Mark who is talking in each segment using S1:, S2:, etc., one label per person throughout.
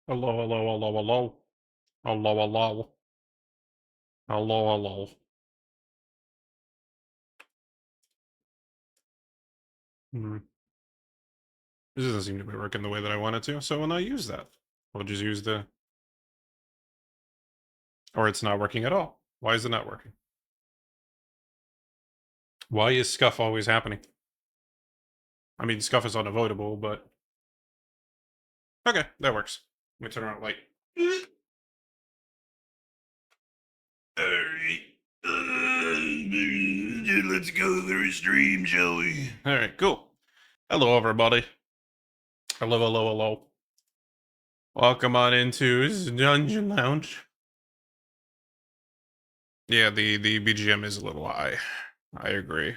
S1: Hello, hello, hello, hello. Hello, hello. Hello, hello. Hmm. This doesn't seem to be working the way that I want it to, so we'll not use that. We'll just use the... Or it's not working at all. Why is it not working? Why is scuff always happening? I mean, scuff is unavoidable, but... Okay, that works. Let me turn around light. Alright. Let's go through stream, shall we? Alright, cool. Hello, everybody. Hello, hello, hello. Welcome on into Dungeon Lounge. Yeah, the BGM is a little high. I agree.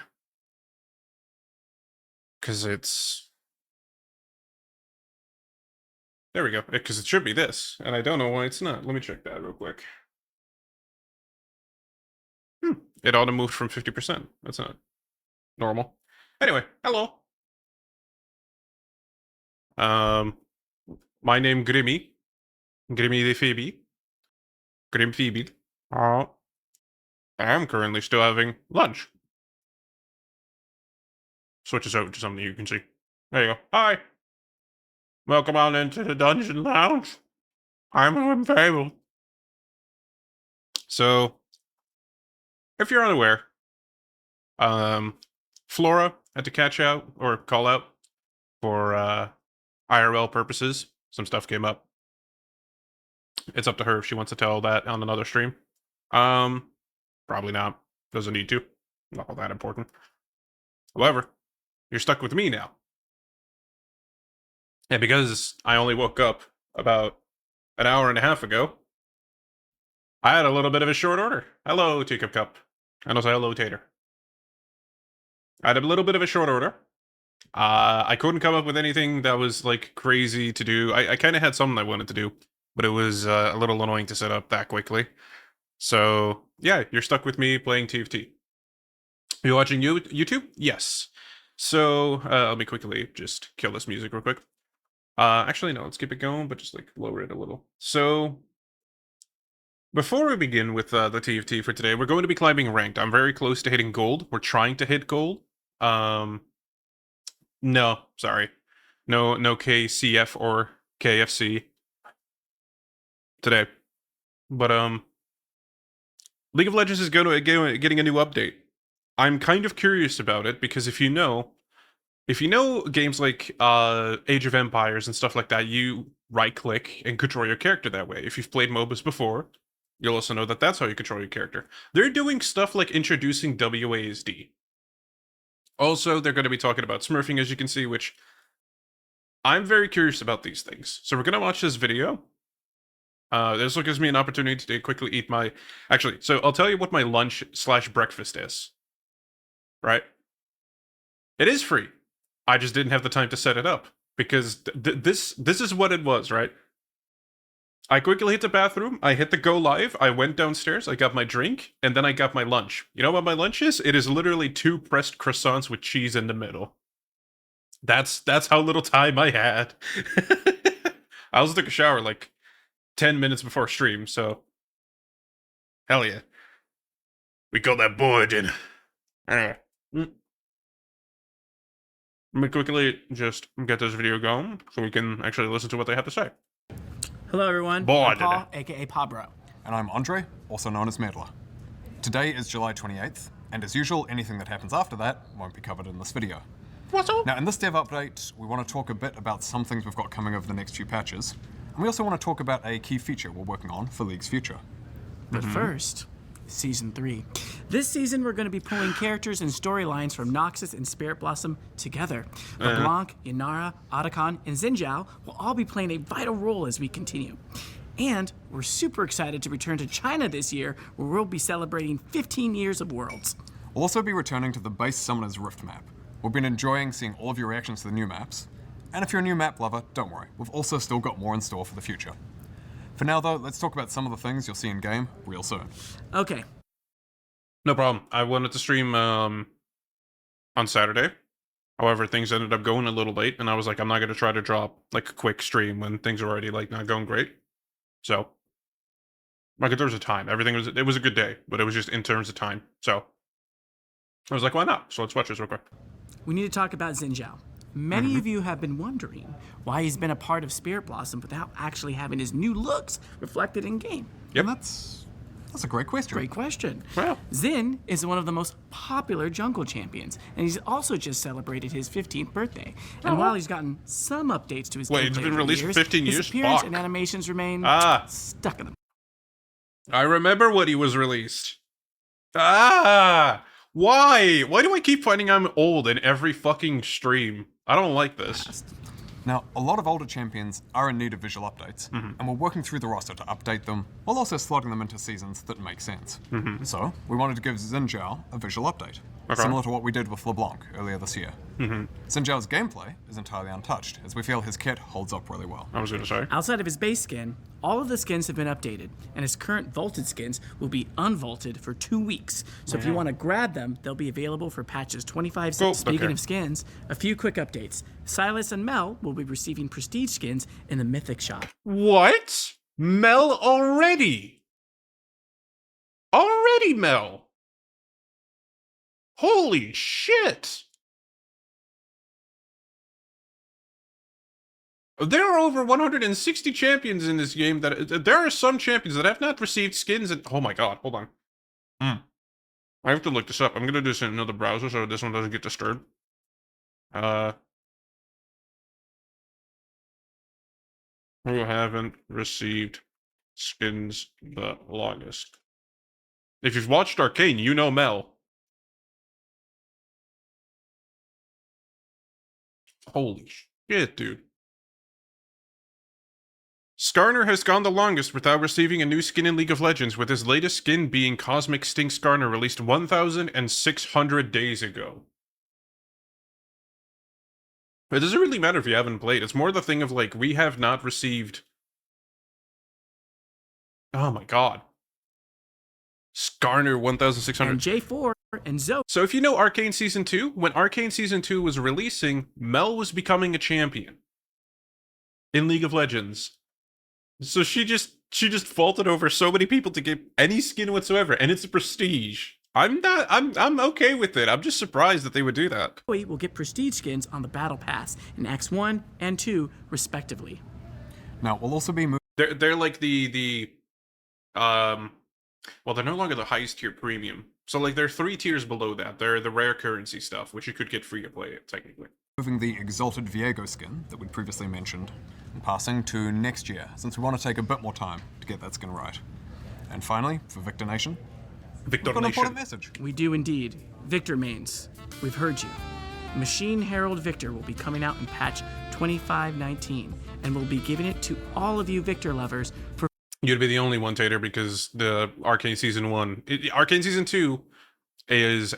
S1: Because it's... There we go. Because it should be this. And I don't know why it's not. Let me check that real quick. It auto moved from 50%. That's not normal. Anyway, hello. My name Grimmy. Grimmy the Phoebe. Grim Phoebe. I am currently still having lunch. Switches over to something you can see. There you go. Hi. Welcome on into the Dungeon Lounge. I'm Fable. So, if you're unaware, Flora had to catch out or call out for IRL purposes. Some stuff came up. It's up to her if she wants to tell that on another stream. Probably not. Doesn't need to. Not all that important. However, you're stuck with me now. And because I only woke up about an hour and a half ago, I had a little bit of a short order. Hello, Teacup Cup. And also hello, Tater. I had a little bit of a short order. I couldn't come up with anything that was like crazy to do. I kind of had something I wanted to do, but it was a little annoying to set up that quickly. So yeah, you're stuck with me playing TFT. You watching YouTube? Yes. So let me quickly just kill this music real quick. Actually, no, let's keep it going, but just like lower it a little. So before we begin with the TFT for today, we're going to be climbing ranked. I'm very close to hitting gold. We're trying to hit gold. No, sorry. No KCF or KFC today. But League of Legends is getting a new update. I'm kind of curious about it because if you know games like Age of Empires and stuff like that, you right click and control your character that way. If you've played MOBAs before, you'll also know that that's how you control your character. They're doing stuff like introducing WASD. Also, they're going to be talking about smurfing, as you can see, which I'm very curious about these things. So we're going to watch this video. This gives me an opportunity to quickly eat my... Actually, so I'll tell you what my lunch/breakfast is. Right? It is free. I just didn't have the time to set it up. Because this is what it was, right? I quickly hit the bathroom, I hit the go live, I went downstairs, I got my drink, and then I got my lunch. You know what my lunch is? It is literally 2 pressed croissants with cheese in the middle. That's how little time I had. I also took a shower like 10 minutes before stream, so hell yeah. We got that board in. Anyway. Let me quickly just get this video going so we can actually listen to what they have to say.
S2: Hello everyone,
S1: Bored.
S2: I'm Paul, aka Pabro.
S3: And I'm Andre, also known as Medler. Today is July 28th, and as usual, anything that happens after that won't be covered in this video.
S1: What's up?
S3: Now, in this dev update, we want to talk a bit about some things we've got coming over the next few patches, and we also want to talk about a key feature we're working on for League's future.
S2: But first, Season 3. This season, we're going to be pulling characters and storylines from Noxus and Spirit Blossom together. LeBlanc, Inara, Otacon, and Xinjiao will all be playing a vital role as we continue. And we're super excited to return to China this year, where we'll be celebrating 15 years of Worlds.
S3: We'll also be returning to the base Summoner's Rift map. We've been enjoying seeing all of your reactions to the new maps. And if you're a new map lover, don't worry, we've also still got more in store for the future. For now though, let's talk about some of the things you'll see in game real soon.
S2: Okay.
S1: No problem. I wanted to stream on Saturday. However, things ended up going a little late, and I was like, I'm not going to try to drop like a quick stream when things are already like not going great. So, like, there was a time. It was a good day, but it was just in terms of time. So, I was like, why not? So let's watch this real quick.
S2: We need to talk about Xin Zhao. Many of you have been wondering why he's been a part of Spirit Blossom without actually having his new looks reflected in game.
S1: Yep.
S3: And that's a great question.
S2: Great question.
S1: Well.
S2: Xin is one of the most popular jungle champions, and he's also just celebrated his 15th birthday. And while he's gotten some updates to his
S1: Wait,
S2: gameplay
S1: it's been
S2: over the
S1: released for
S2: years,
S1: 15
S2: his
S1: years?
S2: appearance
S1: Fuck.
S2: and animations remain stuck in the
S1: I remember when he was released. Why? Why do I keep finding I'm old in every fucking stream? I don't like this.
S2: past.
S3: Now, a lot of older champions are in need of visual updates, and we're working through the roster to update them, while also slotting them into seasons that make sense. So, we wanted to give Xin Zhao a visual update, similar to what we did with LeBlanc earlier this year. Xin Zhao's gameplay is entirely untouched, as we feel his kit holds up really well.
S1: I was gonna say.
S2: Outside of his base skin, all of the skins have been updated, and his current vaulted skins will be unvaulted for 2 weeks. So if you want to grab them, they'll be available for patches 25. Speaking
S1: okay.
S2: of skins, a few quick updates. Silas and Mel will be receiving prestige skins in the Mythic shop.
S1: What? Mel already? Already Mel? Holy shit! There are over 160 champions in this game there are some champions that have not received skins and oh my god, hold on. I have to look this up. I'm gonna do this in another browser so this one doesn't get disturbed. Who haven't received skins the longest? If you've watched Arcane, you know Mel. Holy shit, dude. Skarner has gone the longest without receiving a new skin in League of Legends, with his latest skin being Cosmic Sting Skarner, released 1,600 days ago. It doesn't really matter if you haven't played. It's more the thing of, like, we have not received... Oh my god. Skarner 1,600...
S2: And J4 and Zoe.
S1: So if you know Arcane Season 2, when Arcane Season 2 was releasing, Mel was becoming a champion in League of Legends. So she just vaulted over so many people to get any skin whatsoever, and it's a prestige. I'm okay with it. I'm just surprised that they would do that.
S2: Zoe will get prestige skins on the Battle Pass in Acts 1 and 2, respectively.
S3: Now, we'll also be moving
S1: They're like well, they're no longer the highest tier premium. So like they're 3 tiers below that. They're the rare currency stuff, which you could get free to play it, technically.
S3: the Exalted Viego skin that we'd previously mentioned, and passing to next year, since we want to take a bit more time to get that skin right. And finally, for Victor Nation,
S1: Victor
S3: we've got an
S1: Nation.
S3: important message.
S2: We do indeed. Victor mains, we've heard you. Machine Herald Victor will be coming out in patch 2519, and we'll be giving it to all of you Victor lovers for
S1: You'd be the only one, Tater, because the Arcane Season 1... Arcane Season 2 is...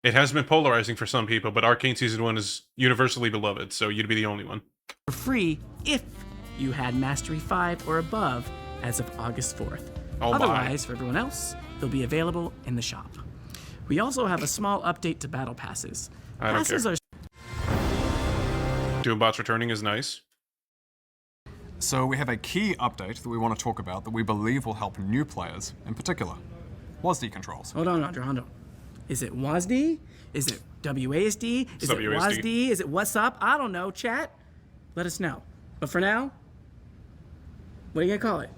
S1: It has been polarizing for some people, but Arcane Season 1 is universally beloved, so you'd be the only one.
S2: free if you had Mastery 5 or above as of August 4th.
S1: Oh,
S2: Otherwise, for everyone else, they'll be available in the shop. We also have a small update to Battle Passes.
S1: I don't
S2: Passes
S1: care.
S2: are
S1: Doombots returning is nice.
S3: So we have a key update that we want to talk about that we believe will help new players in particular. WASD controls.
S2: Hold on, Andrew. Is it WASD? Is it WASD? Is it
S1: WASD.
S2: WASD? Is it what's up? I don't know, chat. Let us know. But for now, what are you gonna call it?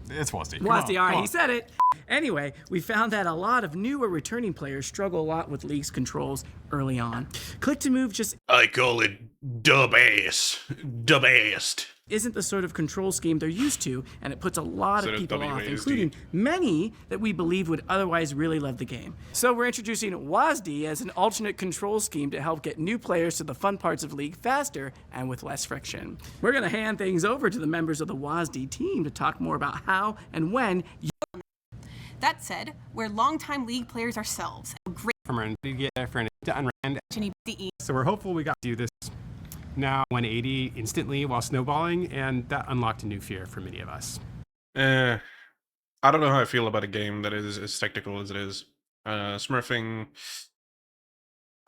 S3: It's WASD. Come
S2: WASD,
S3: on,
S2: all right,
S3: come
S2: he
S3: on.
S2: said it. Anyway, we found that a lot of new or returning players struggle a lot with League's controls early on. Click to move just
S1: I call it dub-ass. Dub-assed.
S2: isn't the sort of control scheme they're used to, and it puts a lot
S1: Instead
S2: of
S1: of
S2: people off,
S1: WASD.
S2: including many that we believe would otherwise really love the game. So we're introducing WASD as an alternate control scheme to help get new players to the fun parts of League faster and with less friction. We're going to hand things over to the members of the WASD team to talk more about how and when
S4: That said, we're longtime League players ourselves. Great
S5: from our NVIDIA for an to unrand.
S4: DE.
S5: So we're hopeful we got to do this now 180 instantly while snowballing, and that unlocked a new fear for many of us.
S1: I don't know how I feel about a game that is as technical as it is. Smurfing...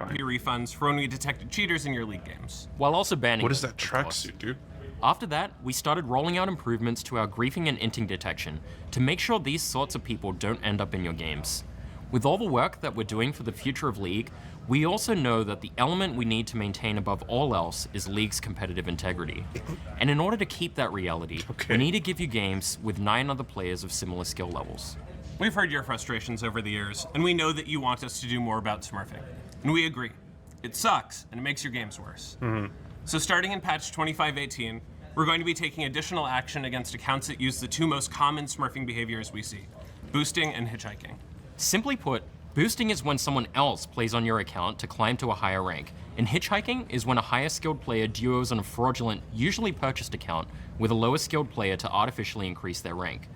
S1: Fine.
S6: your refunds for when we detected cheaters in your league games.
S7: While also banning
S1: What is
S7: them,
S1: that
S7: of course.
S1: tracksuit, dude?
S7: After that, we started rolling out improvements to our griefing and inting detection to make sure these sorts of people don't end up in your games. With all the work that we're doing for the future of League, we also know that the element we need to maintain above all else is League's competitive integrity. And in order to keep that reality, we need to give you games with 9 other players of similar skill levels.
S6: We've heard your frustrations over the years, and we know that you want us to do more about smurfing. And we agree. It sucks, and it makes your games worse. So starting in patch 2518, we're going to be taking additional action against accounts that use the 2 most common smurfing behaviors we see, boosting and hitchhiking.
S7: Simply put, boosting is when someone else plays on your account to climb to a higher rank, and hitchhiking is when a higher skilled player duos on a fraudulent, usually purchased account with a lower skilled player to artificially increase their rank.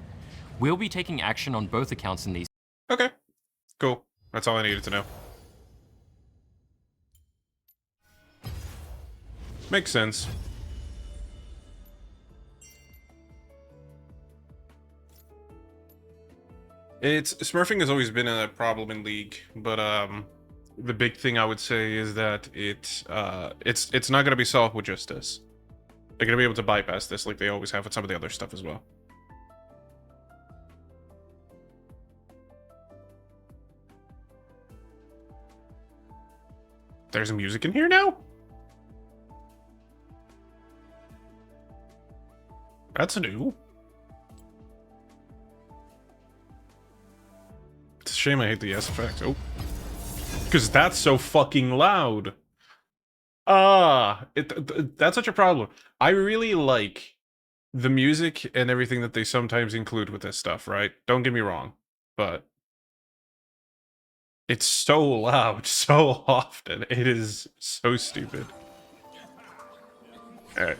S7: We'll be taking action on both accounts in these.
S1: Okay. Cool. That's all I needed to know. Makes sense. Smurfing has always been a problem in League, but the big thing I would say is that it's not gonna be solved with just this. They're gonna be able to bypass this like they always have with some of the other stuff as well. There's music in here now? That's new. It's a shame I hate the S effect. Oh. Because that's so fucking loud. That's such a problem. I really like the music and everything that they sometimes include with this stuff, right? Don't get me wrong. But it's so loud so often. It is so stupid. Alright.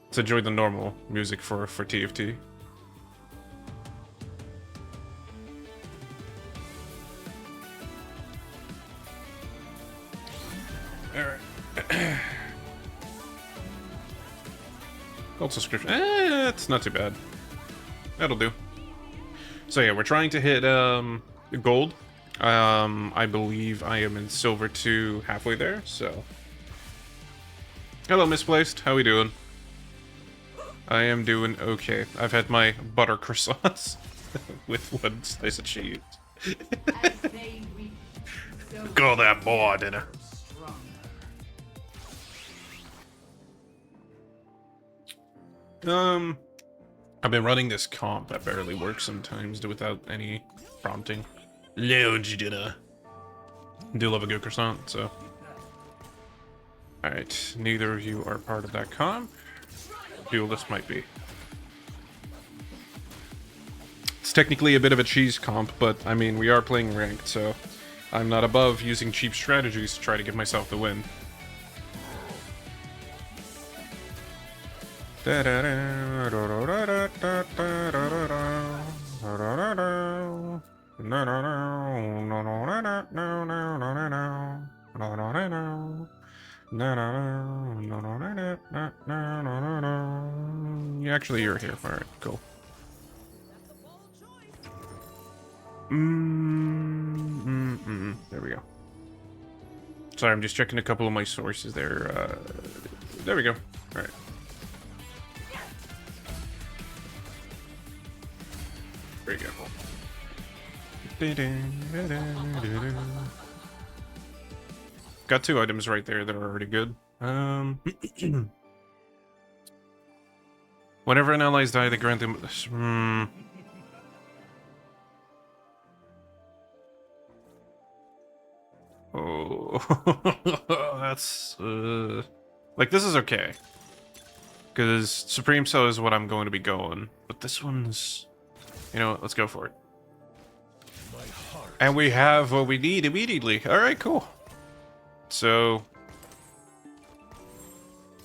S1: Let's enjoy the normal music for TFT. Alright. Gold subscription. It's not too bad. That'll do. So yeah, we're trying to hit gold. I believe I am in silver 2 halfway there, so. Hello, Misplaced. How we doing? I am doing okay. I've had my butter croissants with 1 slice of cheese. Call that boy dinner. I've been running this comp that barely works sometimes without any prompting. Lounge dinner. Do love a good croissant, so. Alright, neither of you are part of that comp. Duelist might be. It's technically a bit of a cheese comp, but I mean, we are playing ranked, so I'm not above using cheap strategies to try to give myself the win. Actually, you're here. All right, cool. There we go. Sorry, I'm just checking a couple of my sources there. There we go. All right. There you go. Got 2 items right there that are already good. Whenever an allies die, they grant them. Oh, that's like this is okay, because Supreme Cell is what I'm going to be going, but this one's, you know what? Let's go for it. And we have what we need immediately. All right, cool. So,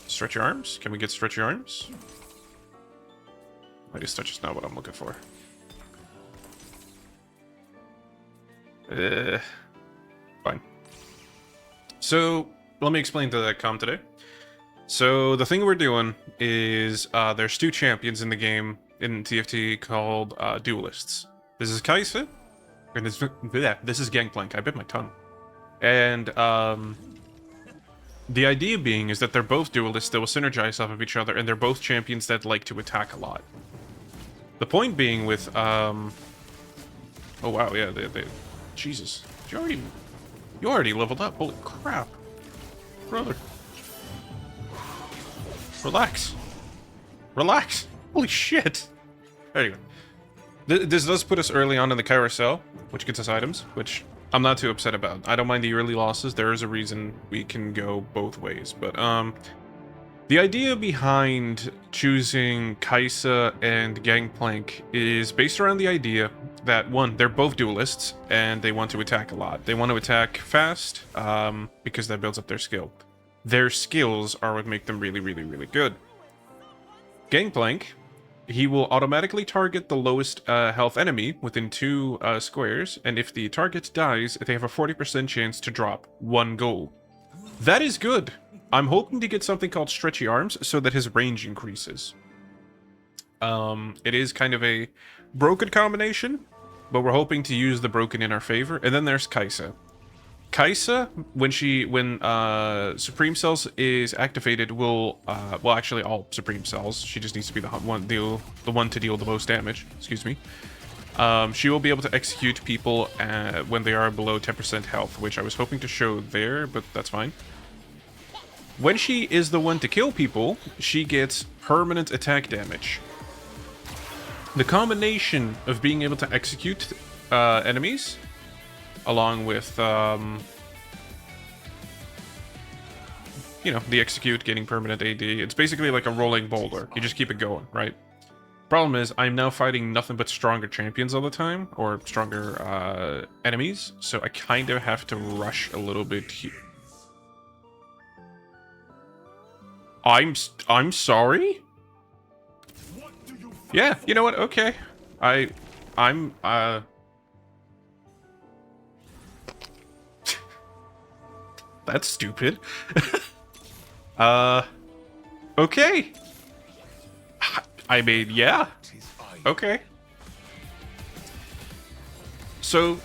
S1: stretch your arms. Can we get stretch your arms? Mighty touch is not what I'm looking for. Fine. So, let me explain to that comp today. So, the thing we're doing is there's 2 champions in the game in TFT called Duelists. This is Kaisa, and this is Gangplank. I bit my tongue. And the idea being is that they're both duelists that will synergize off of each other, and they're both champions that like to attack a lot. The point being with oh wow, yeah, they Jesus, you already leveled up. Holy crap, brother. Relax. Relax. Holy shit. Anyway. This does put us early on in the carousel, which gets us items, which I'm not too upset about. I don't mind the early losses. There is a reason we can go both ways. But, the idea behind choosing Kaisa and Gangplank is based around the idea that, one, they're both duelists, and they want to attack a lot. They want to attack fast, because that builds up their skill. Their skills are what make them really, really, really good. Gangplank, he will automatically target the lowest health enemy within 2 squares, and if the target dies, they have a 40% chance to drop 1 gold. That is good. I'm hoping to get something called Stretchy Arms so that his range increases. It is kind of a broken combination, but we're hoping to use the broken in our favor. And then there's Kaisa. Kaisa, when Supreme Cells is activated, will well, actually all Supreme Cells. She just needs to be the one to deal the most damage. Excuse me. She will be able to execute people when they are below 10% health, which I was hoping to show there, but that's fine. When she is the one to kill people, she gets permanent attack damage. The combination of being able to execute enemies, along with, you know, the execute getting permanent AD, it's basically like a rolling boulder. You just keep it going, right? Problem is, I'm now fighting nothing but stronger champions all the time, or stronger enemies, so I kind of have to rush a little bit here. I'm sorry? Yeah, you know what? Okay. I'm that's stupid. Okay. I mean, yeah. Okay. So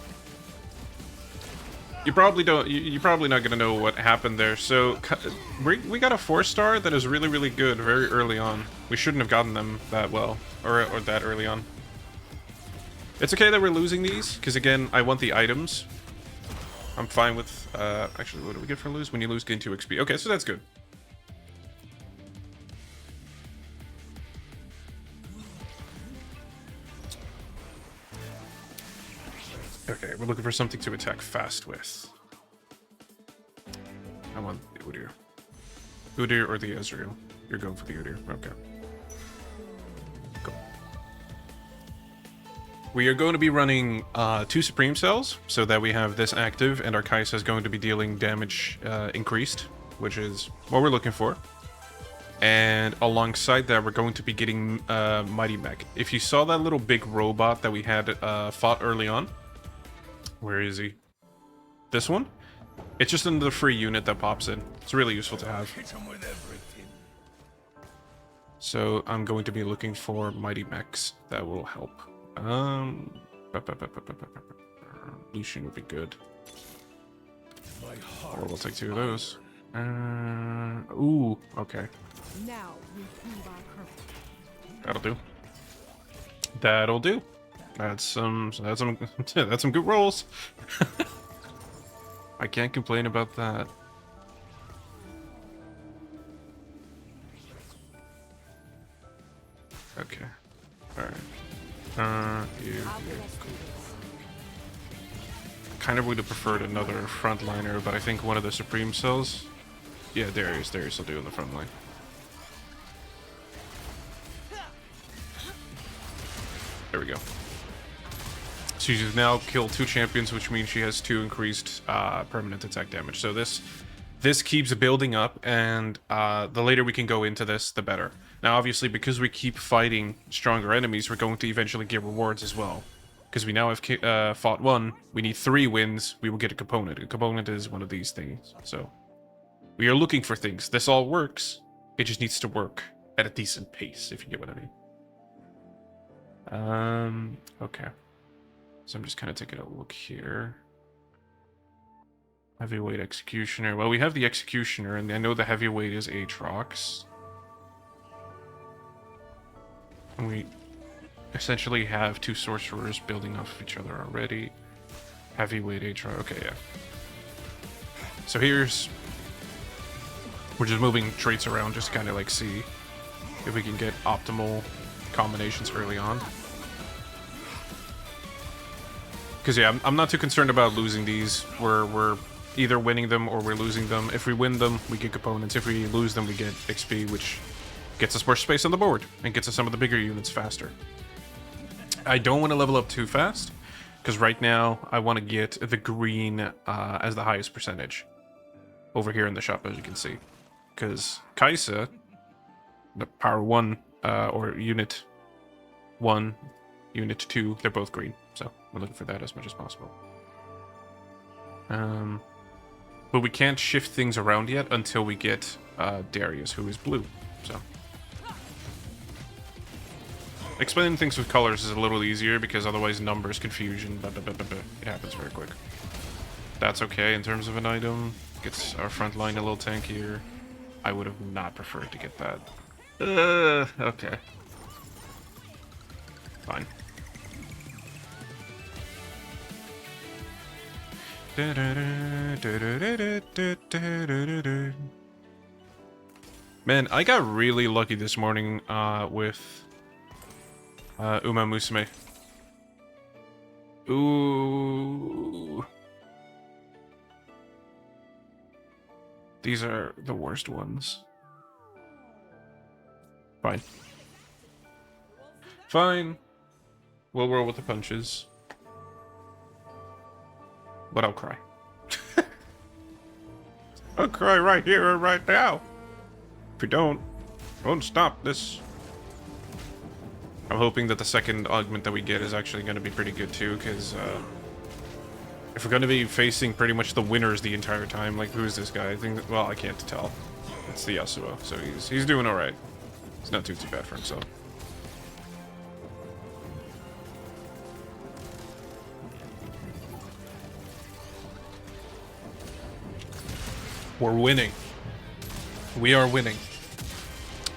S1: you're probably not gonna know what happened there. So we got a 4-star that is really, really good very early on. We shouldn't have gotten them that well, or that early on. It's okay that we're losing these, because again, I want the items. I'm fine with, actually, what do we get for lose? When you lose, gain 2 XP. Okay, so that's good. Okay, we're looking for something to attack fast with. I want the Udyr. Udyr or the Ezreal. You're going for the Udyr. Okay. Cool. We are going to be running 2 Supreme Cells, so that we have this active, and our Kaisa is going to be dealing damage increased, which is what we're looking for. And alongside that, we're going to be getting Mighty Mech. If you saw that little big robot that we had fought early on, where is he? This one? It's just another free unit that pops in. It's really useful to have. So I'm going to be looking for Mighty Mechs that will help. Lucian would be good. Or we'll take 2 of those. Ooh, okay.
S8: Now we prove our purpose.
S1: That'll do. That'll do. That's some that's some good rolls. I can't complain about that. Okay. Alright. Kind of would have preferred another frontliner, but I think one of the Supreme Cells. Yeah, Darius will do in the front line. There we go. So she's now killed 2 champions, which means she has 2 increased permanent attack damage. So this keeps building up, and the later we can go into this, the better. Now, obviously, because we keep fighting stronger enemies, we're going to eventually get rewards as well. Because we now have fought 1, we need 3 wins, we will get a component. A component is one of these things. So we are looking for things. This all works. It just needs to work at a decent pace, if you get what I mean. Okay. So I'm just kind of taking a look here. Heavyweight Executioner. Well, we have the Executioner, and I know the heavyweight is Aatrox. And we essentially have two sorcerers building off of each other already. Heavyweight Aatrox. Okay, yeah. So here's... We're just moving traits around just to kind of like see if we can get optimal combinations early on. Because yeah, I'm not too concerned about losing these. We're either winning them or we're losing them. If we win them, we get components. If we lose them, we get XP, which gets us more space on the board and gets us some of the bigger units faster. I don't want to level up too fast, because right now I want to get the green as the highest percentage over here in the shop, as you can see. Because Kaisa, the power 1 or unit 1, unit 2, they're both green. So we're looking for that as much as possible. But we can't shift things around yet until we get Darius, who is blue. So explaining things with colors is a little easier because otherwise numbers, confusion, it happens very quick. That's okay in terms of an item. Gets our front line a little tankier. I would have not preferred to get that. Okay. Fine. Man, I got really lucky this morning with Uma Musume. Ooh. These are the worst ones. Fine. Fine. We'll roll with the punches. But I'll cry. I'll cry right here and right now. If we don't, won't stop this. I'm hoping that the second augment that we get is actually going to be pretty good too, because if we're going to be facing pretty much the winners the entire time, like who's this guy? I think, well, I can't tell. It's the Yasuo, so he's doing all right. It's not too bad for himself. We're winning. We are winning.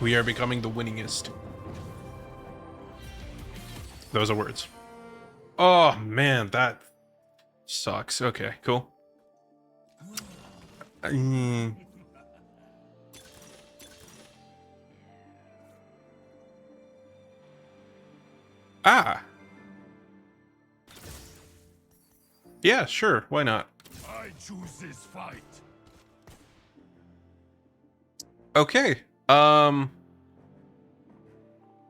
S1: We are becoming the winningest. Those are words. Oh, man, that sucks. Okay, cool. Ah. Yeah, sure. Why not?
S9: I choose this fight.
S1: Okay.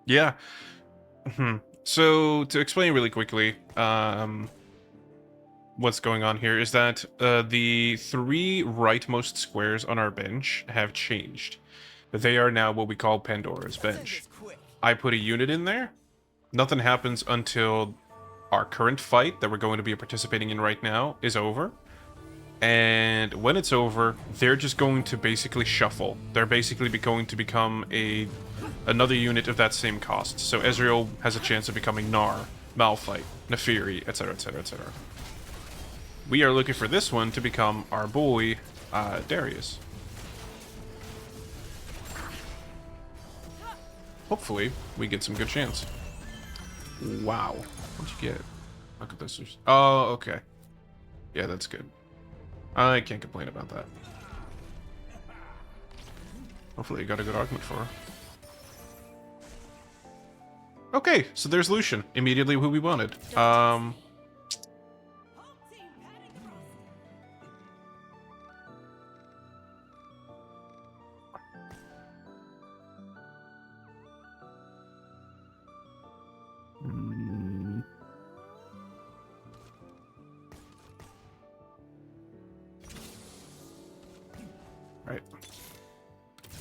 S1: Yeah. So to explain really quickly, what's going on here is that the three rightmost squares on our bench have changed. They are now what we call Pandora's bench. I put a unit in there. Nothing happens until our current fight that we're going to be participating in right now is over. And when it's over, they're just going to basically shuffle. They're basically going to become another unit of that same cost. So Ezreal has a chance of becoming Gnar, Malphite, Naafiri, etc, etc, etc. We are looking for this one to become our boy, Darius. Hopefully, we get some good chance. Wow. What'd you get? Look at this. Oh, okay. Yeah, that's good. I can't complain about that. Hopefully you got a good argument for her. Okay, so there's Lucian. Immediately who we wanted. Right.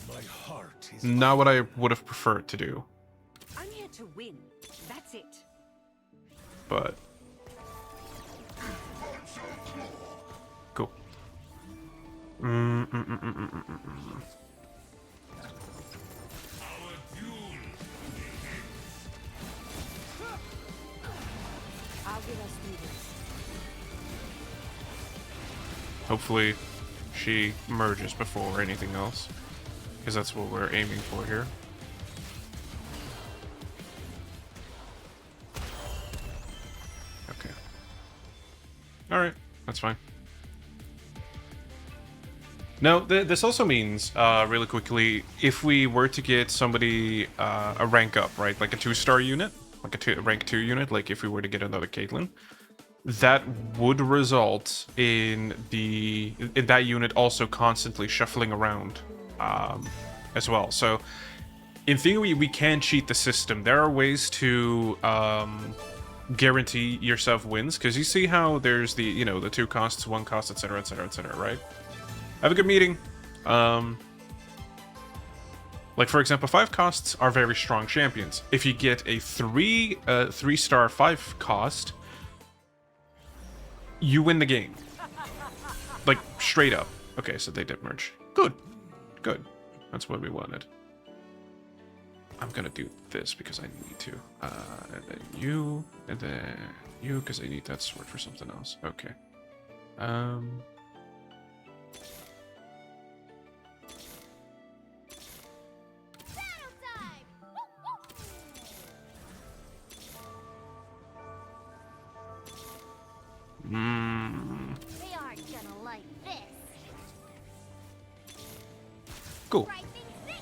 S9: My heart is
S1: Not what I would have preferred to do,
S8: I'm here to win. That's it.
S1: but cool.
S8: I'll get us through this.
S1: Hopefully she merges before anything else, because that's what we're aiming for here. Okay. Alright, that's fine. Now, this also means, really quickly, if we were to get somebody a rank up, right, like a 2-star unit, like a rank 2 unit, like if we were to get another Caitlyn, that would result in that unit also constantly shuffling around as well. So, in theory, we can cheat the system. There are ways to guarantee yourself wins, because you see how there's the, you know, the 2 costs, 1 cost, etc., etc., etc., right? Have a good meeting. Like, for example, 5 costs are very strong champions. If you get a 3-star 5 cost, you win the game. Like, straight up. Okay, so they did merge. Good. Good. That's what we wanted. I'm gonna do this because I need to. And then you, because I need that sword for something else. Okay.
S8: They aren't gonna like this.
S1: Cool.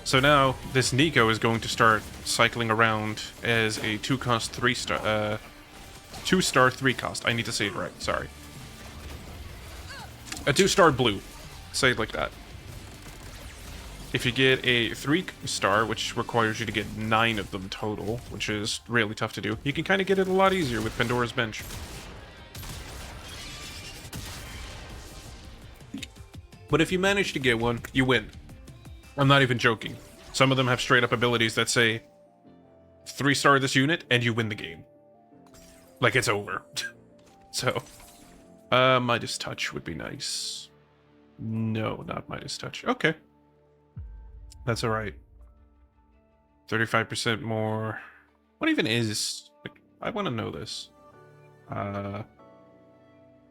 S1: So now this Nico is going to start cycling around as a 2-cost 3-star, 2-star 3-cost. I need to say it right. Sorry. A 2-star blue. Say it like that. If you get a 3-star, which requires you to get 9 of them total, which is really tough to do, you can kind of get it a lot easier with Pandora's Bench. But if you manage to get one, you win. I'm not even joking. Some of them have straight up abilities that say 3-star this unit and you win the game. Like it's over. So, Midas Touch would be nice. No, not Midas Touch. Okay. That's alright. 35% more. What even is... Like, I want to know this.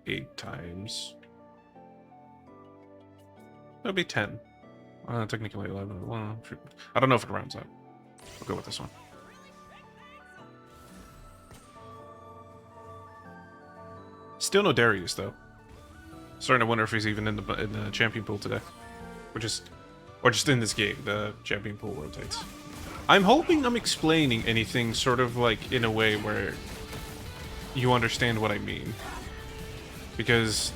S1: 8 times... That'll be 10. Technically 11. Well, I don't know if it rounds up. I'll go with this one. Still no Darius, though. Starting to wonder if he's even in the champion pool today. Or just in this game. The champion pool rotates. I'm hoping I'm explaining anything sort of like in a way where you understand what I mean. Because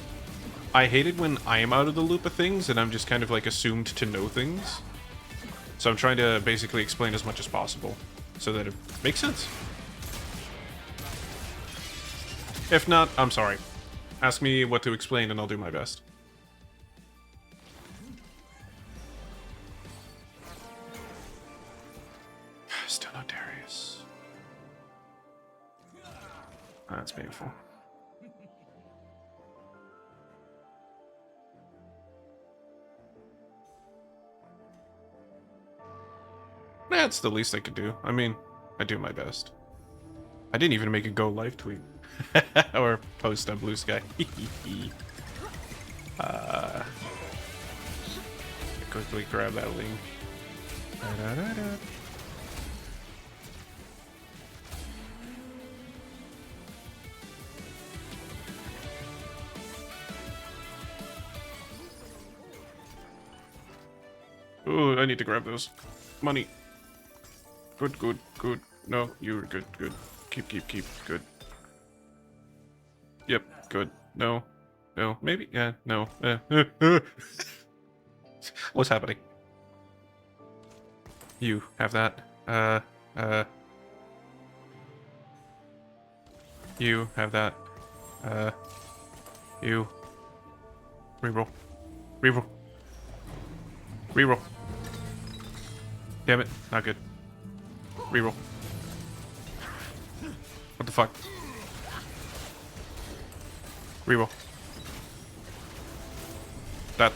S1: I hate it when I am out of the loop of things and I'm just kind of like assumed to know things. So I'm trying to basically explain as much as possible so that it makes sense. If not, I'm sorry. Ask me what to explain and I'll do my best. Still no Darius. That's painful. That's the least I could do. I mean, I do my best. I didn't even make a go live tweet. Or post on Blue Sky. Quickly grab that link. Ooh, I need to grab those. Money. Good, good, good. No, you're good, good. Keep, good. Yep, good. No. No, maybe? Yeah, no. What's happening? You have that. You have that. You. Reroll. Reroll. Reroll. Damn it, not good. Reroll. What the fuck? Reroll. That.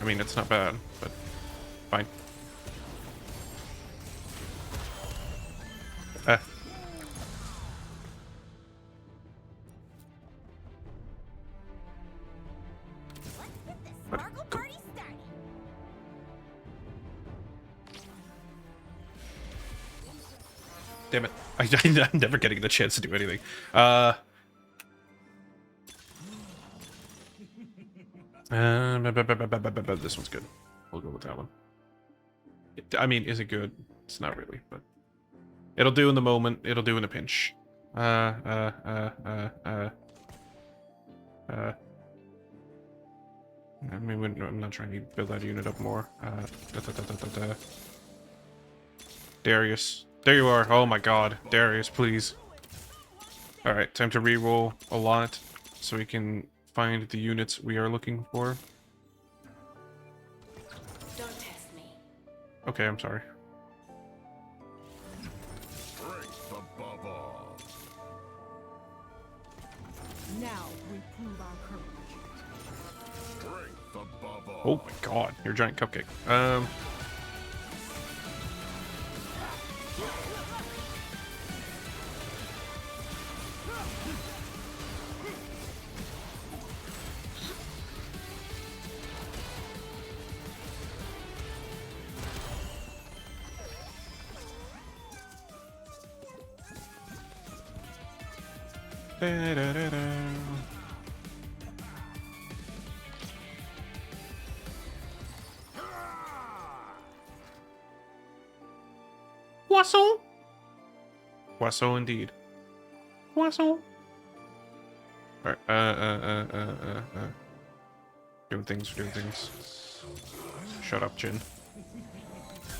S1: I mean, it's not bad, but fine. Damn it. I'm never getting the chance to do anything. This one's good. We'll go with that one. I mean, is it good? It's not really, but it'll do in the moment. It'll do in a pinch. I mean, I'm not trying to build that unit up more. Darius. There you are. Oh my god. Darius, please. Alright, time to reroll a lot so we can find the units we are looking for.
S8: Don't test me.
S1: Okay, I'm sorry.
S9: Strength above all.
S10: Now we prove our courage.
S9: Strength above all.
S1: Oh my god, you're a giant cupcake. Poisson? Poisson indeed. Poisson. Alright, doing things. Shut up, Jin.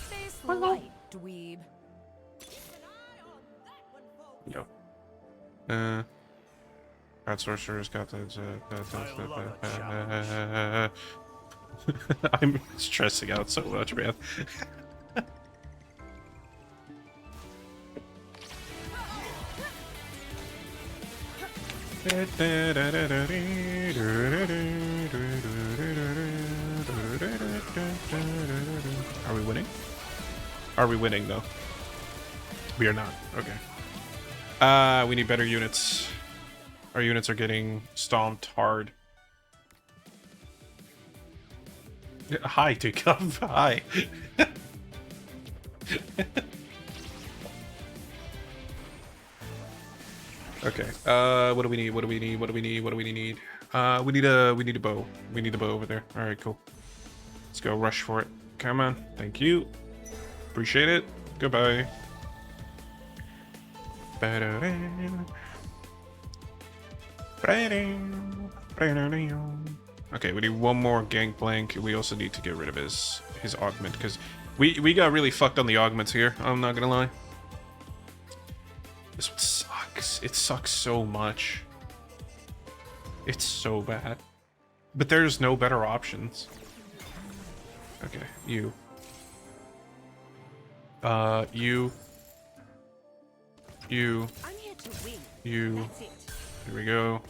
S10: Face light, dweeb.
S1: Yo. God Sorcerer's got that. I'm stressing out so much, man. Are we winning? Are we winning, though? We are not. Okay. We need better units. Our units are getting stomped hard. Hi, Duke. Hi. Okay. What do we need? We need a bow. We need a bow over there. All right, cool. Let's go rush for it. Come on. Thank you. Appreciate it. Goodbye. Okay, we need one more gangplank. We also need to get rid of his augment because we got really fucked on the augments here. I'm not gonna lie. This one sucks. It sucks so much. It's so bad. But there's no better options. Okay, you. You.
S10: I'm here to win.
S1: You.
S10: That's it.
S1: Here we go.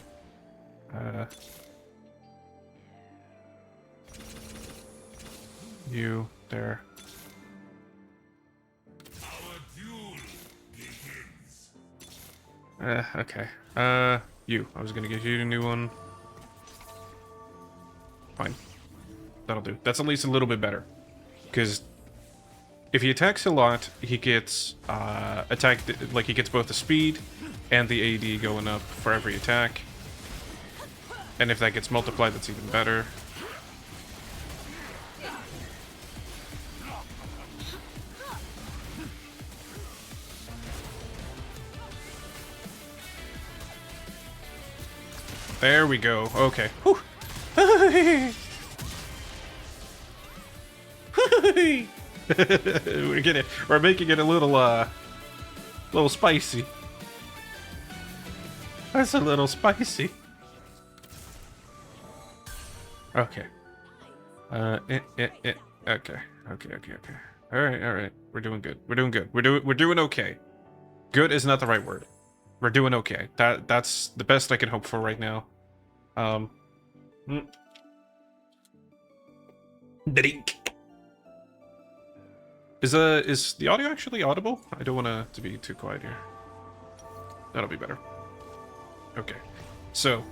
S1: You. There.
S9: Our duel begins.
S1: Okay. You. I was gonna get you a new one. Fine. That'll do. That's at least a little bit better. Because if he attacks a lot, he gets attacked, like he gets both the speed and the AD going up for every attack. And if that gets multiplied, that's even better. There we go. Okay. Whew. We're making it a little spicy. That's a little spicy. Okay. Okay. All right. We're doing good. We're doing okay. Good is not the right word. We're doing okay. That's the best I can hope for right now. Drink. Is the audio actually audible? I don't want to be too quiet here. That'll be better. Okay. So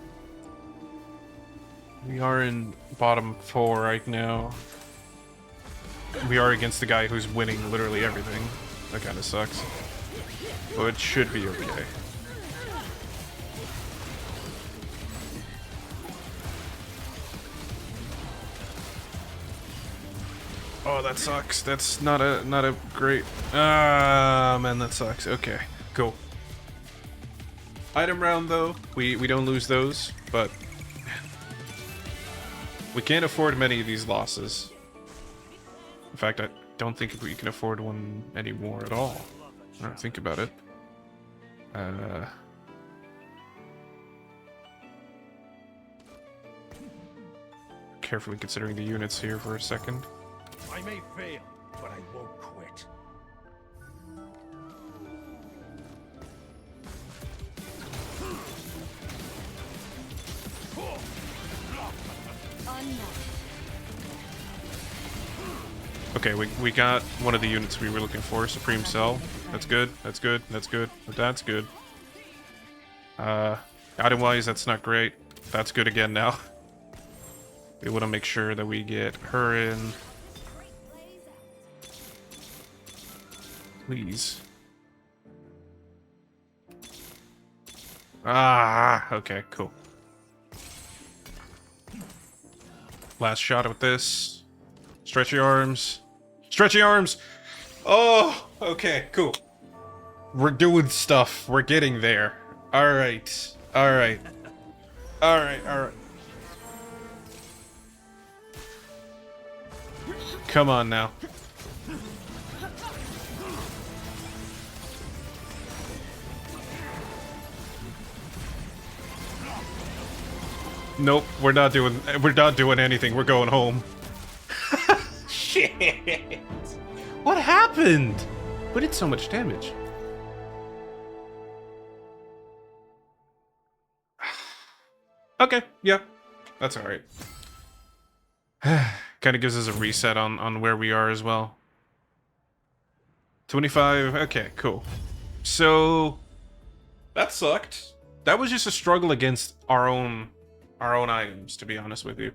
S1: we are in bottom 4 right now. We are against the guy who's winning literally everything. That kind of sucks. but it should be okay. Oh, that sucks. That's not a great. Ah, man, that sucks. Okay, cool. Item round though, we don't lose those, but we can't afford many of these losses. In fact, I don't think we can afford one anymore at all. I don't think about it. Carefully considering the units here for a second.
S9: I may fail, but I won't quit.
S1: Okay, we got one of the units we were looking for, Supreme Cell. That's good, that's good, that's good, that's good. Item-wise, that's not great. That's good again now. We want to make sure that we get her in. Please. Ah, okay, cool. Last shot with this. Stretchy arms. Stretchy arms! Oh, okay, cool. We're doing stuff. We're getting there. Alright. Alright. Alright, alright. Come on now. Nope, we're not doing anything. We're going home. Shit. What happened? We did so much damage. Okay, yeah. That's alright. Kind of gives us a reset on where we are as well. 25, okay, cool. So that sucked. That was just a struggle against our own items, to be honest with you.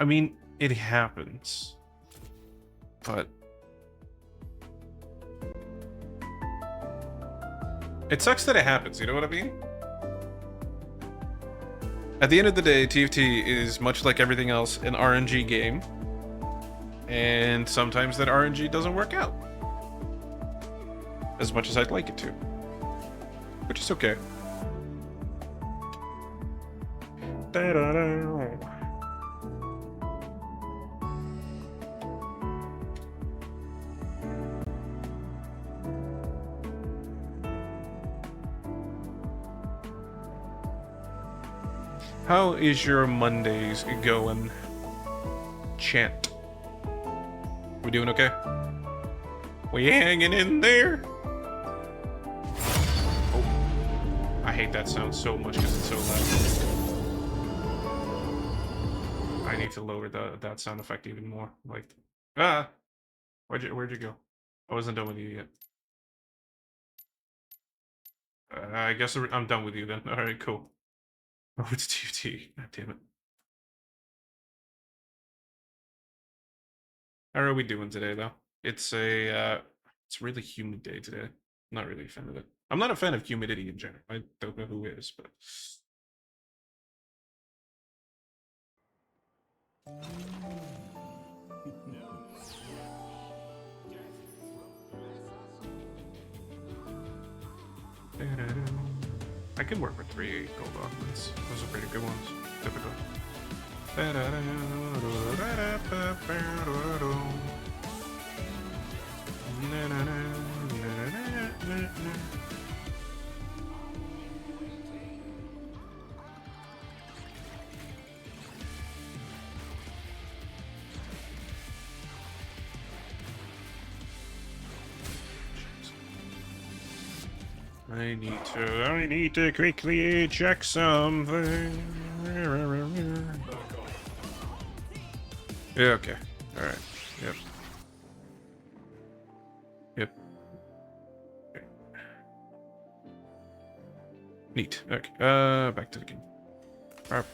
S1: I mean, it happens. But it sucks that it happens, you know what I mean? At the end of the day, TFT is much like everything else an RNG game. And sometimes that RNG doesn't work out. As much as I'd like it to. Which is okay. How is your Mondays going, Chant? We doing okay? We hanging in there? Oh, I hate that sound so much because it's so loud. I need to lower that sound effect even more. Like, where'd you go? I wasn't done with you yet. I guess I'm done with you then. All right, cool. Over to TFT. God damn it. How are we doing today, though? It's a really humid day today. I'm not really a fan of it. I'm not a fan of humidity in general. I don't know who is, but I can work with 3 gold augments. Those are pretty good ones. Typical. I need to quickly check something. Yeah, okay. Alright. Yep. Yep. Okay. Neat. Okay. Back to the game. Alright,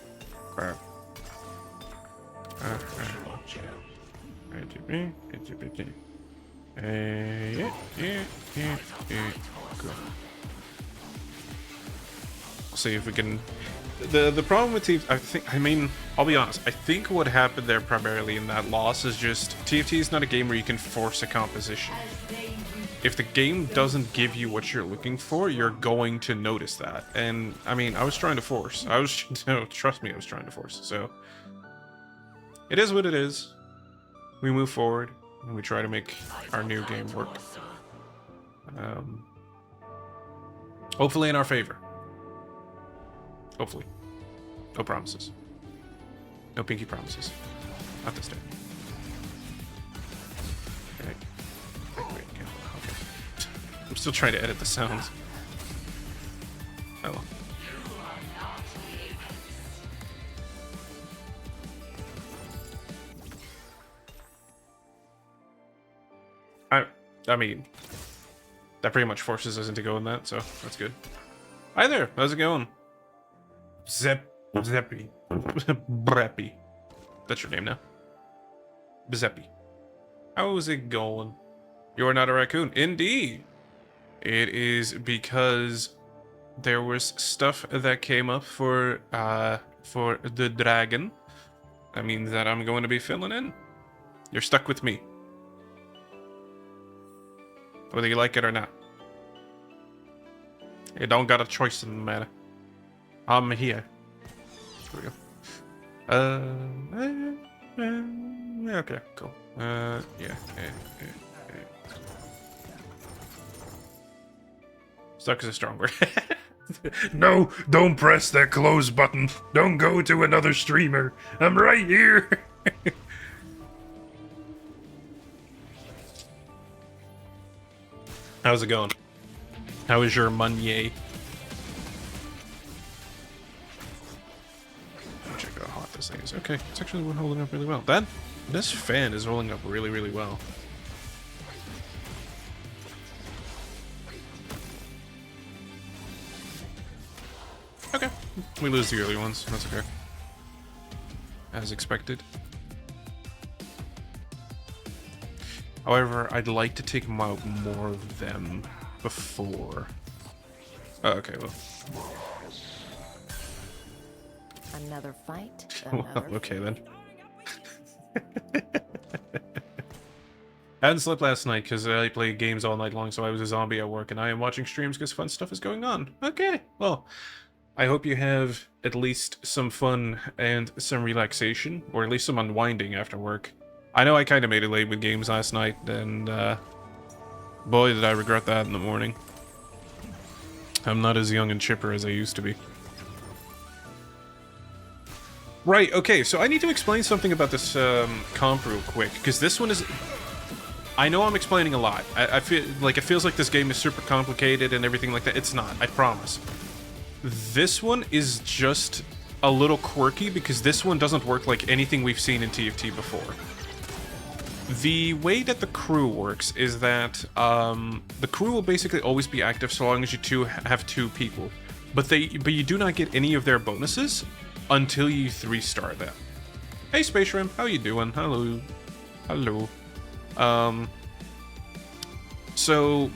S1: dude. Cool. See if we can. The problem with TFT, I'll be honest. I think what happened there primarily in that loss is just TFT is not a game where you can force a composition. If the game doesn't give you what you're looking for, you're going to notice that. And I mean, I was trying to force. No, trust me, I was trying to force. So it is what it is. We move forward and we try to make our new game work. Hopefully in our favor. Hopefully. No promises. No pinky promises. Not this day. Okay. Wait, okay. I'm still trying to edit the sounds. Oh. I mean, that pretty much forces us into going that, so that's good. Hi there, how's it going? Zeppy. Breppy. That's your name now. Zeppy. How's it going? You are not a raccoon. Indeed. It is because there was stuff that came up for the dragon. That means that I'm going to be filling in. You're stuck with me. Whether you like it or not. You don't got a choice in the matter. I'm here. Here we go. Okay, cool. Yeah. Stuck is a strong word. No, don't press that close button. Don't go to another streamer. I'm right here. How's it going? How is your Meunier? Check out how hot this thing is. Okay, it's actually holding up really well. This fan is rolling up really, really well. Okay, we lose the early ones. That's okay. As expected. However, I'd like to take out more of them before. Oh, okay, well.
S11: Another fight.
S1: Well, okay then. I hadn't slept last night because I played games all night long, so I was a zombie at work, and I am watching streams because fun stuff is going on. Okay, well, I hope you have at least some fun and some relaxation, or at least some unwinding after work. I know I kind of made it late with games last night, and boy, did I regret that in the morning. I'm not as young and chipper as I used to be. Right, okay, so I need to explain something about this comp real quick, because this one is... I know I'm explaining a lot. I feel like it feels like this game is super complicated and everything like that. It's not, I promise. This one is just a little quirky, because this one doesn't work like anything we've seen in TFT before. The way that the crew works is that the crew will basically always be active so long as you have two people, but you do not get any of their bonuses until you 3-star them. Hey Space Rim, how you doing? Hello. Hello. So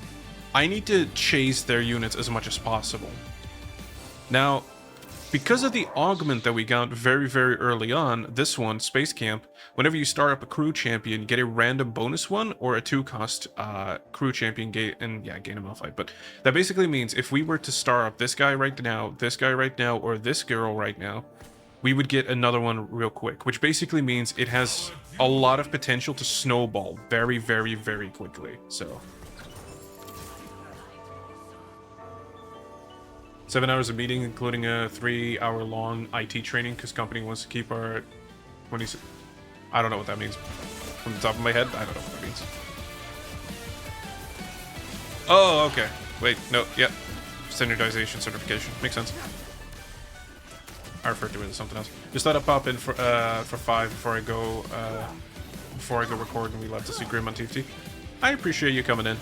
S1: I need to chase their units as much as possible. Now, because of the augment that we got very, very early on, this one, Space Camp, whenever you start up a crew champion, you get a random bonus one or a 2-cost crew champion gain a Malphite. But that basically means if we were to star up this guy right now, this guy right now, or this girl right now, we would get another one real quick, which basically means it has a lot of potential to snowball very, very, very quickly. So 7 hours of meeting, including a 3-hour-long IT training, because company wants to keep our... I don't know what that means. From the top of my head, I don't know what that means. Oh, okay. Wait, no, yeah. Standardization certification. Makes sense. I referred to it as something else. Just let it pop in for 5 before I go record and we love to see Grim on TFT. I appreciate you coming in.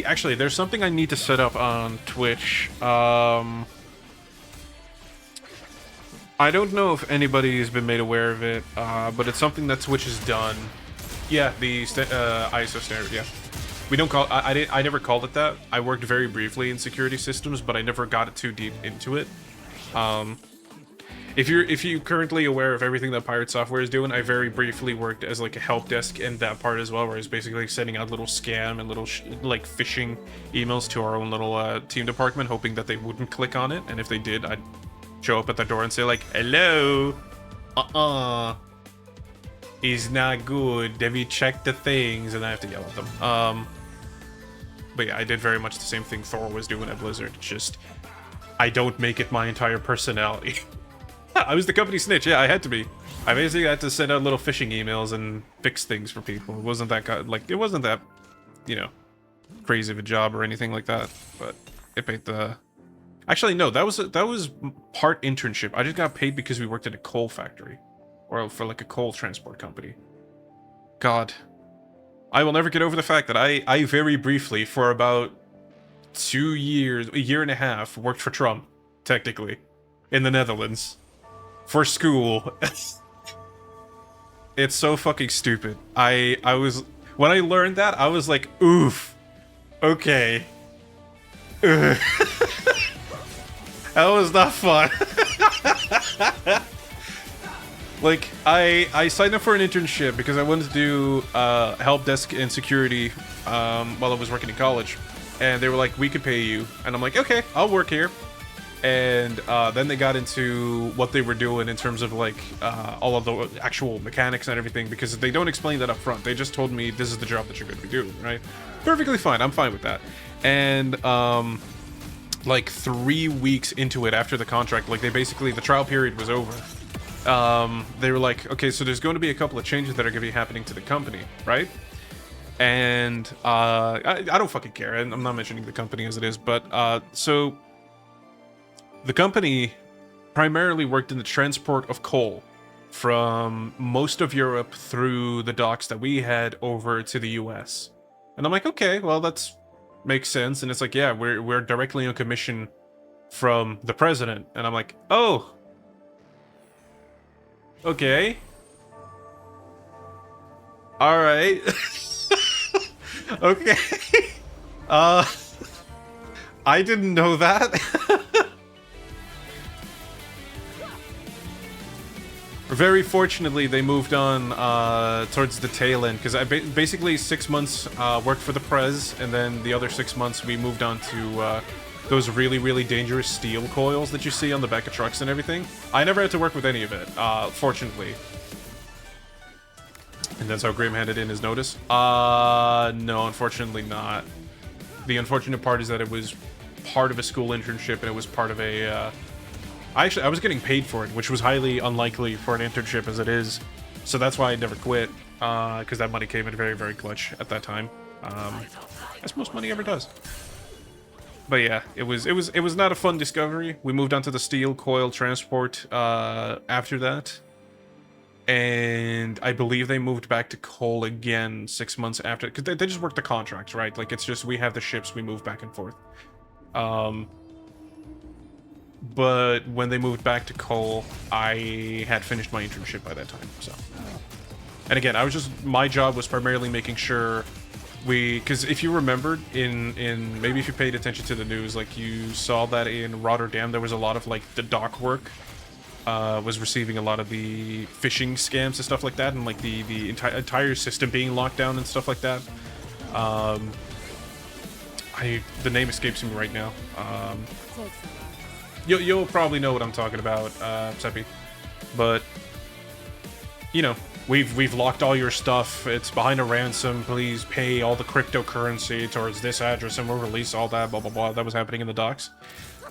S1: Actually, there's something I need to set up on Twitch. I I don't know if anybody has been made aware of it, but it's something that Twitch has done. Yeah, the ISO standard. Yeah, we don't call. I never called it that. I worked very briefly in security systems, but I never got it too deep into it. If you're currently aware of everything that Pirate Software is doing, I very briefly worked as like a help desk in that part as well, where I was basically sending out little scam and little like phishing emails to our own little team department, hoping that they wouldn't click on it, and if they did, I'd show up at the door and say like, "Hello, is not good. Have you checked the things?" And I have to yell at them. But yeah, I did very much the same thing Thor was doing at Blizzard. Just I don't make it my entire personality. I was the company snitch. Yeah, I had to be. I basically had to send out little phishing emails and fix things for people. It wasn't that it wasn't that, you know, crazy of a job or anything like that. But it paid the. Actually, no, that was part internship. I just got paid because we worked at a coal factory, or for like a coal transport company. God, I will never get over the fact that I very briefly, for about 2 years, a year and a half, worked for Trump, technically, in the Netherlands. For school. It's so fucking stupid. I was when I learned that, I was like, oof. Okay. Ugh. That was not fun. Like, I signed up for an internship because I wanted to do help desk and security while I was working in college. And they were like, we could pay you. And I'm like, okay, I'll work here. And then they got into what they were doing in terms of like all of the actual mechanics and everything, because they don't explain that up front. They just told me this is the job that you're going to be doing, right? Perfectly fine. I'm fine with that. And like 3 weeks into it, after the contract, like they basically, the trial period was over. They were like, okay, so there's going to be a couple of changes that are going to be happening to the company, right? And I don't fucking care. And I'm not mentioning the company as it is, but so the company primarily worked in the transport of coal from most of Europe through the docks that we had over to the US. And I'm like, okay, well, that's makes sense. And it's like, yeah, we're directly on commission from the president. And I'm like, oh, okay, all right. Okay. I didn't know that. Very fortunately, they moved on towards the tail end, because I basically 6 months worked for the Prez, and then the other 6 months we moved on to those really, really dangerous steel coils that you see on the back of trucks and everything. I never had to work with any of it, fortunately. And that's how Grim handed in his notice? No, unfortunately not. The unfortunate part is that it was part of a school internship, and it was part of a... I was getting paid for it, which was highly unlikely for an internship as it is. So that's why I never quit, because that money came in very, very clutch at that time. As most money ever does. But yeah, it was not a fun discovery. We moved on to the steel coil transport after that. And I believe they moved back to coal again 6 months after, because they just worked the contracts, right? Like, it's just, we have the ships, we move back and forth. But when they moved back to coal, I had finished my internship by that time, so. And again, my job was primarily making sure because if you remembered, maybe if you paid attention to the news, like you saw that in Rotterdam, there was a lot of like the dock work was receiving a lot of the phishing scams and stuff like that, and like the entire system being locked down and stuff like that. The name escapes me right now. You'll probably know what I'm talking about, Seppi. But you know, we've locked all your stuff. It's behind a ransom. Please pay all the cryptocurrency towards this address, and we'll release all that. Blah blah blah. That was happening in the docks.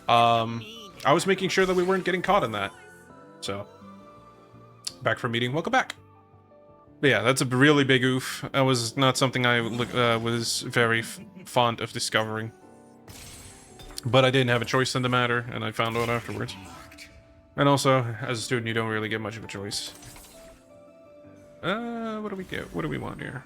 S1: I was making sure that we weren't getting caught in that. So, back from meeting. Welcome back. But yeah, that's a really big oof. That was not something I was very fond of discovering. But I didn't have a choice in the matter, and I found out afterwards. And also, as a student, you don't really get much of a choice. What do we get? What do we want here?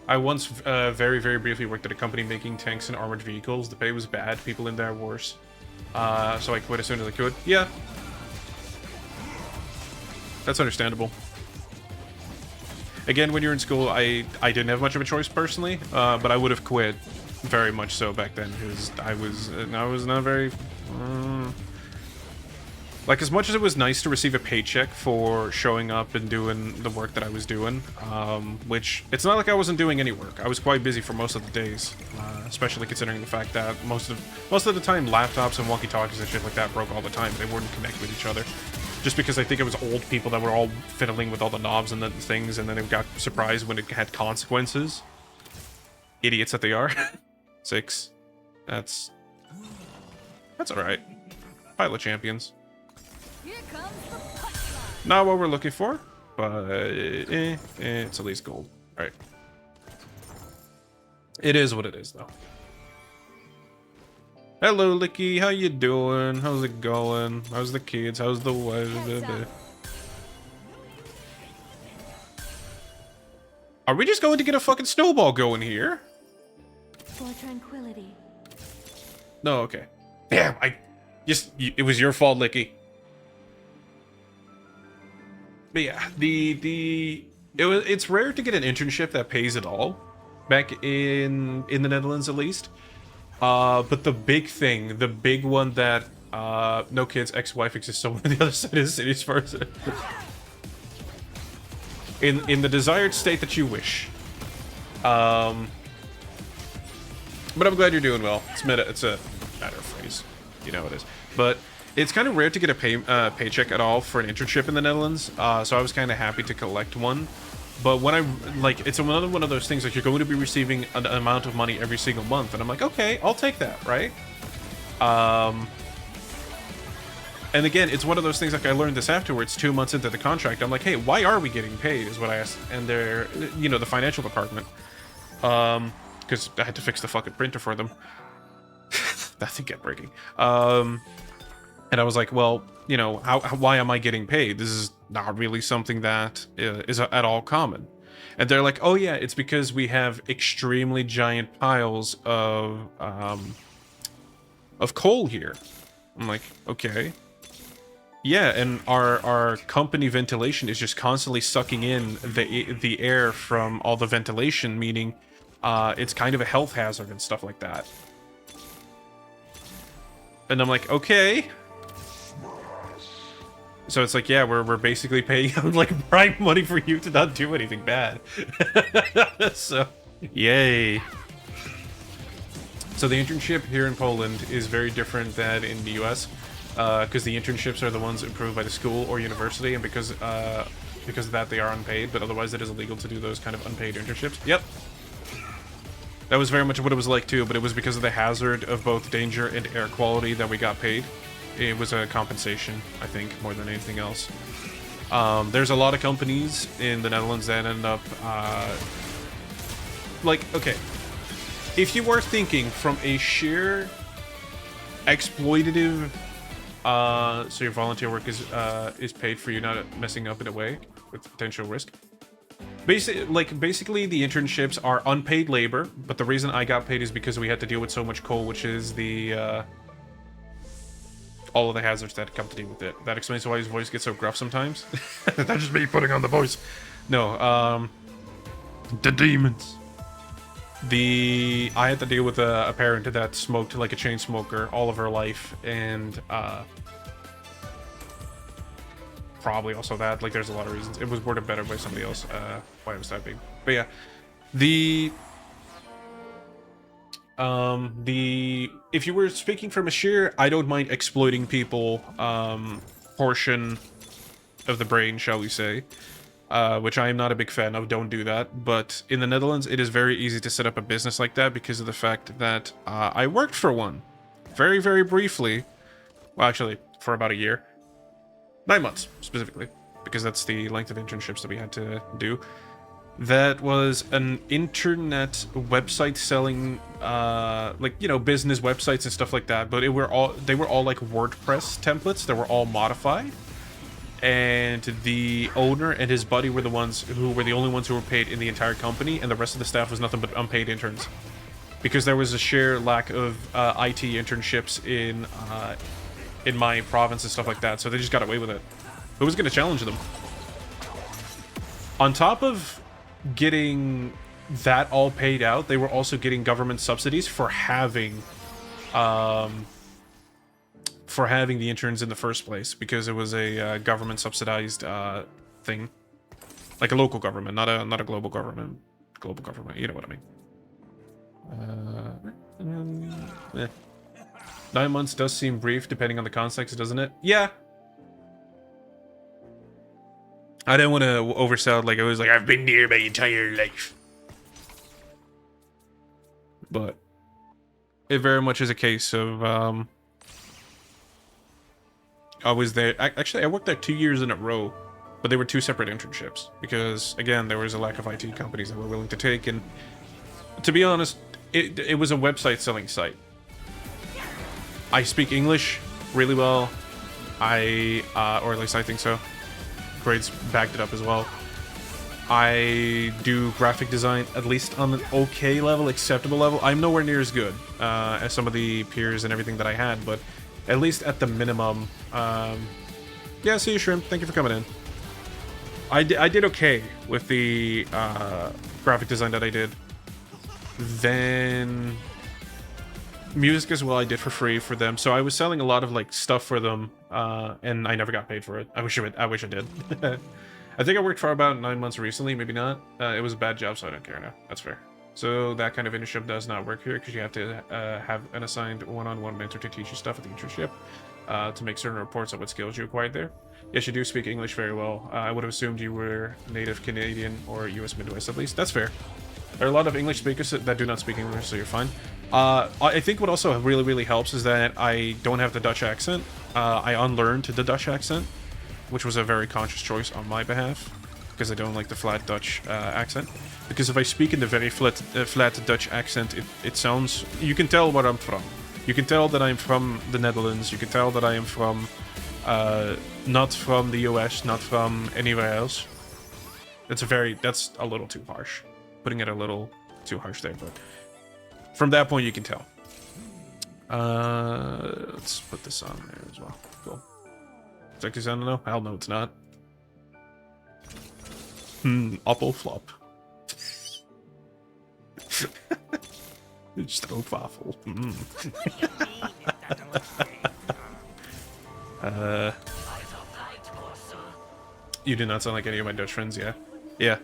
S1: I once very, very briefly worked at a company making tanks and armored vehicles. The pay was bad. People in there were worse. So I quit as soon as I could. Yeah. That's understandable. Again, when you're in school, I didn't have much of a choice personally, but I would have quit very much so back then because I was not very... like, as much as it was nice to receive a paycheck for showing up and doing the work that I was doing, which, it's not like I wasn't doing any work. I was quite busy for most of the days, especially considering the fact that most of the time laptops and walkie-talkies and shit like that broke all the time. They wouldn't connect with each other. Just because I think it was old people that were all fiddling with all the knobs and the things, and then they got surprised when it had consequences. Idiots that they are. 6. That's alright. Pilot champions. Not what we're looking for, but it's at least gold. Alright. It is what it is, though. Hello, Licky. How you doing? How's it going? How's the kids? How's the wife? Are we just going to get a fucking snowball going here?
S8: For tranquility.
S1: No, okay. Damn, it was your fault, Licky. But yeah, it's rare to get an internship that pays at all, back in the Netherlands at least. But the big one that no kids, ex-wife exists somewhere on the other side of the city as far as in the desired state that you wish. But I'm glad you're doing well. It's a matter of phrase, you know it is. But it's kind of rare to get a paycheck at all for an internship in the Netherlands. So I was kind of happy to collect one. But when it's another one of those things, like, you're going to be receiving an amount of money every single month, and I'm like, okay, I'll take that, right? And again, it's one of those things, like, I learned this afterwards, 2 months into the contract. I'm like, hey, why are we getting paid, is what I asked, and they're, you know, the financial department, because I had to fix the fucking printer for them. That thing kept breaking. And I was like, well, you know, why am I getting paid? This is not really something that is at all common. And they're like, oh yeah, it's because we have extremely giant piles of coal here. I'm like, okay. Yeah, and our company ventilation is just constantly sucking in the air from all the ventilation, meaning it's kind of a health hazard and stuff like that. And I'm like, okay. So it's like, yeah, we're basically paying like bribe money for you to not do anything bad. So, yay. So the internship here in Poland is very different than in the US, because the internships are the ones approved by the school or university, and because of that they are unpaid, but otherwise it is illegal to do those kind of unpaid internships. Yep. That was very much what it was like too, but it was because of the hazard of both danger and air quality that we got paid. It was a compensation, I think, more than anything else. There's a lot of companies in the Netherlands that end up, like, okay, if you were thinking from a sheer exploitative, so your volunteer work is paid for you not messing up in a way with potential risk. Basically, the internships are unpaid labor, but the reason I got paid is because we had to deal with so much coal, which is the, all of the hazards that come to deal with it. That explains why his voice gets so gruff sometimes. That's just me putting on the voice. No, the demons. I had to deal with a parent that smoked like a chain smoker all of her life, and probably also that, like, there's a lot of reasons. It was worded better by somebody else, why it was that big. But yeah, if you were speaking from a sheer I don't mind exploiting people portion of the brain, shall we say, which I am not a big fan of, don't do that. But in the Netherlands, it is very easy to set up a business like that because of the fact that I worked for one very, very briefly. Well, actually, for about a year. 9 months, specifically, because that's the length of internships that we had to do. That was an internet website selling, like, you know, business websites and stuff like that. But they were all like WordPress templates that were all modified. and the owner and his buddy were the ones who were the only ones who were paid in the entire company, and the rest of the staff was nothing but unpaid interns. Because there was a sheer lack of IT internships in my province and stuff like that, so they just got away with it. Who was going to challenge them? On top of getting that all paid out, they were also getting government subsidies for having the interns in the first place, because it was a government subsidized thing, like a local government, not a global government. Global government, you know what I mean. 9 months does seem brief, depending on the context, doesn't it? Yeah. I didn't want to oversell like it was like I've been here my entire life, but it very much is a case of I was there. Actually, I worked there 2 years in a row, but they were 2 separate internships because, again, there was a lack of IT companies that were willing to take. And to be honest, it was a website selling site. I speak English really well. Or at least I think so. Grades backed it up as well. I do graphic design, at least on an okay level, acceptable level. I'm nowhere near as good as some of the peers and everything that I had, but at least at the minimum. Yeah, see you, Shrimp. Thank you for coming in. I did okay with the graphic design that I did. Then music as well I did for free for them. So I was selling a lot of like stuff for them, and I never got paid for it. I wish I did. I think I worked for about 9 months recently, maybe not. It was a bad job, so I don't care now. That's fair. So that kind of internship does not work here because you have to have an assigned one-on-one mentor to teach you stuff at the internship to make certain reports on what skills you acquired there. Yes, you do speak English very well. I would have assumed you were native Canadian or US Midwest at least. That's fair. There are a lot of English speakers that do not speak English, so you're fine. I think what also really, really helps is that I don't have the Dutch accent. I unlearned the Dutch accent, which was a very conscious choice on my behalf, because I don't like the flat Dutch accent. Because if I speak in the very flat Dutch accent, it sounds... You can tell where I'm from. You can tell that I'm from the Netherlands. You can tell that I am from... not from the US, not from anywhere else. That's a little too harsh. Putting it a little too harsh there, but... From that point, you can tell. Let's put this on there as well. Cool. Sexy sound, no? Hell no, it's not. Appel flop. Stroopwafel. You do not sound like any of my Dutch friends, yeah. Yeah.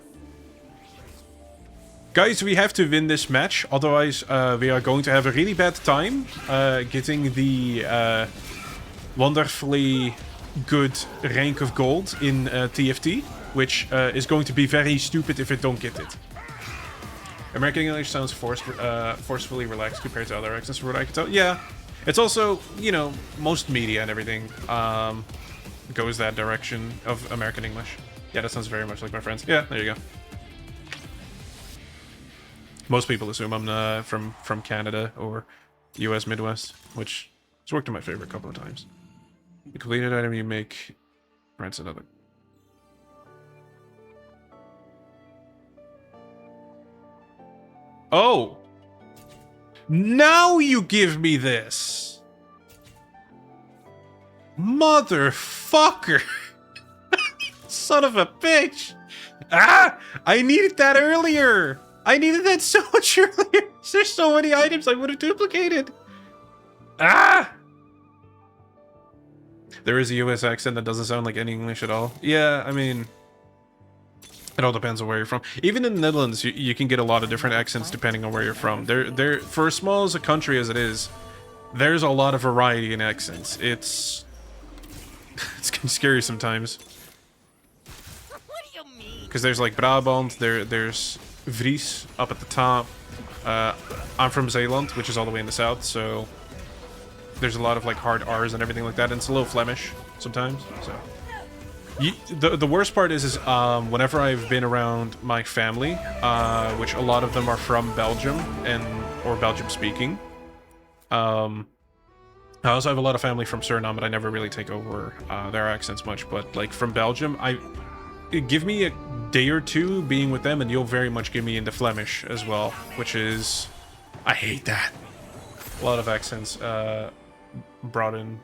S1: Guys, we have to win this match, otherwise we are going to have a really bad time getting the wonderfully good rank of gold in TFT, which is going to be very stupid if it don't get it. American English sounds forcefully relaxed compared to other accents, from what I can tell. Yeah, it's also, you know, most media and everything goes that direction of American English. Yeah, that sounds very much like my friends. Yeah, there you go. Most people assume I'm from Canada or US Midwest, which has worked in my favor a couple of times. The completed item you make grants another. Oh! Now you give me this! Motherfucker! Son of a bitch! Ah! I needed that earlier! I needed that so much earlier! There's so many items I would have duplicated! Ah! There is a US accent that doesn't sound like any English at all. Yeah, I mean... It all depends on where you're from. Even in the Netherlands, you can get a lot of different accents depending on where you're from. For as small as a country as it is, there's a lot of variety in accents. It's kind of scary sometimes.
S8: What do you mean?
S1: Because there's like Brabant, there's Fries up at the top. I'm from Zeeland, which is all the way in the south, so there's a lot of like hard R's and everything like that, and it's a little Flemish sometimes. So the worst part is whenever I've been around my family, which a lot of them are from Belgium or Belgium speaking, I also have a lot of family from Suriname, but I never really take over their accents much. But like from Belgium, give me a day or two being with them, and you'll very much get me into Flemish as well, which is, I hate that. A lot of accents brought in.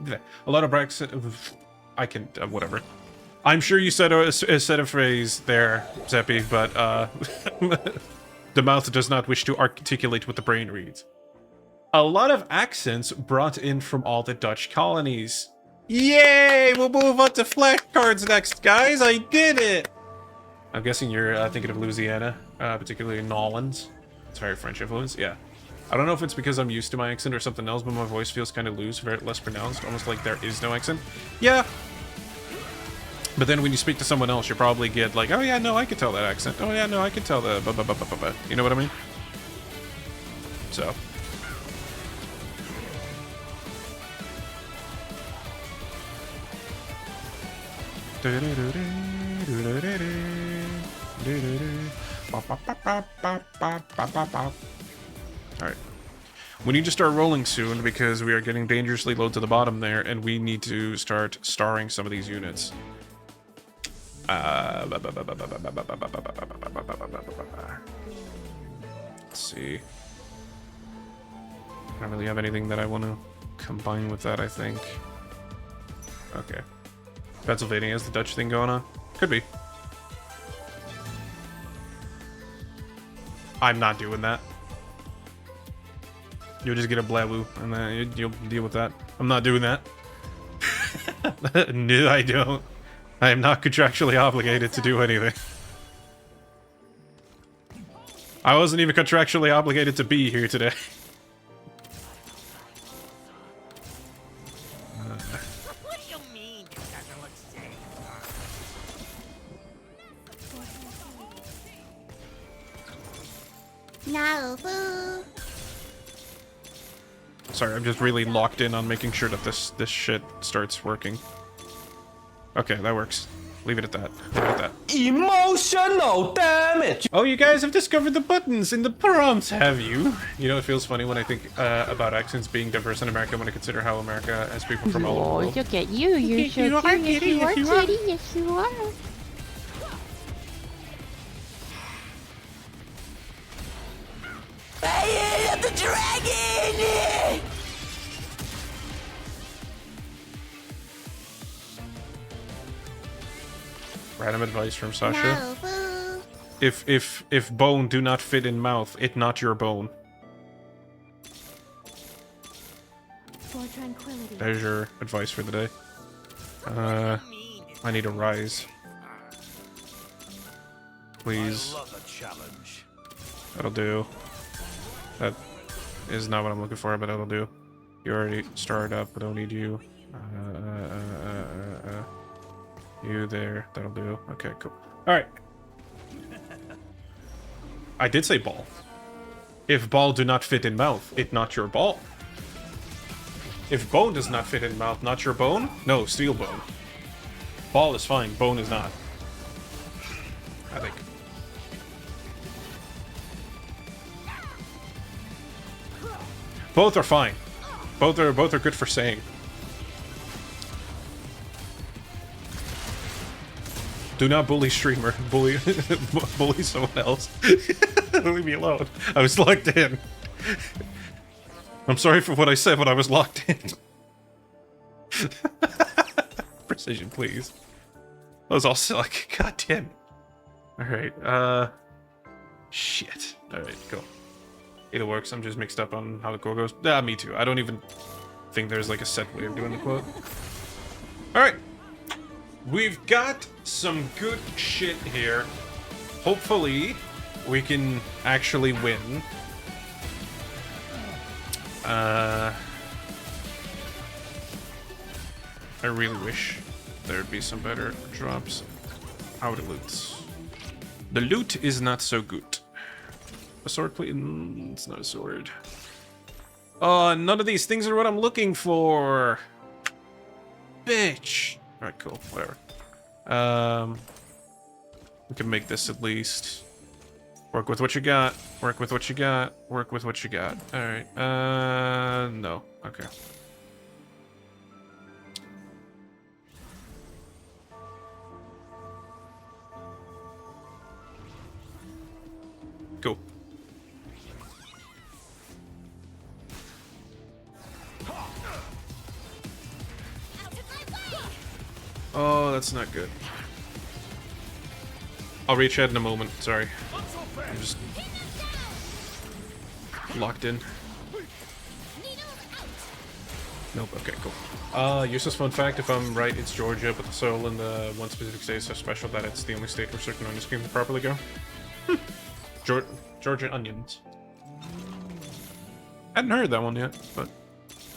S1: A lot of accents. I can whatever. I'm sure you said a phrase there, Zeppi, but the mouth does not wish to articulate what the brain reads. A lot of accents brought in from all the Dutch colonies. Yay! We'll move on to flashcards next, guys. I did it! I'm guessing you're thinking of Louisiana, particularly Nolans. It's very French influence, yeah. I don't know if it's because I'm used to my accent or something else, but my voice feels kind of loose, very less pronounced, almost like there is no accent. Yeah. But then when you speak to someone else, you probably get like, oh yeah, no, I can tell that accent. Oh yeah, no, I can tell the ba-ba-ba-ba-ba. You know what I mean? So. Alright. We need to start rolling soon because we are getting dangerously low to the bottom there, and we need to start starring some of these units. Let's see. I don't really have anything that I want to combine with that, I think. Okay. Pennsylvania has the Dutch thing going on? Could be. I'm not doing that. You'll just get a blaboo, and then you'll deal with that. I'm not doing that. No, I don't. I am not contractually obligated to do anything. I wasn't even contractually obligated to be here today.
S9: What do you mean it doesn't look safe?
S8: No, boo.
S1: Sorry, I'm just really locked in on making sure that this shit starts working. Okay, that works. Leave it at that. Leave it at that.
S12: Emotional damage!
S1: Oh, you guys have discovered the buttons in the prompts, have you? You know, it feels funny when I think about accents being diverse in America when I consider how America has people from all over the
S8: Oh,
S1: world.
S8: look at you. You're so cute. Yes, you are, kitty. Yes, you are.
S12: I am the dragon!
S1: Random advice from Sasha.
S8: No, boo.
S1: If bone do not fit in mouth, it not your bone.
S8: For tranquility.
S1: There's your advice for the day. I need a rise. Please.
S9: I love a challenge.
S1: That'll do. That is not what I'm looking for, but that'll do. You already started up, but I don't need you. You there. That'll do. Okay, cool. Alright. I did say ball. If ball do not fit in mouth, it not your ball. If bone does not fit in mouth, not your bone? No, steel bone. Ball is fine, bone is not. I think. Both are fine. Both are good for saying. Do not bully streamer. Bully bully someone else. Leave me alone. I was locked in. I'm sorry for what I said when I was locked in. Precision, please. That was all silk. God damn. Alright, shit. Alright, cool. It works. I'm just mixed up on how the quote goes. Ah, me too. I don't even think there's like a set way of doing the quote. Alright. We've got some good shit here. Hopefully, we can actually win. I really wish there'd be some better drops. How the loot. The loot is not so good. A sword, please? It's not a sword. Oh, none of these things are what I'm looking for. Bitch. Alright, cool. Whatever. We can make this at least. Work with what you got. Work with what you got. Work with what you got. Alright. No. Okay. cool. Oh, that's not good. I'll reach out in a moment, sorry. I'm just locked in. Nope, okay, cool. Useless fun fact, if I'm right, it's Georgia, but the soil in the one specific state is so special that it's the only state where certain onions can properly go. Georgia onions. Hadn't heard that one yet, but...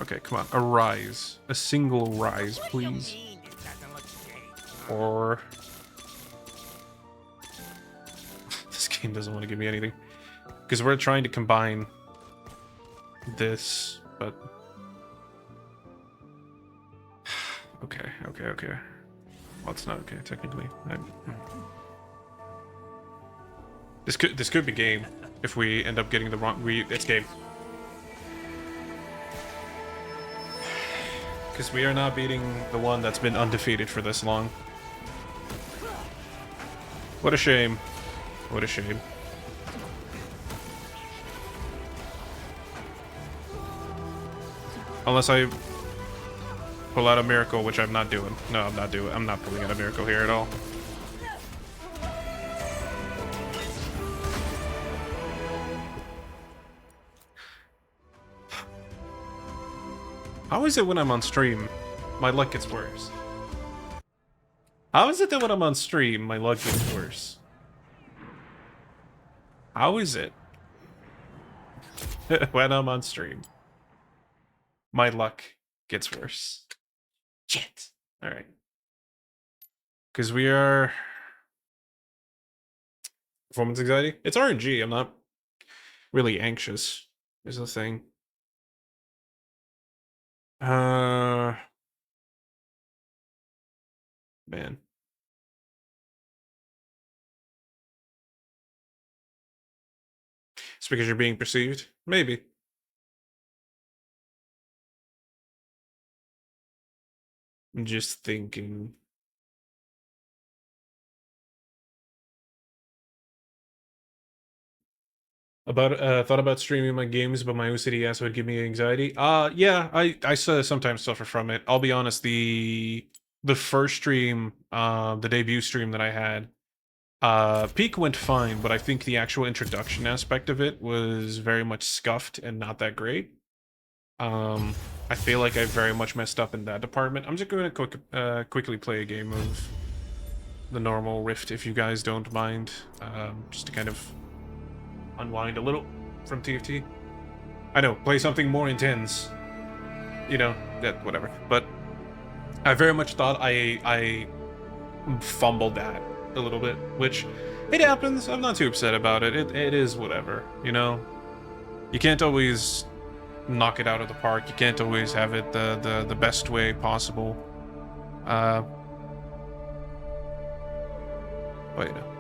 S1: Okay, come on. A rise. A single rise, please. Or... This game doesn't want to give me anything. Because we're trying to combine this, but... Okay. Well, it's not okay, technically. This could be game if we end up getting the wrong... It's game. Because we are not beating the one that's been undefeated for this long. What a shame. What a shame. Unless I pull out a miracle, which I'm not doing. No, I'm not doing. I'm not pulling out a miracle here at all. How is it when I'm on stream, my luck gets worse? How is it that when I'm on stream, my luck gets worse? How is it when I'm on stream, my luck gets worse? Shit. Alright. Because we are... Performance anxiety? It's RNG, I'm not really anxious, is the thing. Man. It's because you're being perceived? Maybe. I'm just thinking. Thought about streaming my games, but my OCD ass would give me anxiety. Yeah, I sometimes suffer from it. I'll be honest, the first stream, the debut stream that I had, peak went fine, but I think the actual introduction aspect of it was very much scuffed and not that great. I feel like I very much messed up in that department. I'm just going to quickly play a game of the normal Rift, if you guys don't mind, just to kind of unwind a little from TFT. I know, play something more intense. You know, that whatever. But I very much thought I fumbled that a little bit, which it happens. I'm not too upset about it. It is whatever, you know. You can't always knock it out of the park. You can't always have it the best way possible. But you know.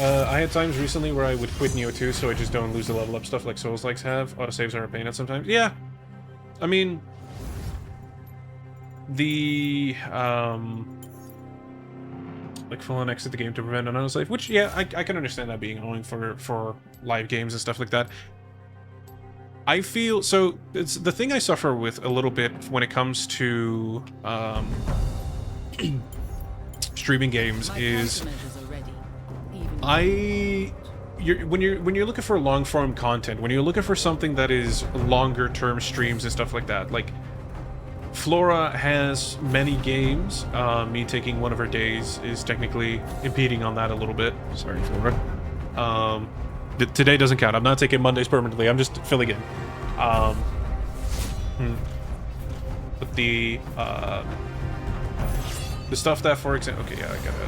S1: I had times recently where I would quit Neo 2 so I just don't lose the level up stuff like Souls-likes have. Autosaves are a pain at sometimes. Yeah. I mean... The, like, full-on exit the game to prevent an autosave, which, yeah, I can understand that being annoying for live games and stuff like that. I feel... So, it's the thing I suffer with a little bit when it comes to, streaming games is... when you're looking for long form content, when you're looking for something that is longer term streams and stuff like that, like Flora has many games. Me taking one of her days is technically impeding on that a little bit. Sorry, Flora. Today doesn't count. I'm not taking Mondays permanently. I'm just filling in. But the stuff that, for example, okay, yeah, I gotta.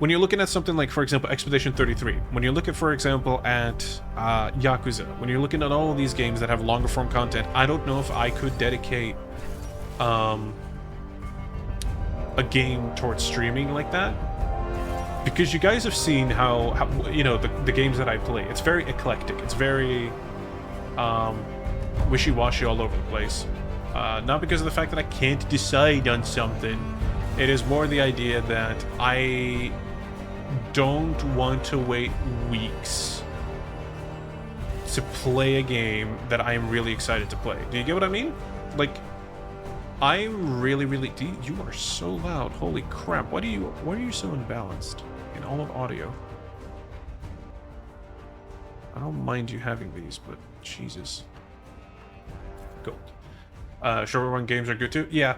S1: When you're looking at something like, for example, Expedition 33, when you're looking, for example, at Yakuza, when you're looking at all of these games that have longer form content, I don't know if I could dedicate a game towards streaming like that. because you guys have seen how you know, the games that I play. It's very eclectic. It's very wishy-washy all over the place. Not because of the fact that I can't decide on something. It is more the idea that I don't want to wait weeks to play a game that I'm really excited to play. Do you get what I mean? Like, I'm really, you are so loud. Holy crap. Why are you so imbalanced in all of audio? I don't mind you having these, but Jesus. Go. Short run games are good too. Yeah.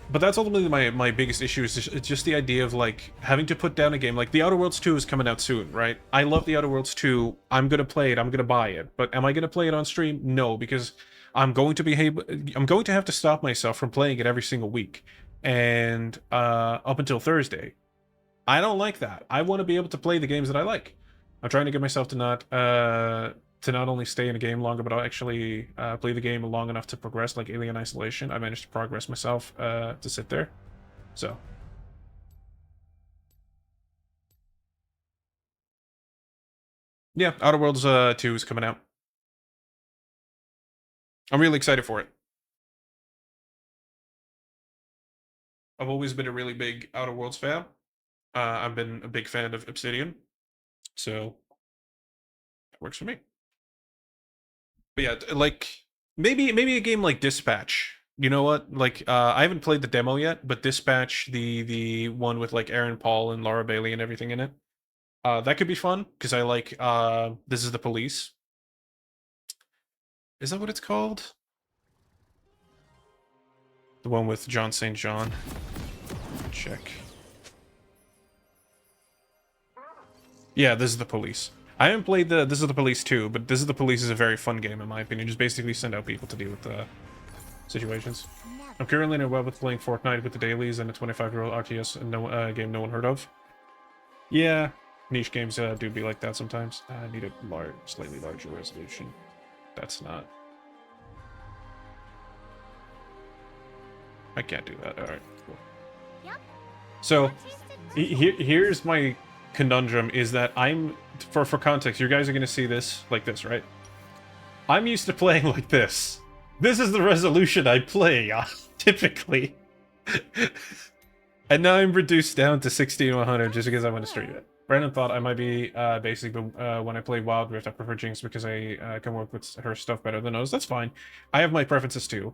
S1: But that's ultimately my biggest issue is just the idea of, like, having to put down a game. Like, The Outer Worlds 2 is coming out soon, right? I love The Outer Worlds 2. I'm going to play it. I'm going to buy it. But am I going to play it on stream? No, because I'm going to have to stop myself from playing it every single week. And up until Thursday. I don't like that. I want to be able to play the games that I like. I'm trying to get myself to not only stay in a game longer, but I'll actually play the game long enough to progress, like Alien Isolation. I managed to progress myself to sit there. So. Yeah, Outer Worlds 2 is coming out. I'm really excited for it. I've always been a really big Outer Worlds fan. I've been a big fan of Obsidian. So, it works for me. But yeah, like, maybe a game like Dispatch. You know what? Like, I haven't played the demo yet, but Dispatch, the one with, like, Aaron Paul and Laura Bailey and everything in it. That could be fun, because I like, This Is the Police. Is that what it's called? The one with John St. John. Check. Yeah, This Is the Police. I haven't played This Is the Police 2, but This Is the Police is a very fun game, in my opinion. Just basically send out people to deal with situations. I'm currently in a web with playing Fortnite with the dailies and a 25-year-old RTS and game no one heard of. Yeah, niche games do be like that sometimes. I need a slightly larger resolution. That's not... I can't do that. Alright, cool.
S8: Yep.
S1: So, here's my conundrum, is that I'm... For context, you guys are going to see this like this, right? I'm used to playing like this. This is the resolution I play, typically. And now I'm reduced down to 16:100 just because I want to stream it. Brandon thought I might be basic, but when I play Wild Rift, I prefer Jinx because I can work with her stuff better than those. That's fine. I have my preferences too.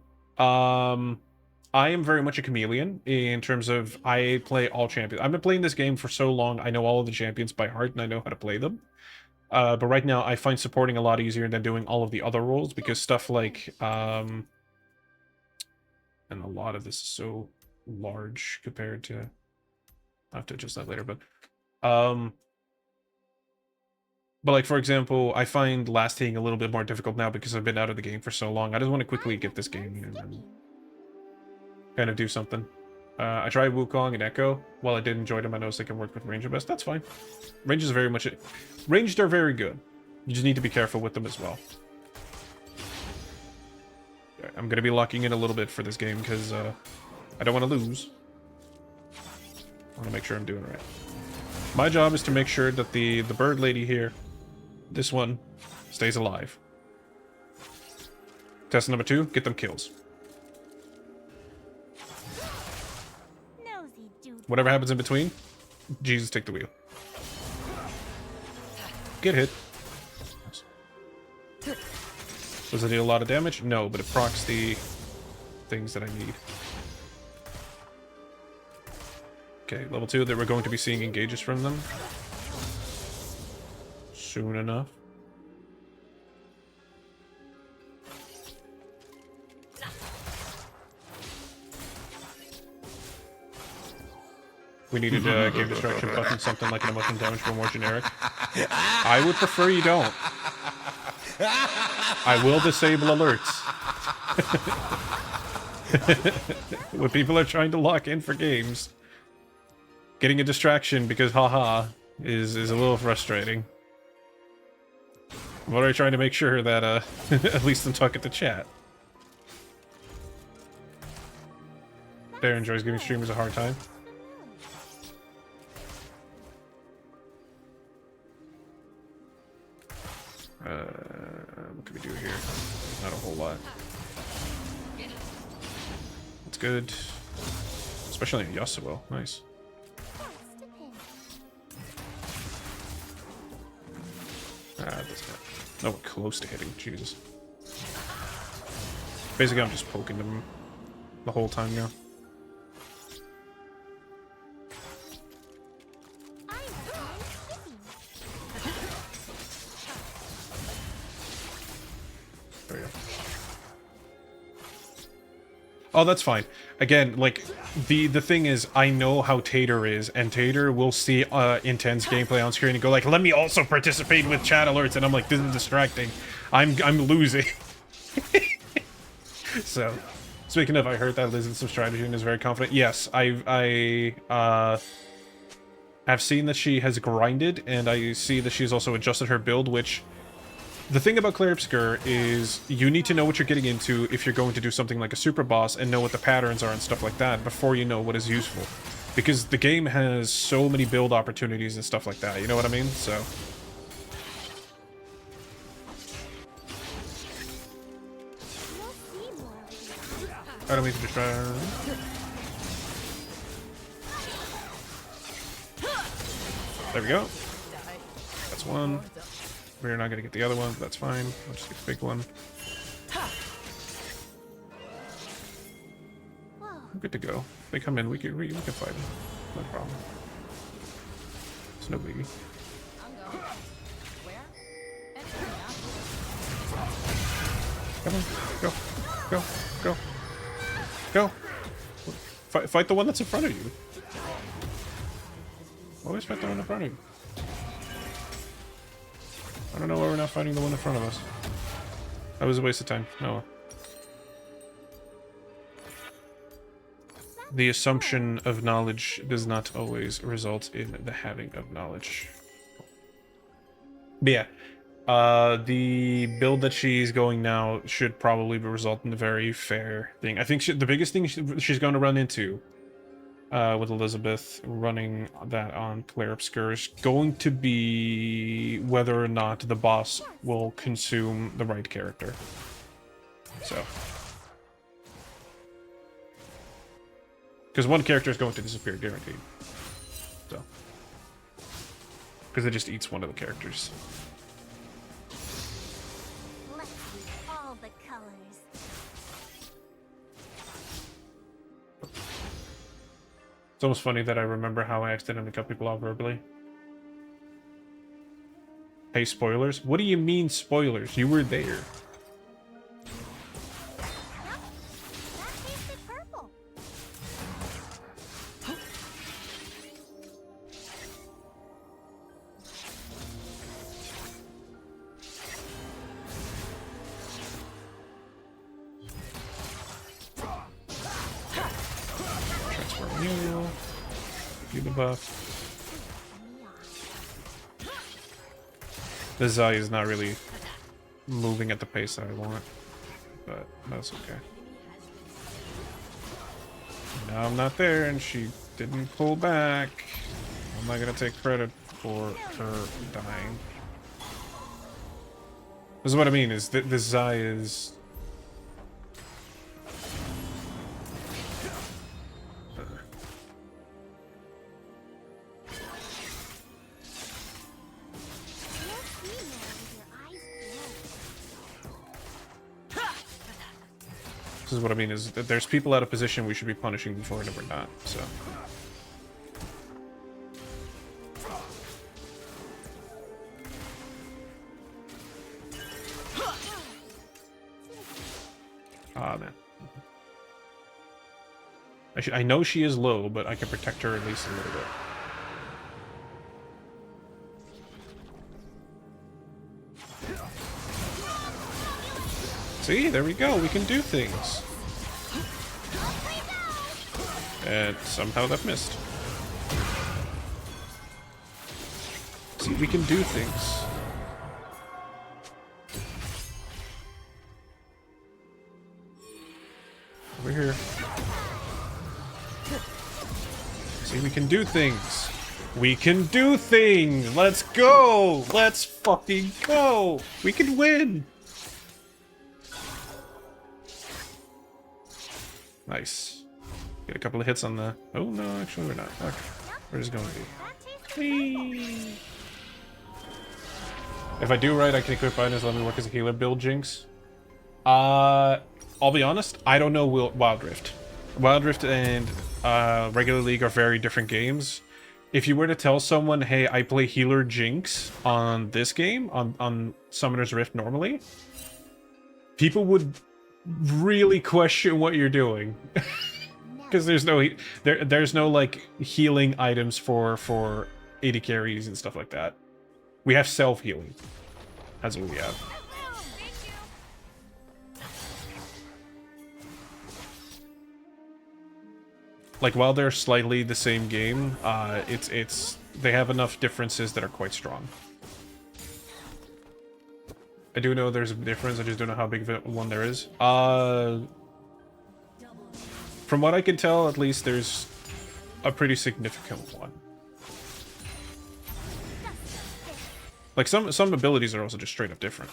S1: I am very much a chameleon in terms of I play all champions. I've been playing this game for so long, I know all of the champions by heart and I know how to play them. But right now, I find supporting a lot easier than doing all of the other roles because stuff like... and a lot of this is so large compared to... I'll have to adjust that later, but... But like, for example, I find last hitting a little bit more difficult now because I've been out of the game for so long. I just want to quickly get this game and then kind of do something. I tried Wukong and Echo. While I did enjoy them, I noticed they can work with Ranger best. That's fine. Rangers are very much... Ranged are very good. You just need to be careful with them as well. I'm going to be locking in a little bit for this game because I don't want to lose. I want to make sure I'm doing it right. My job is to make sure that the bird lady here, this one, stays alive. Test number 2, get them kills. Whatever happens in between, Jesus, take the wheel. Get hit. Does it deal a lot of damage? No, but it procs the things that I need. Okay, level 2, that we're going to be seeing engages from them. Soon enough. We needed a game destruction button, something like an emotion damage, but more generic. I would prefer you don't. I will disable alerts. When people are trying to lock in for games, getting a distraction because haha is a little frustrating. I'm already trying to make sure that at least I'm talking to chat. Bear enjoys giving streamers a hard time. What can we do here? Not a whole lot. That's good. Especially in Yasuo. Nice. That's not nowhere close to hitting. Jesus. Basically, I'm just poking them the whole time now. There we go. Oh, that's fine. Again, like, the thing is, I know how Tater is, and Tater will see intense gameplay on screen and go like, let me also participate with chat alerts, and I'm like, this is distracting. I'm losing. So, speaking of, I heard that Liz did some strategy and is very confident. Yes, I've seen that she has grinded, and I see that she's also adjusted her build, which... The thing about Clair Obscur is you need to know what you're getting into if you're going to do something like a super boss and know what the patterns are and stuff like that before you know what is useful. Because the game has so many build opportunities and stuff like that, you know what I mean? So... I don't mean to distract. There we go. That's one. We're not gonna get the other one, but that's fine. I'll just get the big one. I'm good to go. If they come in, we can fight them. No problem. It's no biggie. Come on, go, go, go, go. Fight the one that's in front of you. Always fight the one in front of you. I don't know why we're not fighting the one in front of us. That was a waste of time. No. The assumption of knowledge does not always result in the having of knowledge. But yeah. The build that she's going now should probably result in a very fair thing. I think the biggest thing she's going to run into with Elizabeth running that on Clair Obscur is going to be whether or not the boss will consume the right character. So. Because one character is going to disappear, guaranteed. So. Because it just eats one of the characters.
S8: Let's use all the colors.
S1: It's almost funny that I remember how I accidentally cut people off verbally. Hey, spoilers? What do you mean, spoilers? You were there.
S8: That tasted purple.
S1: Transform you. Do the buff. The Zai is not really moving at the pace that I want, but that's okay. Now I'm not there, and she didn't pull back. I'm not gonna take credit for her dying. This is what I mean, is that the Zai is... This is what I mean, is that there's people out of position we should be punishing before and we're not, so. Ah, man. I know she is low, but I can protect her at least a little bit. See, there we go. We can do things. And somehow that missed. See, we can do things. Over here. See, we can do things. We can do things! Let's go! Let's fucking go! We can win! Nice. Get a couple of hits on the... Oh, no, actually we're not. Okay. We're just going to be... Whee! If I do right, I can equip items, let me work as a healer build Jinx. I'll be honest, I don't know Wild Rift. Wild Rift and regular League are very different games. If you were to tell someone, hey, I play healer Jinx on this game, on Summoner's Rift normally, people would really question what you're doing. Because there's no like healing items for AD carries and stuff like that. We have self-healing. That's what we have. Like, while they're slightly the same game, they have enough differences that are quite strong. I do know there's a difference, I just don't know how big of one there is. From what I can tell, at least, there's a pretty significant one. Like, some abilities are also just straight up different.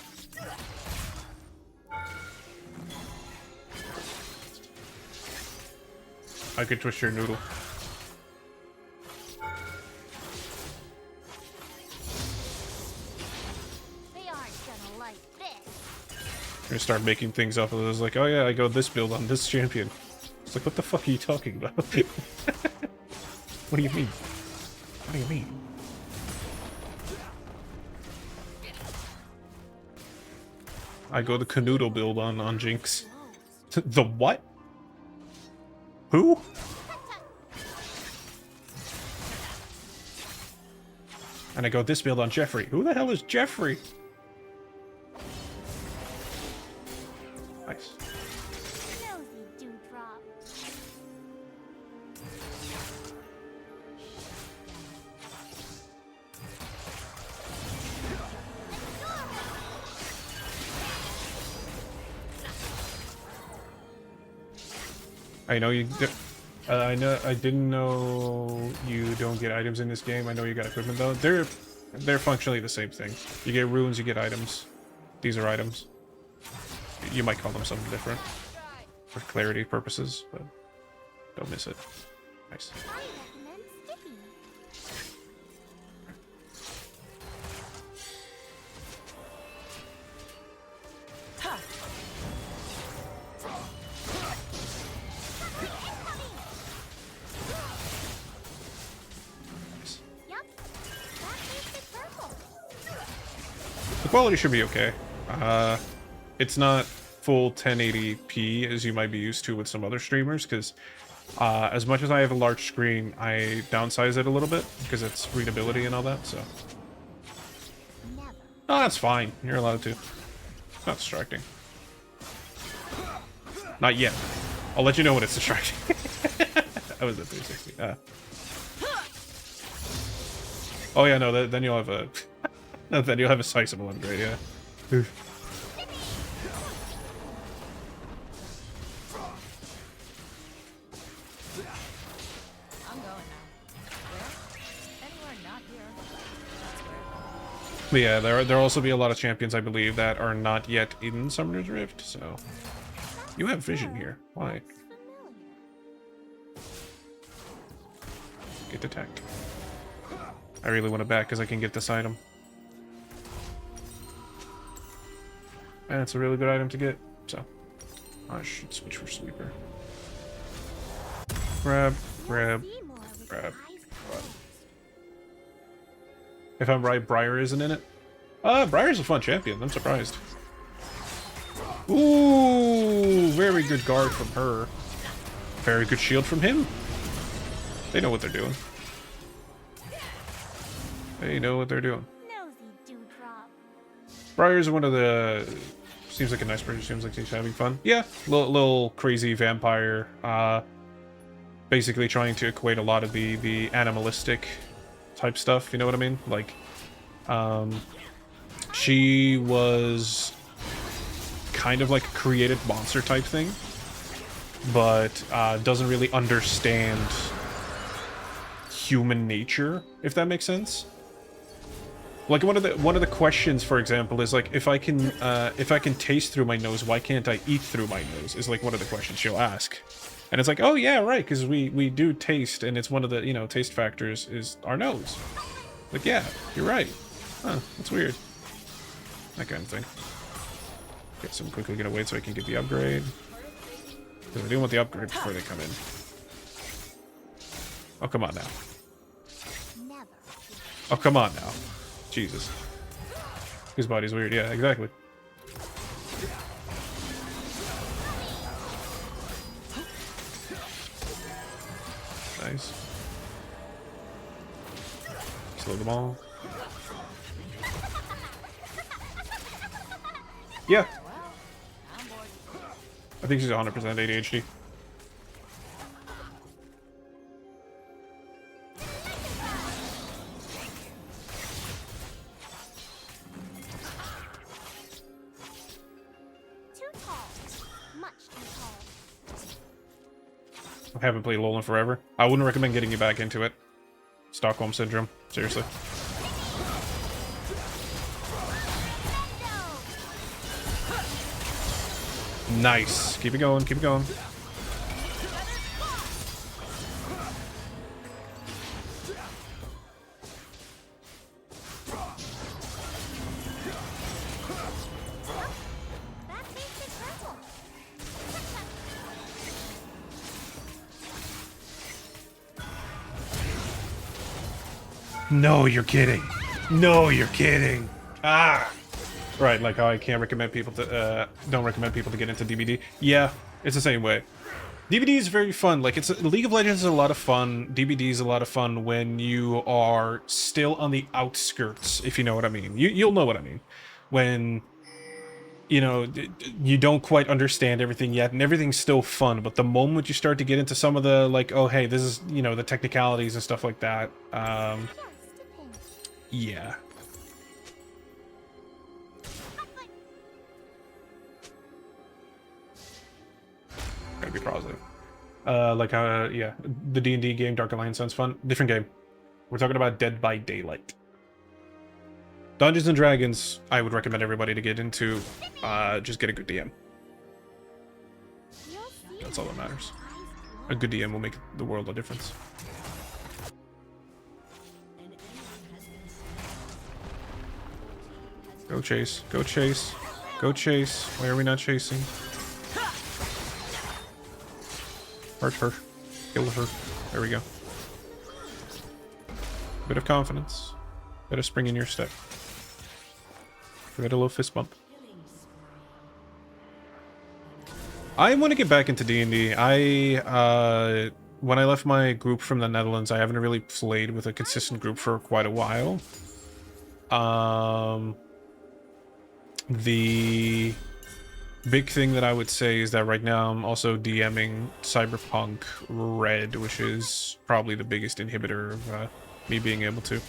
S1: I could twist your noodle.
S8: They aren't gonna like this.
S1: You're gonna start making things up. It was like, oh yeah, I go this build on this champion. It's like, what the fuck are you talking about? What do you mean? What do you mean? I go the Canoodle build on Jinx. The what? Who? And I go this build on Jeffrey. Who the hell is Jeffrey? Nice.
S8: Nosy dewdrop.
S1: I know you. I didn't know you don't get items in this game. I know you got equipment though. They're functionally the same thing. You get runes, you get items. These are items. You might call them something different for clarity purposes, but don't miss it. Nice.
S8: I recommend Sticky.
S1: The quality should be okay. It's not full 1080p as you might be used to with some other streamers, because as much as I have a large screen, I downsize it a little bit because it's readability and all that, so. Oh, that's fine. You're allowed to. It's not distracting. Not yet. I'll let you know when it's distracting. I was at 360. Oh yeah, no, then you'll have a... then you'll have a sizable upgrade, yeah. But yeah, there'll also be a lot of champions, I believe, that are not yet in Summoner's Rift, so... You have vision here. Why? Get attack. I really want to back because I can get this item. And it's a really good item to get, so... I should switch for Sweeper. Grab, grab, grab, grab. If I'm right, Briar isn't in it. Briar's a fun champion. I'm surprised. Ooh, very good guard from her. Very good shield from him. They know what they're doing. They know what they're doing. Briar's one of the... Seems like a nice person. Seems like he's having fun. Yeah, little crazy vampire. Basically trying to equate a lot of the animalistic type stuff. You know what I mean? Like, she was kind of like a created monster type thing, but doesn't really understand human nature, if that makes sense. Like one of the questions, for example, is like if I can taste through my nose, why can't I eat through my nose? Is like one of the questions she'll ask. And it's like, oh yeah, right, because we do taste, and it's one of the, you know, taste factors is our nose. Like, yeah, you're right. Huh, that's weird. That kind of thing. Okay, so I'm quickly gonna wait so I can get the upgrade. Because I do want the upgrade before they come in. Oh, come on now. Oh, come on now. Jesus. His body's weird, yeah, exactly. Nice. Slow them all. Yeah. I think she's 100% ADHD. I haven't played LoL in forever. I wouldn't recommend getting you back into it. Stockholm Syndrome. Seriously. Nice. Keep it going, keep it going. No, you're kidding. No, you're kidding. Ah. Right, like how I can't recommend people to, don't recommend people to get into DBD. Yeah, it's the same way. DBD is very fun. Like, League of Legends is a lot of fun. DBD is a lot of fun when you are still on the outskirts, if you know what I mean. You'll know what I mean. When, you know, you don't quite understand everything yet, and everything's still fun, but the moment you start to get into some of the, like, oh, hey, this is, you know, the technicalities and stuff like that, yeah. Gotta be positive. Like, yeah, the D&D game, Dark Alliance, sounds fun. Different game. We're talking about Dead by Daylight. Dungeons and Dragons, I would recommend everybody to get into. Just get a good DM. That's all that matters. A good DM will make the world a difference. Go chase, go chase, go chase. Why are we not chasing? Hurt her. Kill her. There we go. Bit of confidence. Bit of spring in your step. Forget a little fist bump. I want to get back into D&D. When I left my group from the Netherlands, I haven't really played with a consistent group for quite a while. The big thing that I would say is that right now I'm also DMing Cyberpunk Red, which is probably the biggest inhibitor of me being able to.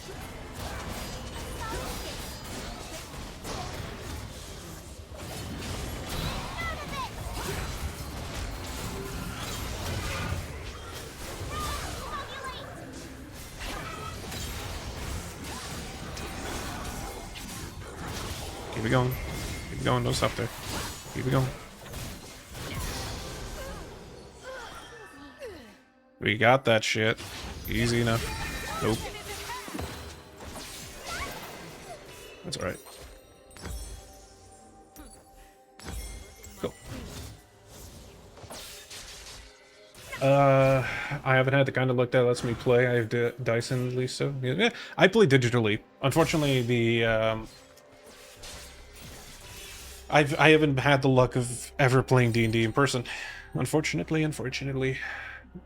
S1: Keep it going. Keep it going. Don't stop there. Keep it going. We got that shit. Easy enough. Nope. That's alright. Go. I haven't had the kind of luck that lets me play. I have Dyson, at least, so yeah. I play digitally. Unfortunately, the I haven't had the luck of ever playing D&D in person. Unfortunately.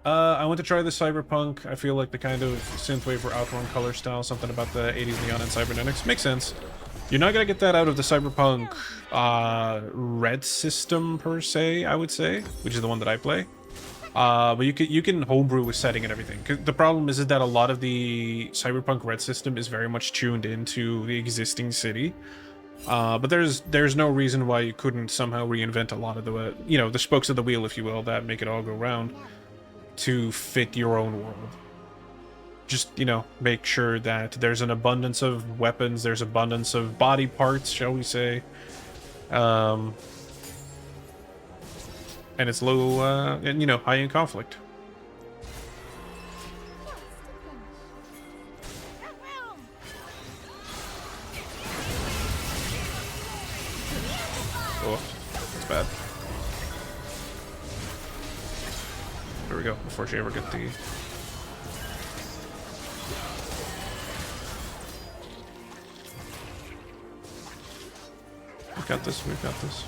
S1: I want to try the Cyberpunk. I feel like the kind of synthwave or Outrun color style, something about the 80s neon and cybernetics. Makes sense. You're not gonna get that out of the Cyberpunk red system per se, I would say, which is the one that I play. But you can homebrew with setting and everything. 'Cause the problem is that a lot of the Cyberpunk red system is very much tuned into the existing city. But there's no reason why you couldn't somehow reinvent a lot of the, you know, the spokes of the wheel, if you will, that make it all go round to fit your own world. just, you know, make sure that there's an abundance of weapons, there's abundance of body parts, shall we say. And it's low, and, you know, high in conflict. Oh, that's bad. There we go, before she ever get the... We've got this, we've got this.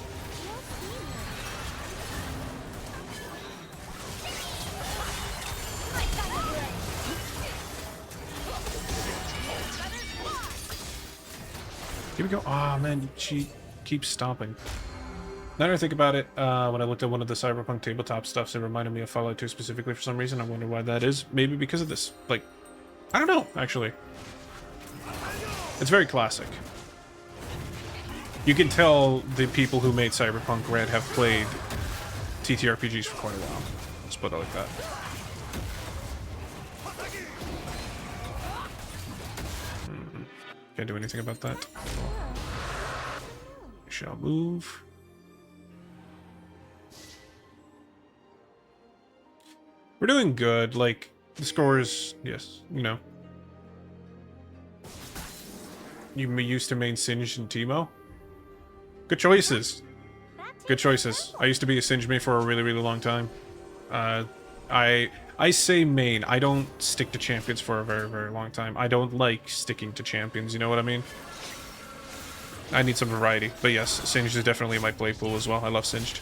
S1: Here we go. Ah, oh, man, she keeps stomping. Now that I think about it, when I looked at one of the Cyberpunk tabletop stuffs, it reminded me of Fallout 2 specifically for some reason. I wonder why that is. Maybe because of this. Like, I don't know, actually. It's very classic. You can tell the people who made Cyberpunk Red have played TTRPGs for quite a while. Let's put it like that. Can't do anything about that. We shall move. We're doing good. Like, the scores, yes, you know. You used to main Singed and Teemo? Good choices. Good choices. I used to be a Singed main for a really, really long time. I say main. I don't stick to champions for a very, very long time. I don't like sticking to champions, you know what I mean? I need some variety. But yes, Singed is definitely my play pool as well. I love Singed.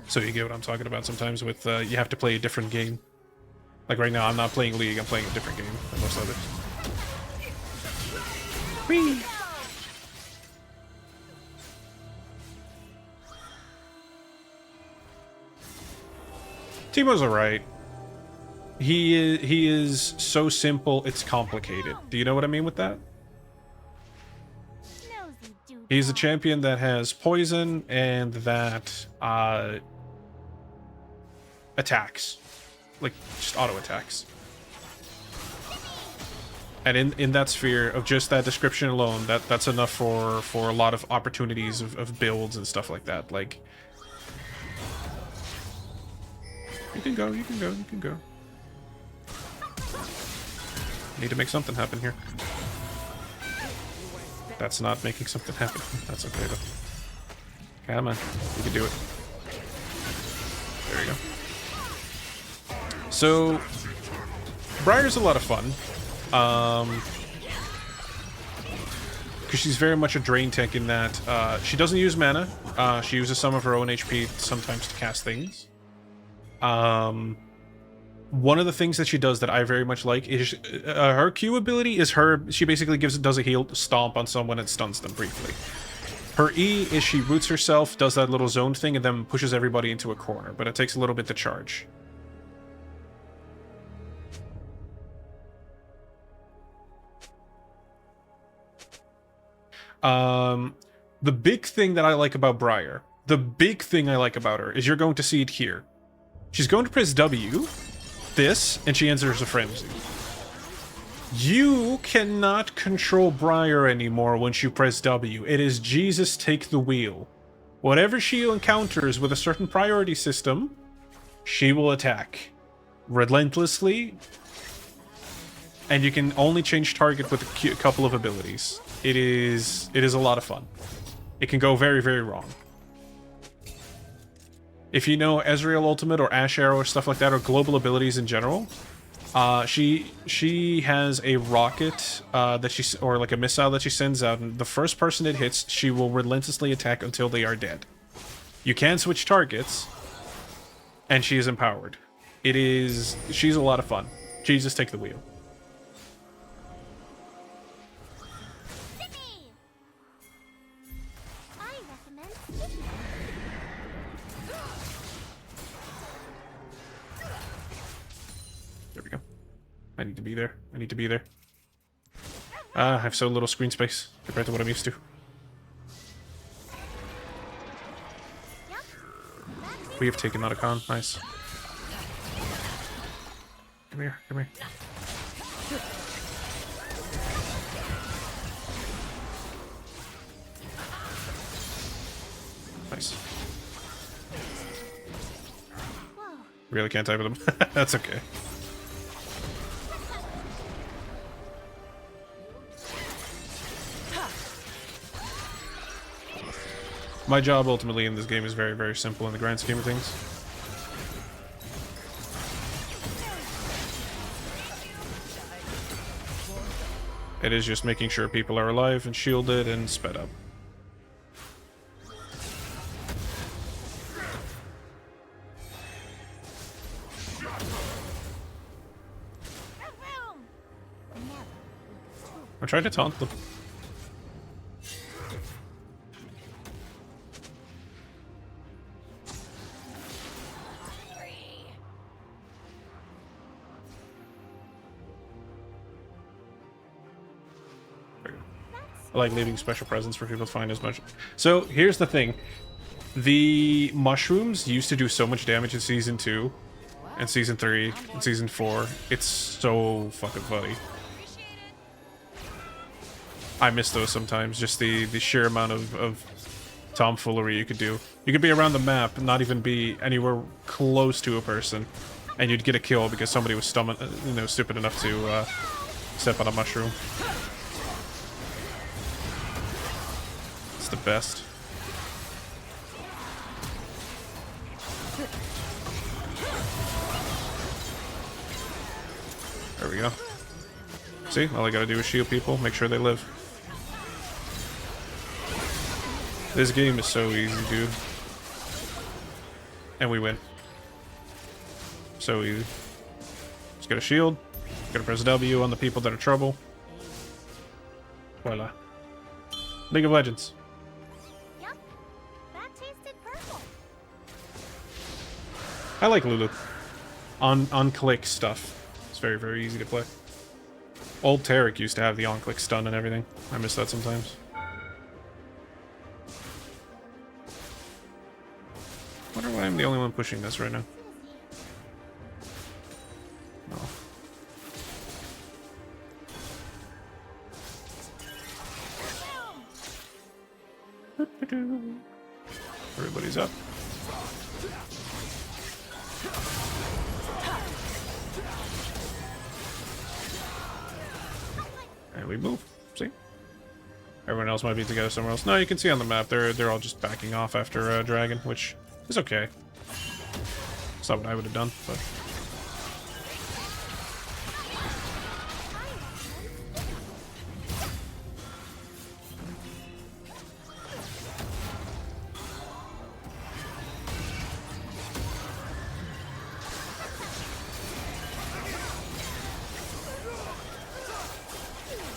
S1: So you get what I'm talking about sometimes with, you have to play a different game. Like right now, I'm not playing League, I'm playing a different game than most others. Whee! Teemo's alright. He is so simple, it's complicated. Do you know what I mean with that? He's a champion that has poison and that attacks. Like, just auto attacks. And in that sphere of just that description alone, that's enough for a lot of opportunities of builds and stuff like that. Like, you can go, you can go, you can go. Need to make something happen here. That's not making something happen. That's okay though. Come on, you can do it. There you go. So, Briar's a lot of fun. Because she's very much a drain tank in that she doesn't use mana. She uses some of her own HP sometimes to cast things. One of the things that she does that I very much like is her Q ability is she basically does a heal stomp on someone and stuns them briefly. Her E is she roots herself, does that little zone thing, and then pushes everybody into a corner, but it takes a little bit to charge. The big thing that I like about Briar, the big thing I like about her, is you're going to see it here. She's going to press W, this, and she enters a frenzy. You cannot control Briar anymore once you press W. It is Jesus take the wheel. Whatever she encounters with a certain priority system, she will attack. Relentlessly. And you can only change target with a couple of abilities. It is a lot of fun. It can go very, very wrong. If you know Ezreal Ultimate or Ash Arrow or stuff like that, or global abilities in general, she has a rocket or like a missile that she sends out, and the first person it hits, she will relentlessly attack until they are dead. You can switch targets, and she is empowered. She's a lot of fun. Jesus, take the wheel. There we go. I need to be there. I need to be there. I have so little screen space compared to what I'm used to. We have taken Otacon. Nice. Come here, come here. Nice. Really can't type with them. That's okay. My job ultimately in this game is very, very simple in the grand scheme of things. It is just making sure people are alive and shielded and sped up. I tried to taunt them. I like leaving special presents for people to find as much. So here's the thing. The mushrooms used to do so much damage in Season 2 and Season 3 and Season 4. It's so fucking funny. I miss those sometimes, just the sheer amount of tomfoolery you could do. You could be around the map and not even be anywhere close to a person, and you'd get a kill because somebody was stupid enough to step on a mushroom. It's the best. There we go. See, all I gotta do is shield people, make sure they live. This game is so easy, dude. And we win. So easy. Just gotta shield. Gotta press W on the people that are trouble. Voila. League of Legends.
S8: Yep. That tasted purple.
S1: I like Lulu. On-click stuff. It's very, very easy to play. Old Tarek used to have the on-click stun and everything. I miss that sometimes. Wonder why I'm the only one pushing this right now. No. Everybody's up. And we move. See? Everyone else might be together somewhere else. No, you can see on the map they're all just backing off after Dragon, which is okay. It's not what I would have done, but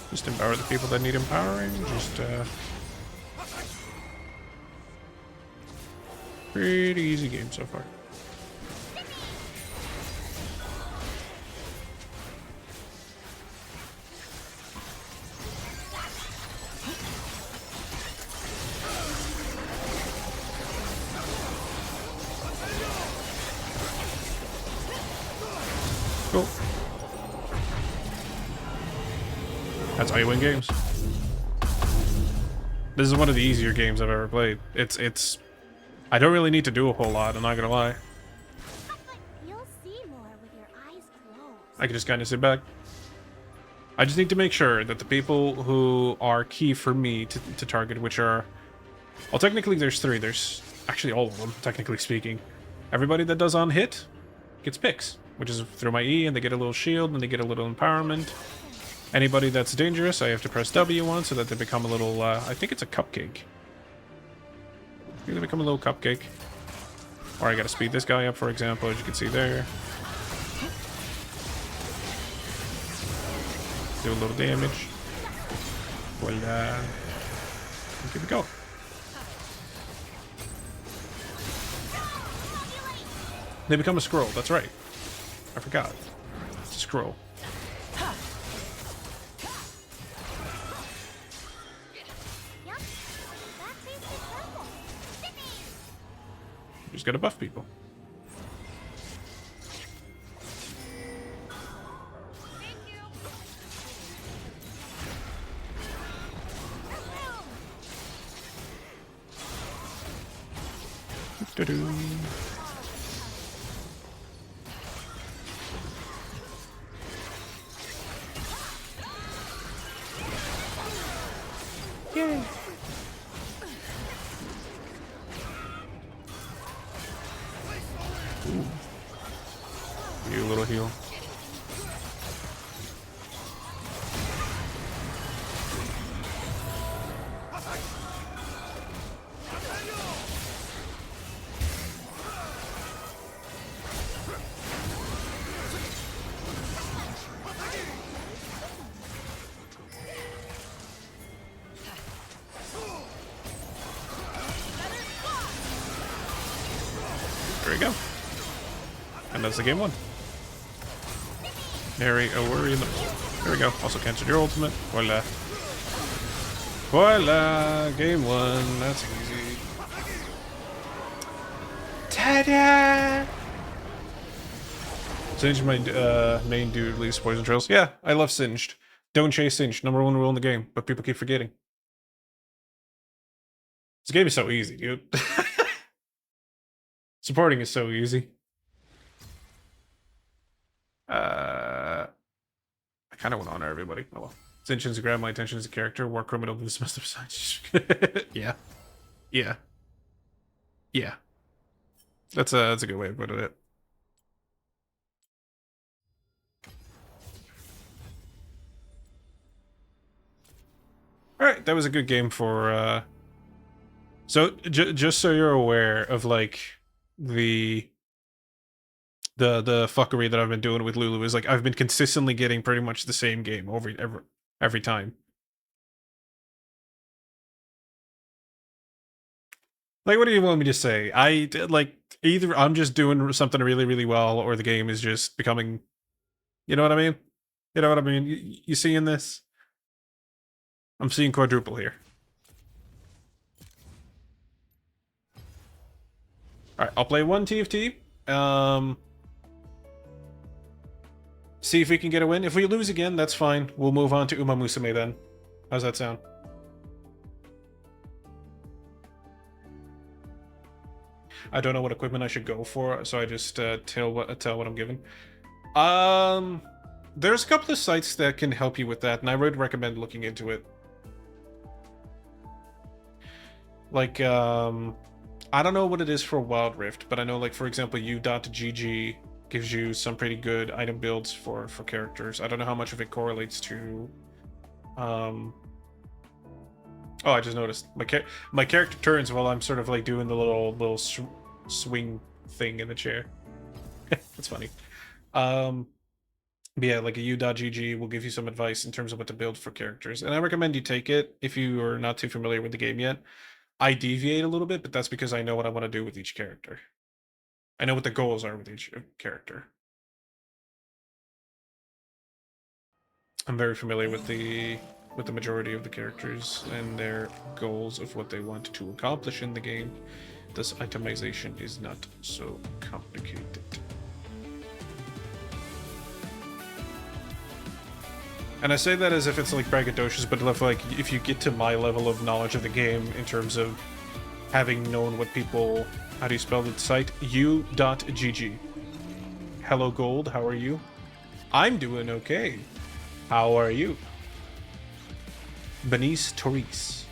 S1: just empower the people that need empowering. Just pretty easy game so far. Cool. That's how you win games. This is one of the easier games I've ever played. It's I don't really need to do a whole lot, I'm not gonna lie.
S8: You'll see more with your eyes closed.
S1: I can just kind of sit back. I just need to make sure that the people who are key for me to target, which are... Well, technically there's three. There's actually all of them, technically speaking. Everybody that does on hit gets picks, which is through my E, and they get a little shield, and they get a little empowerment. Anybody that's dangerous, I have to press W on so that they become a little, I think it's a cupcake. I think they become a little cupcake. Or I gotta speed this guy up, for example, as you can see there. Do a little damage. Voila. And keep it going. They become a scroll, that's right. I forgot. It's a scroll. You just gotta buff people. Doo-doo. Yay. Ooh. You little heal. There we go. And that's the game one. Nary a worry in the... There we go. Also cancelled your ultimate. Voila. Voila! Game one. That's easy. Ta-da! Singed, my main dude, leaves poison trails. Yeah, I love Singed. Don't chase Singed. #1 rule in the game, but people keep forgetting. This game is so easy, dude. Supporting is so easy. I kind of want to honor everybody. Oh well. Sentience to grab my attention as a character. War criminal lose most of signs. Yeah. Yeah. Yeah. That's a good way of putting it. Alright, that was a good game for so just so you're aware of like the fuckery that I've been doing with Lulu is like I've been consistently getting pretty much the same game every time. Like, what do you want me to say? Like either I'm just doing something really, really well, or the game is just becoming, you know what I mean? You know what I mean? You seeing this? I'm seeing quadruple here. Alright, I'll play one TFT. See if we can get a win. If we lose again, that's fine. We'll move on to Uma Musume then. How's that sound? I don't know what equipment I should go for, so I just tell what I'm given. There's a couple of sites that can help you with that, and I would recommend looking into it. Like, I don't know what it is for Wild Rift, but I know, like, for example, u.gg gives you some pretty good item builds for characters. I don't know how much of it correlates to... Oh, I just noticed. My character turns while I'm sort of, like, doing the little swing thing in the chair. That's funny. But yeah, like a u.gg will give you some advice in terms of what to build for characters. And I recommend you take it if you are not too familiar with the game yet. I deviate a little bit, but that's because I know what I want to do with each character. I know what the goals are with each character. I'm very familiar with the majority of the characters and their goals of what they want to accomplish in the game. This itemization is not so complicated. And I say that as if it's like braggadocious, but if you get to my level of knowledge of the game in terms of having known what people, how do you spell the site? u.gg. Hello Gold, how are you? I'm doing okay. How are you? Benice Therese.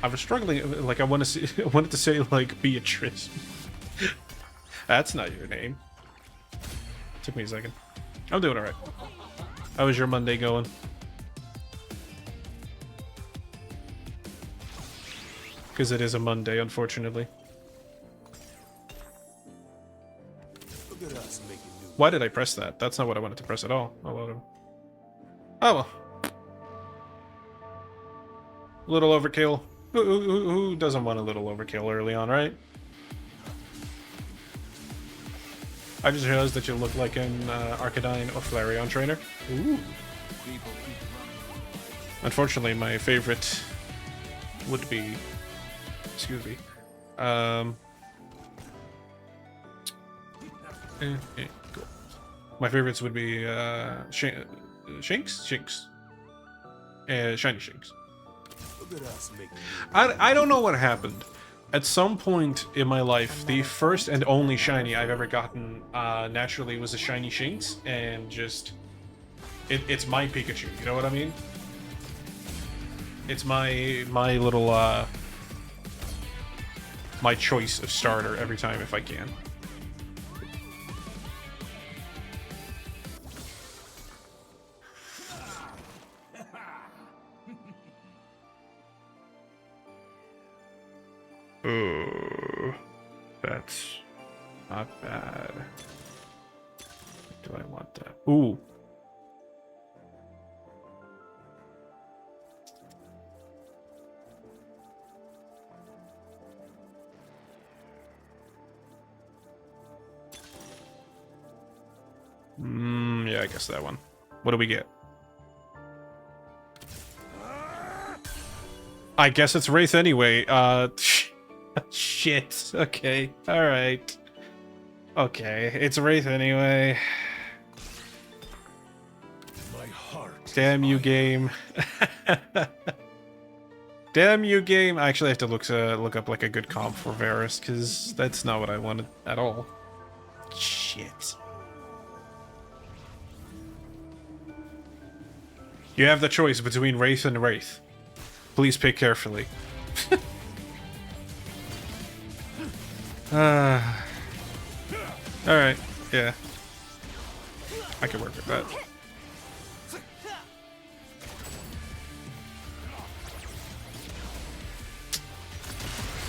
S1: I was struggling, like I wanted to say like Beatrice. That's not your name. Took me a second. I'm doing alright. How was your Monday going? Because it is a Monday, unfortunately. Why did I press that? That's not what I wanted to press at all. Oh well. Little overkill. Who doesn't want a little overkill early on, right? I just realized that you look like an Arcanine or Flareon trainer. Ooh. Unfortunately, my favorite would be... Excuse me. Cool. My favorites would be Shinx? Shiny Shinx. I don't know what happened. At some point in my life, the first and only shiny I've ever gotten naturally was a shiny Shinx, and just it's my Pikachu. You know what I mean? It's my little my choice of starter every time if I can. Oh, that's not bad. Do I want that? Ooh. Yeah, I guess that one. What do we get? I guess it's Wraith anyway. Shit. Okay. Alright. Okay. It's Wraith anyway.
S13: My heart.
S1: Damn you, game. Damn you, game. I actually have to look up like a good comp for Varus, because that's not what I wanted at all. Shit. You have the choice between Wraith and Wraith. Please pick carefully. Alright, yeah. I can work with that.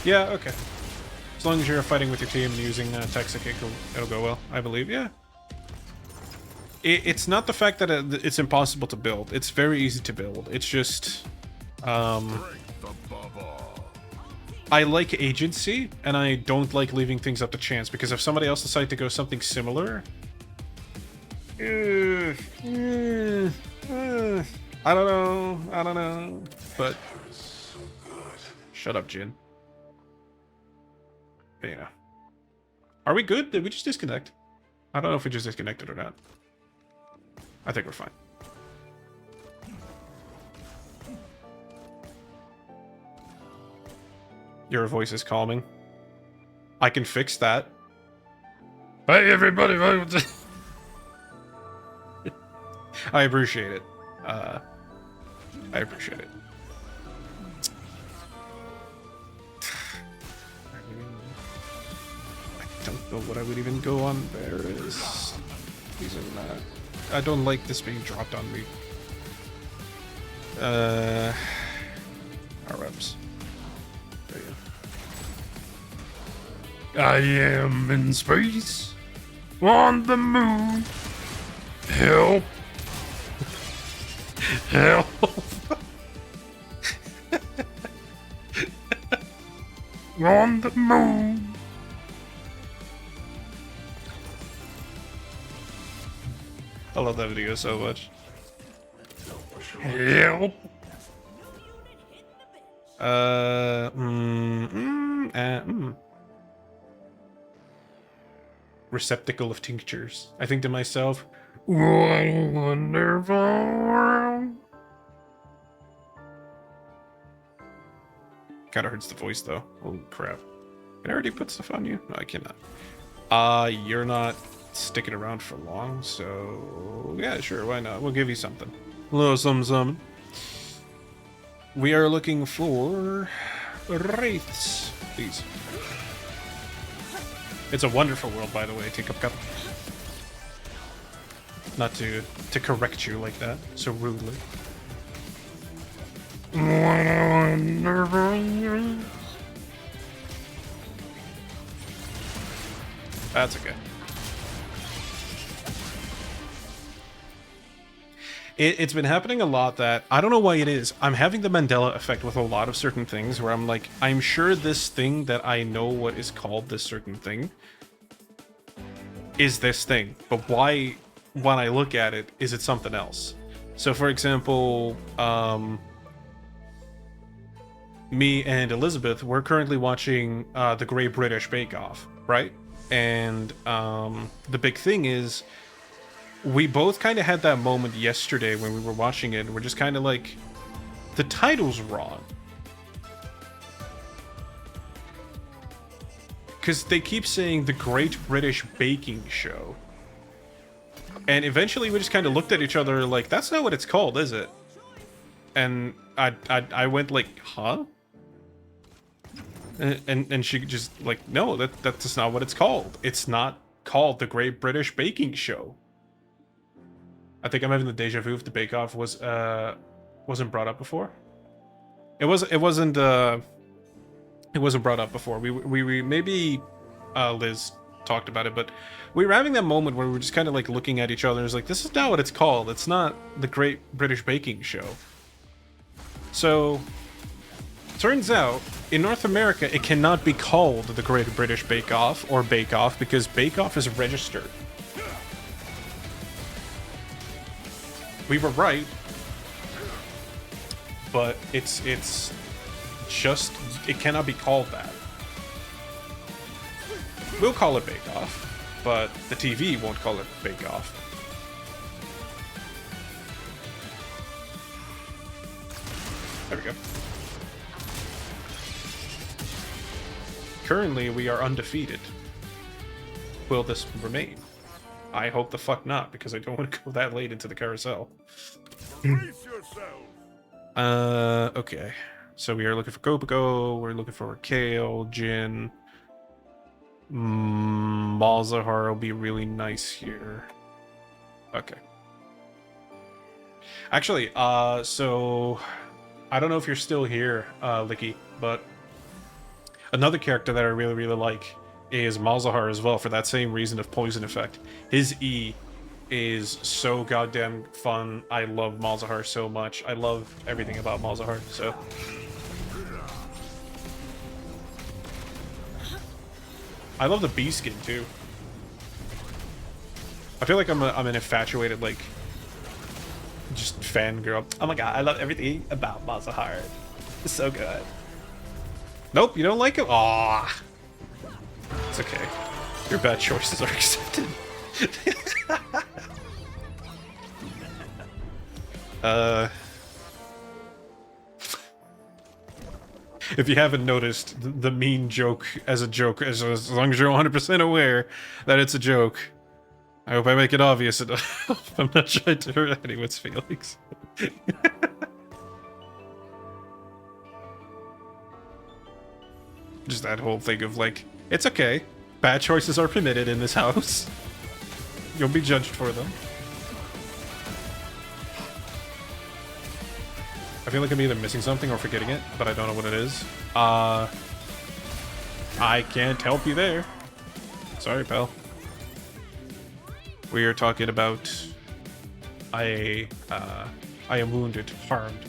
S1: Yeah, okay. As long as you're fighting with your team and using Texic, it'll go well, I believe, yeah. It's not the fact that it's impossible to build. It's very easy to build. It's just... I like agency, and I don't like leaving things up to chance, because if somebody else decides to go something similar... I don't know, but... Shut up, Jin. But, you know. Are we good? Did we just disconnect? I don't know if we just disconnected or not. I think we're fine. Your voice is calming. I can fix that. Hey, everybody! I appreciate it. I appreciate it. I don't know what I would even go on there is. These are not. I don't like this being dropped on me. Our reps. There you go. I am in space. On the moon. Help. Help. On the moon. I love that video so much. Help. Receptacle of tinctures. I think to myself, what a wonderful world. Kinda hurts the voice though. Oh crap. Can I already put stuff on you? No, I cannot. You're not sticking around for long, so yeah, sure, why not? We'll give you something. A little something. We are looking for wraiths, please. It's a wonderful world, by the way, Teacup Cup. Not to correct you like that, so rudely. What a wonderful world. That's okay. It's been happening a lot that, I don't know why it is, I'm having the Mandela effect with a lot of certain things where I'm like, I'm sure this thing that I know what is called this certain thing is this thing, but why, when I look at it, is it something else? So for example, me and Elizabeth, we're currently watching the Great British Bake Off, right? And the big thing is, we both kind of had that moment yesterday when we were watching it, and we're just kind of like, the title's wrong. because they keep saying the Great British Baking Show. And eventually we just kind of looked at each other like, that's not what it's called, is it? And I went like, huh? And she just like, no, that's not what it's called. It's not called the Great British Baking Show. I think I'm having the deja vu if the Bake Off was wasn't brought up before. It wasn't brought up before. We maybe Liz talked about it, but we were having that moment where we were just kind of like looking at each other and it's like, this is not what it's called. It's not the Great British Baking Show. So turns out in North America it cannot be called the Great British Bake Off or Bake Off because Bake Off is registered. We were right, but it's just, it cannot be called that. We'll call it Bake Off, but the TV won't call it Bake Off. There we go. Currently, we are undefeated. Will this remain? I hope the fuck not, because I don't want to go that late into the carousel. Okay. So we are looking for Kopako, we're looking for Kale, Jin. Malzahar will be really nice here. Okay. Actually, so I don't know if you're still here, Licky, but another character that I really, really like is Malzahar as well, for that same reason of poison effect. His E is so goddamn fun. I love Malzahar so much. I love everything about Malzahar, so... I love the bee skin, too. I feel like I'm an infatuated, like, just fangirl. Oh my god, I love everything about Malzahar. It's so good. Nope, you don't like him? Aww. It's okay. Your bad choices are accepted. If you haven't noticed, the mean joke as a joke, as long as you're 100% aware that it's a joke, I hope I make it obvious enough. I'm not trying to hurt anyone's feelings. Just that whole thing of like, it's okay. Bad choices are permitted in this house. You'll be judged for them. I feel like I'm either missing something or forgetting it, but I don't know what it is. I can't help you there. Sorry, pal. We are talking about... I am wounded, harmed.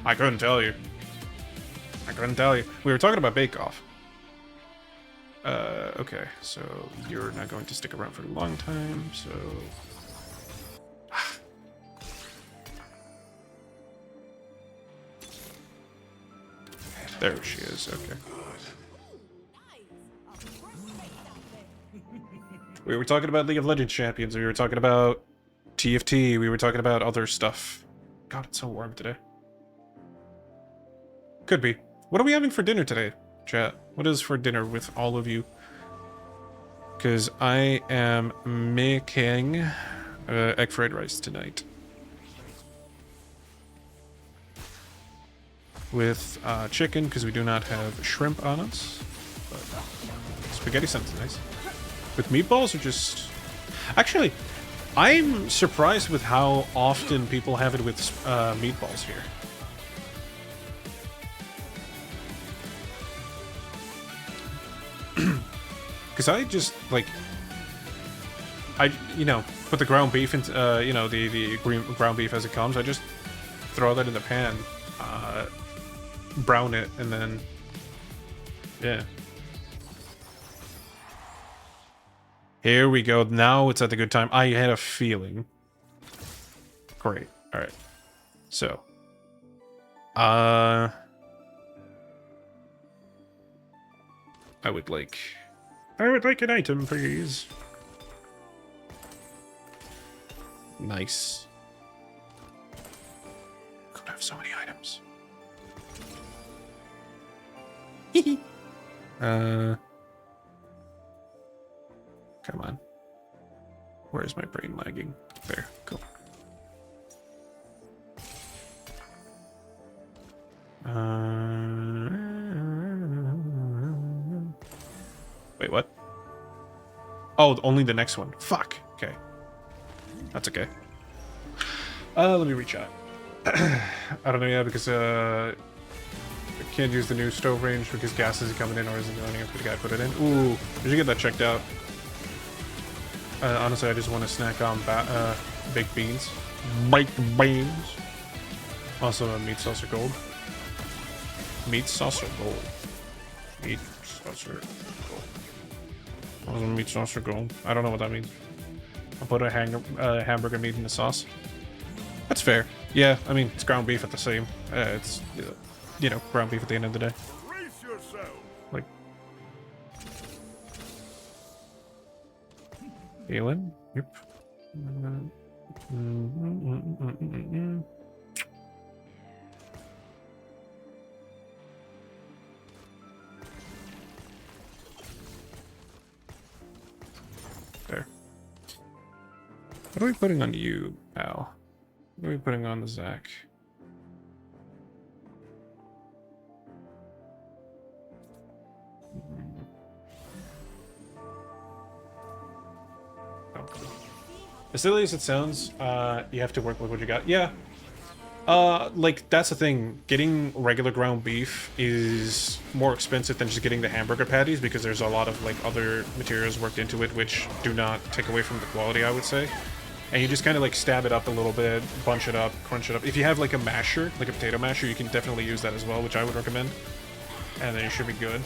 S1: I couldn't tell you. I couldn't tell you. We were talking about Bake Off. Okay, so you're not going to stick around for a long time, so... There she is, okay. We were talking about League of Legends champions, we were talking about TFT, we were talking about other stuff. God, it's so warm today. Could be. What are we having for dinner today, chat? What is for dinner with all of you? Because I am making egg fried rice tonight. With chicken, because we do not have shrimp on us. But spaghetti sounds nice. With meatballs or just... Actually, I'm surprised with how often people have it with meatballs here. Because I just, like... you know, put the ground beef into, you know, the ground beef as it comes. I just throw that in the pan. Brown it, and then... Yeah. Here we go. Now it's at the good time. I had a feeling. Great. Alright. So. I would like an item, please. Nice. Could have so many items. Come on. Where is my brain lagging? There, cool. Wait, what? Oh, only the next one. Fuck. Okay. That's okay. Let me reach out. I don't know yet because I can't use the new stove range because gas isn't coming in or isn't going after the guy put it in. Ooh, we should get that checked out. Honestly, I just want to snack on baked beans. Baked beans. Also, meat sauce or gold. Meat sauce or gold. Meat sauce or gold. Also, meat sauce or gold. I don't know what that means. I'll put a hamburger meat in the sauce. That's fair. Yeah, I mean, it's ground beef at the same. It's, you know, ground beef at the end of the day. Like, feeling? Yep. There. What are we putting on you, Al? What are we putting on the Zach? As silly as it sounds, you have to work with what you got. Yeah. Like, that's the thing. Getting regular ground beef is more expensive than just getting the hamburger patties because there's a lot of, like, other materials worked into it which do not take away from the quality, I would say. And you just kind of, like, stab it up a little bit, bunch it up, crunch it up. If you have, like, a masher, like a potato masher, you can definitely use that as well, which I would recommend. And then you should be good.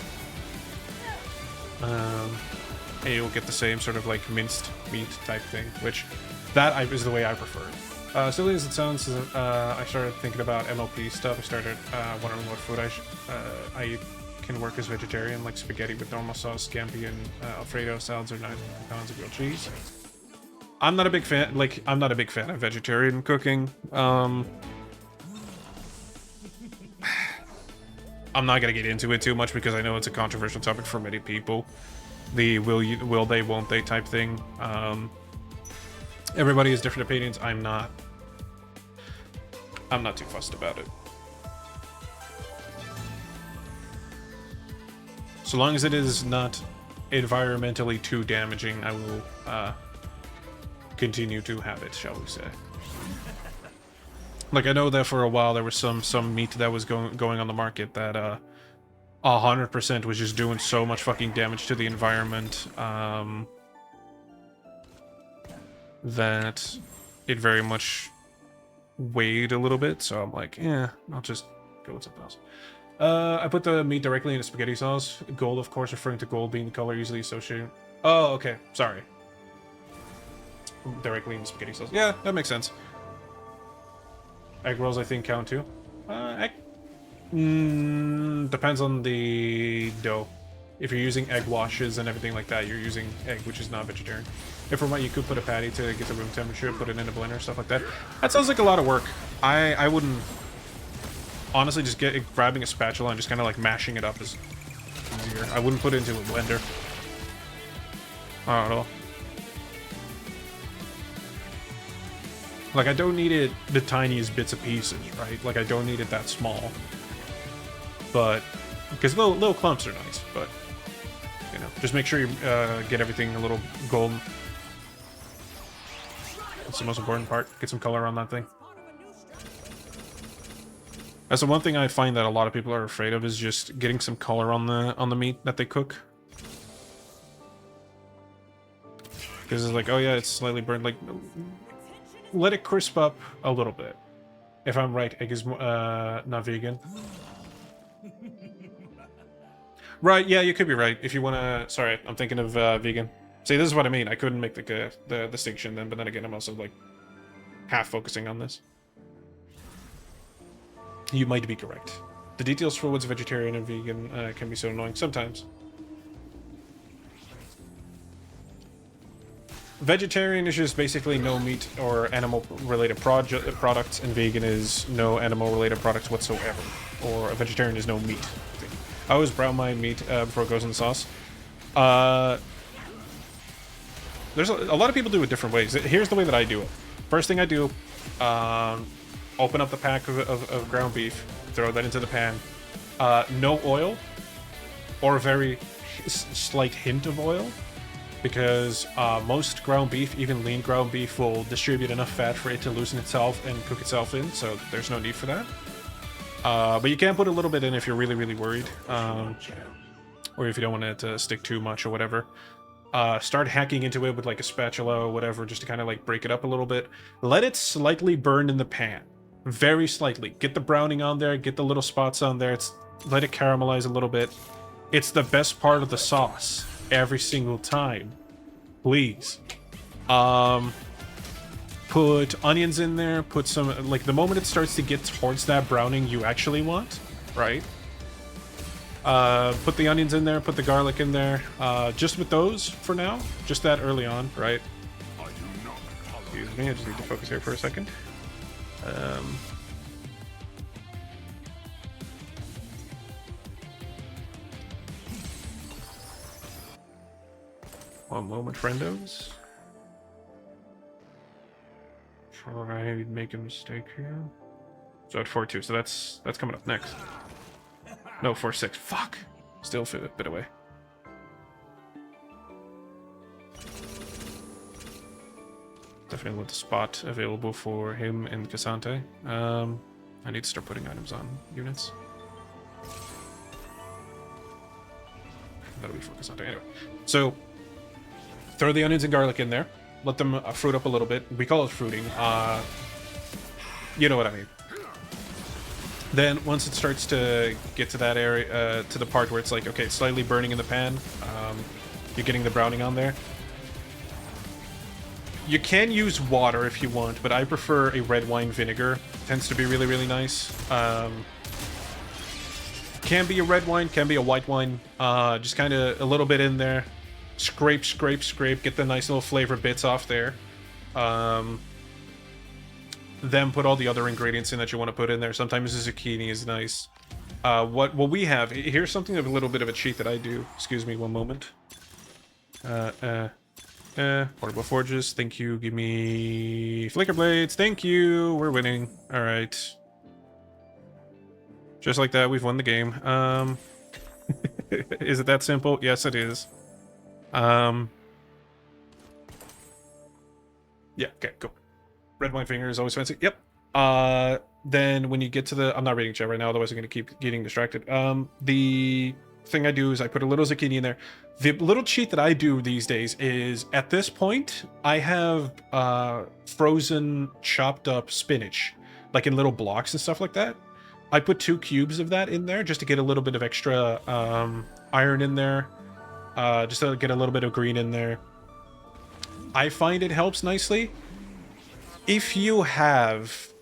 S1: And you'll get the same sort of like minced meat type thing, which that is the way I prefer. Silly as it sounds, I started thinking about MLP stuff. I started wondering what food I can work as vegetarian, like spaghetti with normal sauce, scampi, and Alfredo salads or 9 pounds of grilled cheese. I'm not a big fan. Like, I'm not a big fan of vegetarian cooking. I'm not gonna get into it too much because I know it's a controversial topic for many people. The will they, won't they type thing. Everybody has different opinions. I'm not too fussed about it. So long as it is not environmentally too damaging, I will continue to have it, shall we say. Like, I know that for a while there was some meat that was going on the market that 100% was just doing so much fucking damage to the environment that it very much weighed a little bit. So I'm like, yeah, I'll just go with something else. I put the meat directly in a spaghetti sauce. Gold, of course, referring to gold being the color usually associated. Oh, okay, sorry. Directly in the spaghetti sauce. Yeah, that makes sense. Egg rolls, I think, count too. Depends on the dough. If you're using egg washes and everything like that, you're using egg, which is not vegetarian. If from what you could put a patty to get the room temperature, put it in a blender, stuff like that. That sounds like a lot of work. I wouldn't honestly just grabbing a spatula and just kind of like mashing it up is easier. I wouldn't put it into a blender. Not at all. Like, I don't need it the tiniest bits of pieces, right? Like, I don't need it that small. But, because little clumps are nice, but, you know, just make sure you get everything a little golden. That's the most important part. Get some color on that thing. That's the one thing I find that a lot of people are afraid of, is just getting some color on the meat that they cook. Because it's like, oh yeah, it's slightly burned. Like, let it crisp up a little bit. If I'm right, egg is not vegan. Right, yeah, you could be right. If you want to... Sorry, I'm thinking of vegan. See, this is what I mean. I couldn't make the distinction then, but then again, I'm also, like, half focusing on this. You might be correct. The details for what's vegetarian and vegan can be so annoying sometimes. Vegetarian is just basically no meat or animal-related products, and vegan is no animal-related products whatsoever. Or a vegetarian is no meat. I always brown my meat before it goes in the sauce. There's a lot of people do it different ways. Here's the way that I do it. First thing I do, open up the pack of ground beef, throw that into the pan. No oil, or a very slight hint of oil, because most ground beef, even lean ground beef, will distribute enough fat for it to loosen itself and cook itself in, so there's no need for that. But you can put a little bit in if you're really, really worried, or if you don't want it to stick too much or whatever. Start hacking into it with like a spatula or whatever, just to kind of like break it up a little bit. Let it slightly burn in the pan, very slightly. Get the browning on there, get the little spots on there. Let it caramelize a little bit. It's the best part of the sauce every single time. Please. Put onions in there, put some, like the moment it starts to get towards that browning you actually want, right? Put the onions in there, put the garlic in there, just with those for now, just that early on, right? Excuse me, I just need to focus here for a second. One moment, friendos. Before I make a mistake here. So at 4-2, so that's coming up next. No, 4-6. Fuck. Still a bit away. Definitely want the spot available for him and Cassante. I need to start putting items on units. That'll be for Cassante. Anyway. So, throw the onions and garlic in there. Let them fruit up a little bit. We call it fruiting. You know what I mean. Then once it starts to get to that area, to the part where it's like, okay, it's slightly burning in the pan, you're getting the browning on there. You can use water if you want, but I prefer a red wine vinegar. It tends to be really, really nice. Can be a red wine, can be a white wine. Just kind of a little bit in there. Scrape, scrape, scrape. Get the nice little flavor bits off there. Then put all the other ingredients in that you want to put in there. Sometimes the zucchini is nice. What we have, here's something of a little bit of a cheat that I do. Excuse me one moment. Portable forges, thank you. Give me flicker blades, thank you. We're winning. All right. Just like that, we've won the game. Is it that simple? Yes, it is. Yeah, okay, cool. Red wine finger is always fancy. Yep. Then when you get to the... I'm not reading chat right now, otherwise I'm going to keep getting distracted. The thing I do is I put a little zucchini in there. The little cheat that I do these days is, at this point, I have frozen, chopped up spinach, like in little blocks and stuff like that. I put 2 cubes of that in there just to get a little bit of extra iron in there. Just to get a little bit of green in there. I find it helps nicely. If you have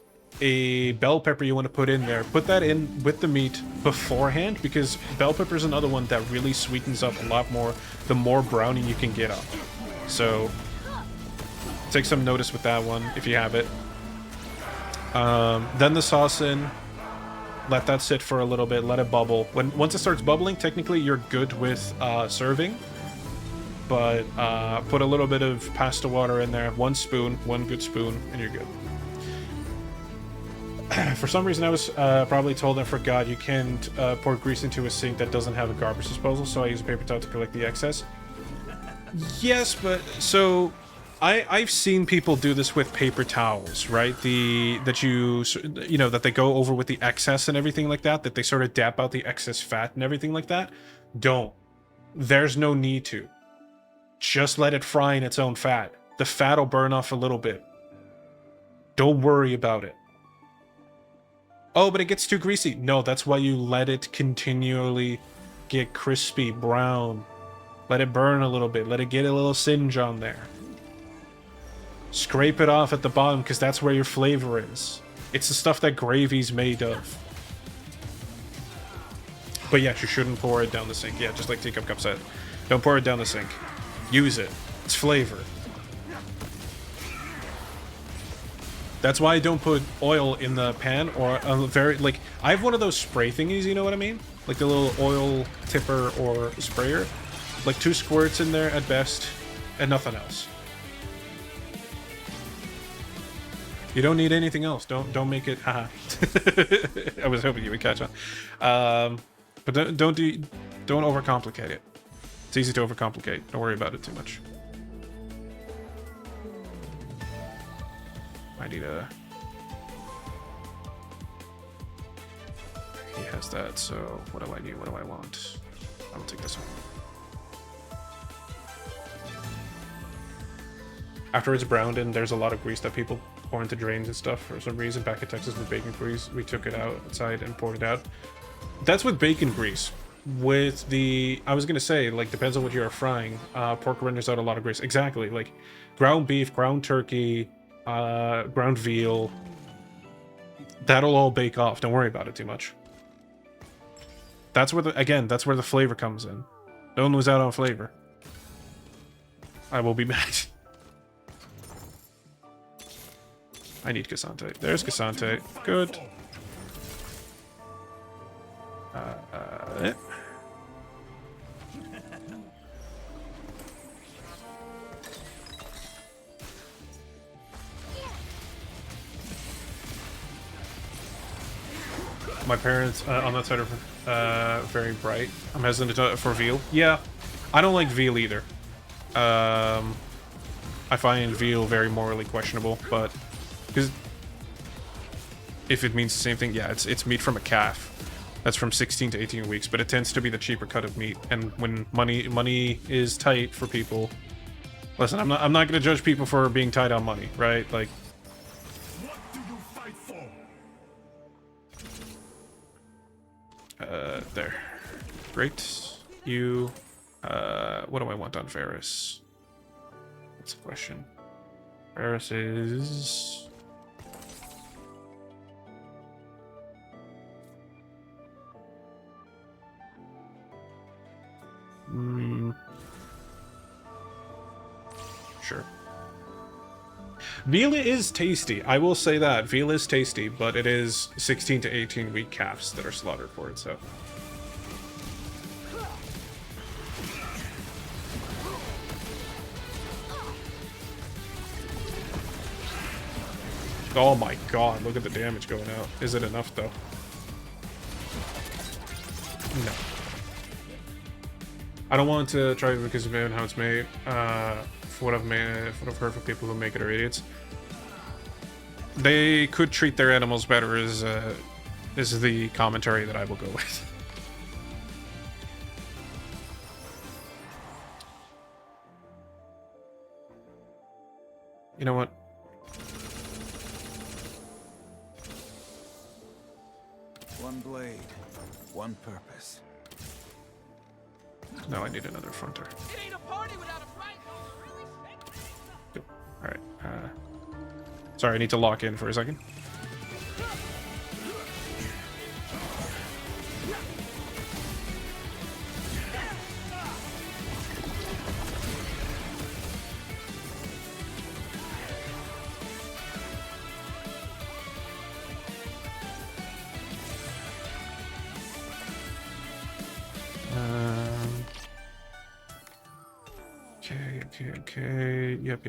S1: a bell pepper you want to put in there, put that in with the meat beforehand, because bell pepper is another one that really sweetens up a lot more the more browning you can get up. So take some notice with that one if you have it. Then the sauce in. Let that sit for a little bit. Let it bubble. Once it starts bubbling, technically you're good with serving. But put a little bit of pasta water in there. 1 spoon, 1 good spoon, and you're good. For some reason, I was probably told I forgot you can't pour grease into a sink that doesn't have a garbage disposal, so I use a paper towel to collect the excess. Yes, but so I've seen people do this with paper towels, right? That they go over with the excess and everything like that. That they sort of dap out the excess fat and everything like that. Don't. There's no need to. Just let it fry in its own fat. The fat will burn off a little bit. Don't worry about it. Oh, but it gets too greasy. No, that's why you let it continually get crispy, brown. Let it burn a little bit. Let it get a little singe on there. Scrape it off at the bottom, because that's where your flavor is. It's the stuff that gravy's made of. But yeah, you shouldn't pour it down the sink. Yeah, just like Teacup Cup said. Don't pour it down the sink. Use it. It's flavor. That's why I don't put oil in the pan or very like I have one of those spray thingies. You know what I mean? Like the little oil tipper or sprayer. Like 2 squirts in there at best, and nothing else. You don't need anything else. Don't make it. Haha. I was hoping you would catch on. But don't overcomplicate it. It's easy to overcomplicate. Don't worry about it too much. I need a... He has that, so what do I need? What do I want? I'll take this one. After it's browned in, there's a lot of grease that people pour into drains and stuff. For some reason, back in Texas with bacon grease, we took it outside and poured it out. That's with bacon grease. With the... I was gonna say, like, depends on what you're frying. Pork renders out a lot of grease. Exactly, like, ground beef, ground turkey... ground veal, that'll all bake off. Don't worry about it too much. That's where that's where the flavor comes in. Don't lose out on flavor. I will be mad. I need Cassante. There's Cassante. Good. My parents on that side are very bright. I'm hesitant for veal. Yeah, I don't like veal either. I find veal very morally questionable, but because if it means the same thing, yeah, it's meat from a calf. That's from 16 to 18 weeks, but it tends to be the cheaper cut of meat. And when money is tight for people, listen, I'm not gonna judge people for being tight on money, right? Like. There. Great. You, what do I want on Varus? That's a question. Varus is... Sure. Veal is tasty. I will say that. Veal is tasty, but it is 16 to 18 week calves that are slaughtered for it, so... Oh my god, look at the damage going out. Is it enough, though? No. I don't want to try it because of how it's made. For what I've heard from people who make it are idiots. They could treat their animals better is the commentary that I will go with. You know what?
S13: One blade, one purpose.
S1: No, I need another fronter.
S9: It ain't a party without a fight.
S1: Cool. Alright, sorry, I need to lock in for a second. Okay. Yep.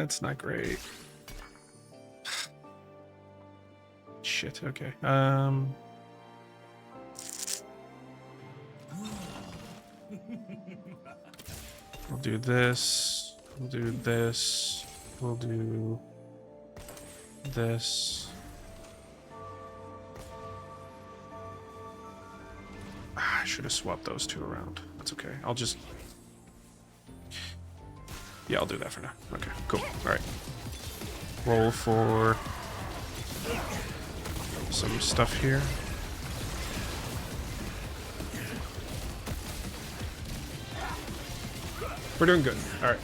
S1: That's not great. Shit, okay. We'll do this. We'll do this. We'll do this. I should have swapped those two around. That's okay. I'll just... Yeah, I'll do that for now. Okay, cool. Alright. Roll for... some stuff here. We're doing good. Alright.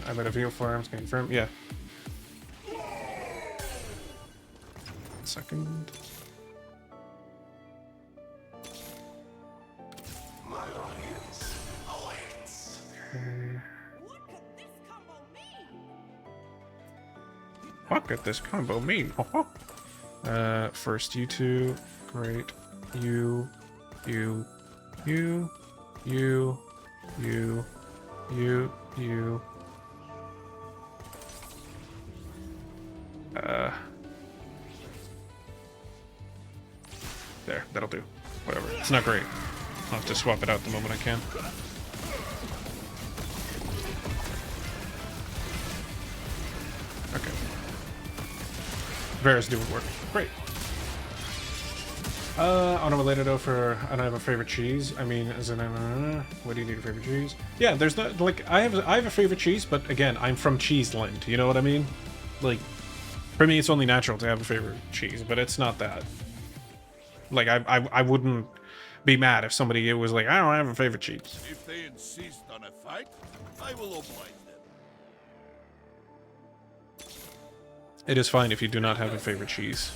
S1: I'm at a veal farms, confirm. Yeah. Second. fuck at this combo mean? First you two, great. You. There, that'll do. Whatever. It's not great. I'll have to swap it out the moment I can. Okay. Vera's doing work. Great. Unrelated though, I don't have a favorite cheese. I mean, as in, what do you need a favorite cheese? Yeah, there's not, like, I have a favorite cheese, but again, I'm from Cheeseland, you know what I mean? Like, for me, it's only natural to have a favorite cheese, but it's not that. Like, I wouldn't be mad if somebody was like, I don't have a favorite cheese.
S14: If they insist on a fight, I will oblige them.
S1: It is fine if you do not have a favorite cheese.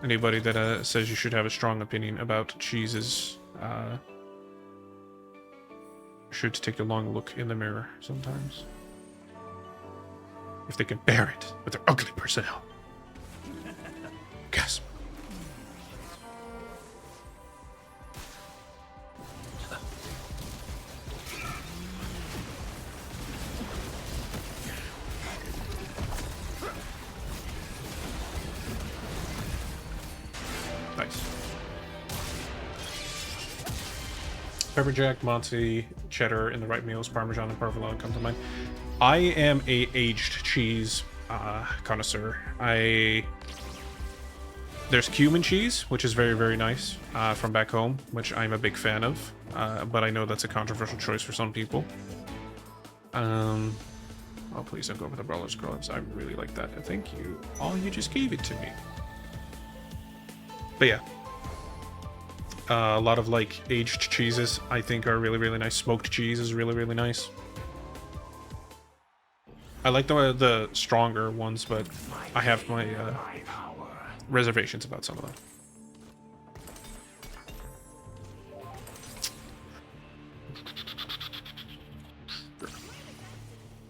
S1: Anybody that says you should have a strong opinion about cheeses should take a long look in the mirror sometimes. If they can bear it with their ugly personnel. Gasp. Nice. Pepper jack, Monty, cheddar in the right meals, Parmesan and provolone come to mind. I am a aged cheese connoisseur. There's cumin cheese, which is very, very nice from back home, which I'm a big fan of, but I know that's a controversial choice for some people. Oh, please don't go for the Brawler's Gloves. I really like that. Thank you. Oh, you just gave it to me. But yeah. A lot of, like, aged cheeses I think are really, really nice. Smoked cheese is really, really nice. I like the stronger ones, but I have my reservations about some of them.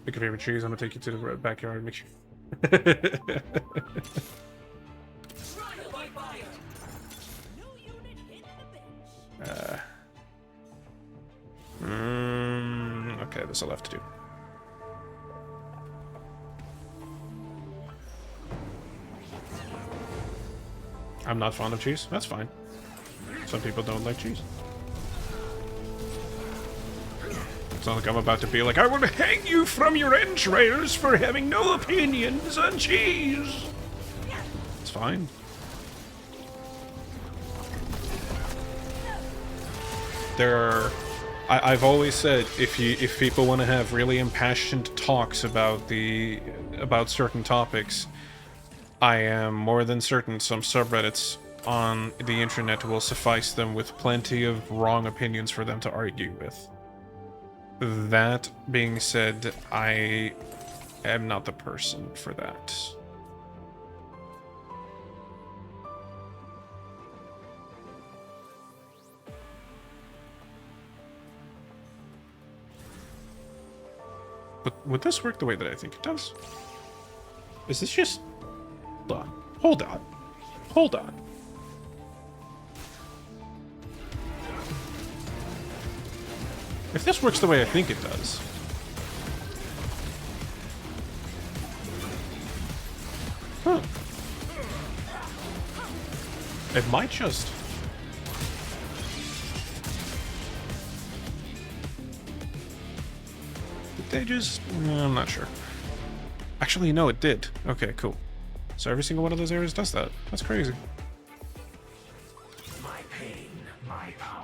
S1: Pick your favorite cheese. I'm gonna take you to the backyard and make sure. Okay, this I'll have to do. I'm not fond of cheese. That's fine. Some people don't like cheese. It's not like I'm about to be like, I will hang you from your entrails for having no opinions on cheese. It's fine. I've always said if people want to have really impassioned talks about certain topics, I am more than certain some subreddits on the internet will suffice them with plenty of wrong opinions for them to argue with. That being said, I am not the person for that. But would this work the way that I think it does? Is this just... Hold on. Hold on. Hold on. If this works the way I think it does... Huh. It might just... Did they just... I'm not sure. Actually, no, it did. Okay, cool. So every single one of those areas does that. That's crazy.
S9: My pain, my power.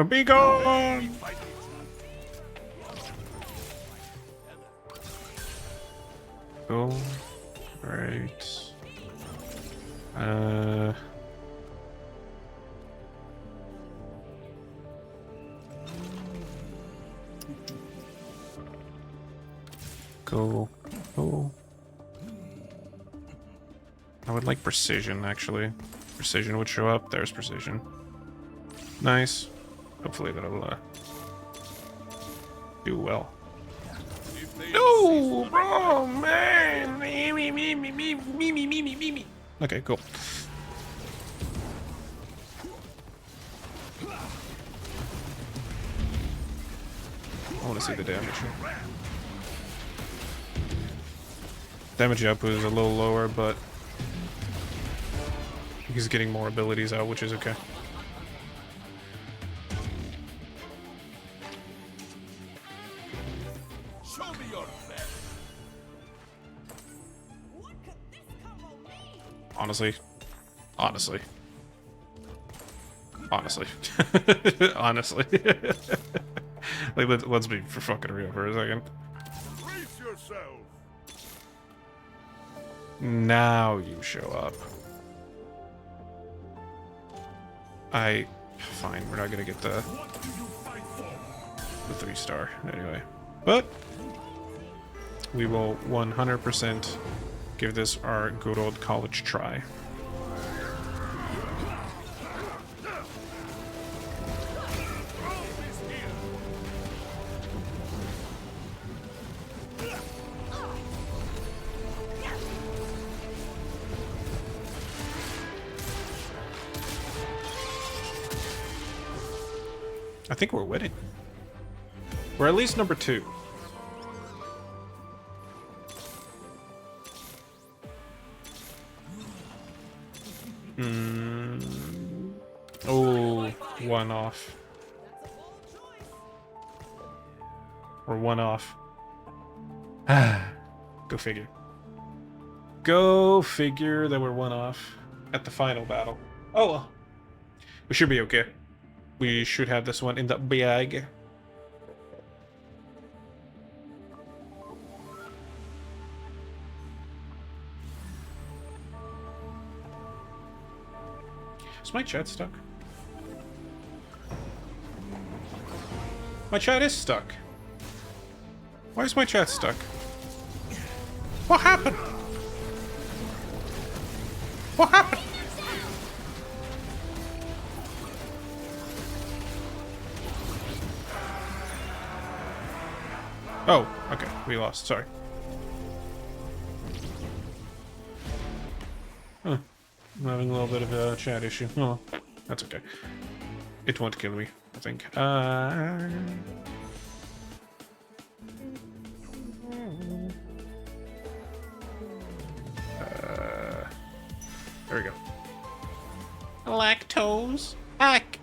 S1: Be gone! Cool. Right. Cool. Cool. I would like precision, actually. Precision would show up. There's precision. Nice. Hopefully that'll do well. No, bro, man. Me. Okay, cool. I want to see the damage. Damage output is a little lower, but he's getting more abilities out, which is okay.
S14: Show me your best.
S1: Honestly. Honestly. Like, let's be for fucking real for a second.
S14: Brace yourself.
S1: Now you show up. Fine, we're not gonna get the 3-star anyway. But we will 100% give this our good old college try. I think we're winning. We're at least number 2. Oh, 1 off. We're 1 off. Go figure. Go figure that we're 1 off at the final battle. Oh well. We should be okay. We should have this one in the bag. Is my chat stuck? My chat is stuck. Why is my chat stuck? What happened? What happened? Oh, okay. We lost. Sorry. Huh. I'm having a little bit of a chat issue. Oh, well, that's okay. It won't kill me, I think. There we go. Lactose. Ack.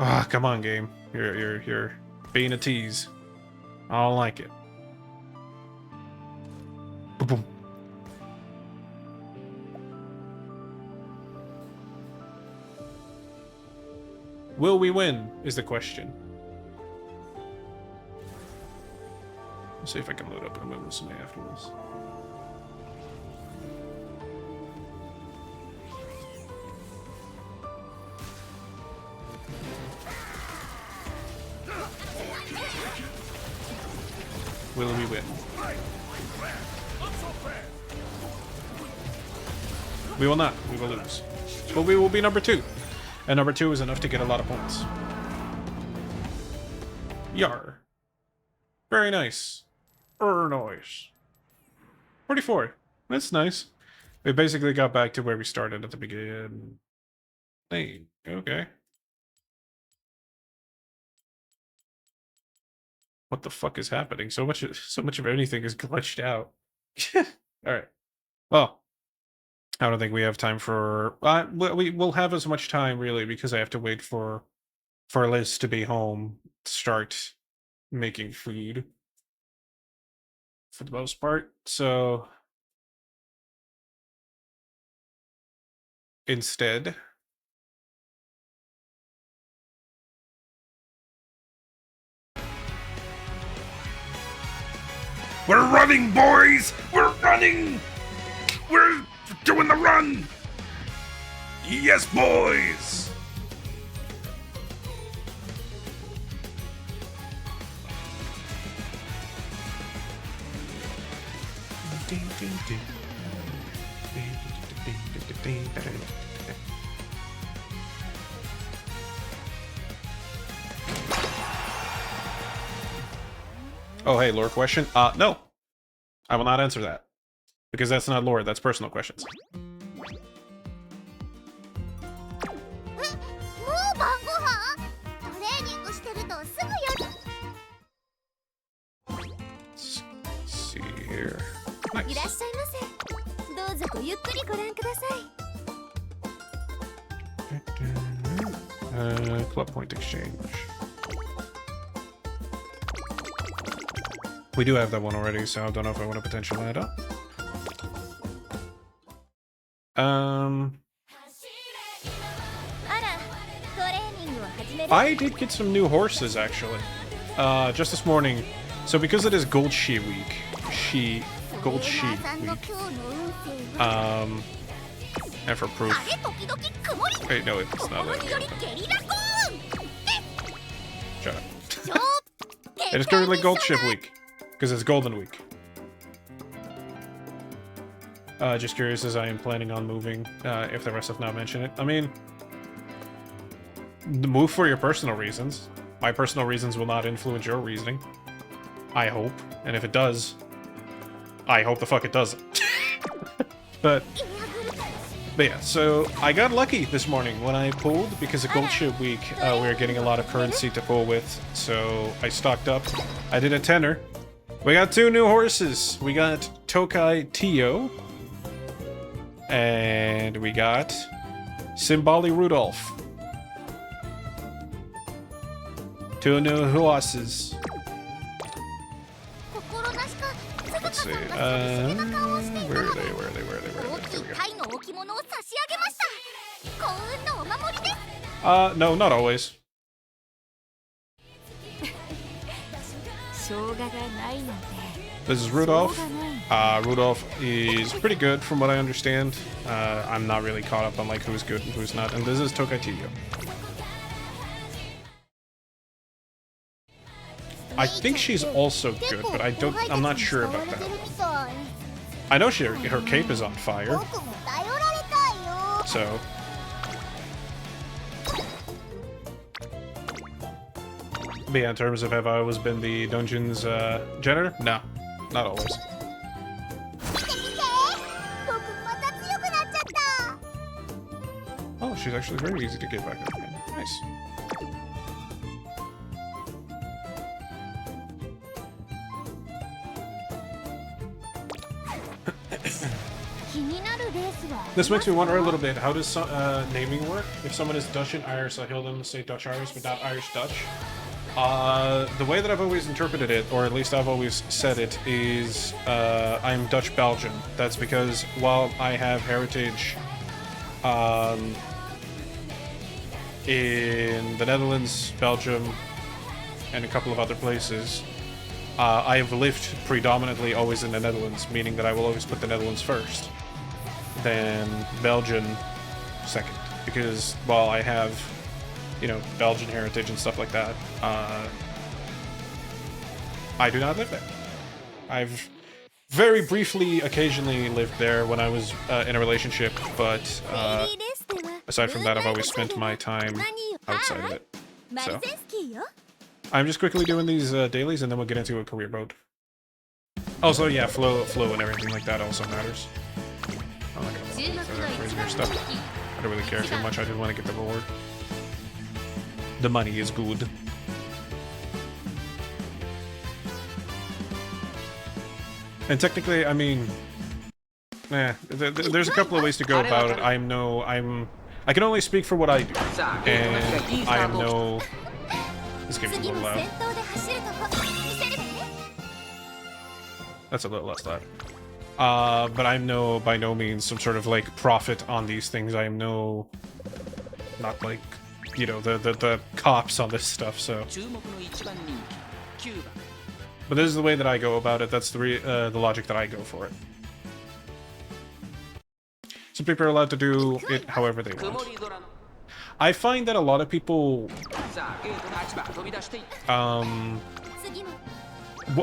S1: Ah, come on, game. You're being a tease. I don't like it. Boom. Will we win? Is the question. Let's see if I can load up and win with some afterwards. Will we win? We will not. We will lose. But we will be number 2. And number 2 is enough to get a lot of points. Yar. Very nice. Nice. 44. That's nice. We basically got back to where we started at the beginning. Hey, okay. What the fuck is happening? So much of anything is glitched out. Alright. Well, I don't think we have time for... we will have as much time, really, because I have to wait for Liz to be home to start making food. For the most part. So... instead... We're running, boys! We're running! We're doing the run! Yes, boys! Oh, hey, lore question? No. I will not answer that. Because that's not lore, that's personal questions. Let's see here. Nice. Club point exchange. We do have that one already, so I don't know if I want to potentially add up. I did get some new horses actually, just this morning. So because it is Gold She Week, and for proof. Wait, no, it's not that. Shut up. It is currently Gold Ship Week, because it's Golden Week. Just curious as I am planning on moving, if the rest have not mentioned it. I mean, move for your personal reasons. My personal reasons will not influence your reasoning. I hope. And if it does, I hope the fuck it doesn't. But yeah, so I got lucky this morning when I pulled, because of Gold Ship Week, we were getting a lot of currency to pull with, so I stocked up. I did a tenner. We got 2 new horses. We got Tokai Tio, and we got Simbali Rudolph. 2 new horses. Let's see, where are they? There we go. No, not always. This is Rudolph. Rudolph is pretty good from what I understand. I'm not really caught up on like who's good and who's not. And this is Tokaitillo. I think she's also good, but I'm not sure about that one. I know her cape is on fire. So. But yeah, in terms of have I always been the dungeon's janitor? No, not always. Oh, she's actually very easy to get back up again. Nice. This makes me wonder a little bit, how does naming work? If someone is Dutch and Irish, I hear them say Dutch Irish, but not Irish Dutch. The way that I've always interpreted it, or at least I've always said it, is I'm Dutch Belgian. That's because while I have heritage in the Netherlands, Belgium, and a couple of other places, I have lived predominantly always in the Netherlands, meaning that I will always put the Netherlands first, then Belgian second, because while I have, you know, Belgian heritage and stuff like that, I do not live there. I've very briefly, occasionally lived there when I was in a relationship, but aside from that, I've always spent my time outside of it. So I'm just quickly doing these dailies, and then we'll get into a career mode. Also, yeah, flow and everything like that also matters. I'm not gonna bother with crazier stuff. I don't really care too much. I just want to get the reward. The money is good. And technically, I mean, there's a couple of ways to go about it. I can only speak for what I do, and I am no. This game's a little loud. That's a little less loud. But I'm by no means some sort of like prophet on these things. I am not like, you know, the cops on this stuff. So But this is the way that I go about it. That's the logic that I go for it. Some people are allowed to do it however they want. I find that a lot of people...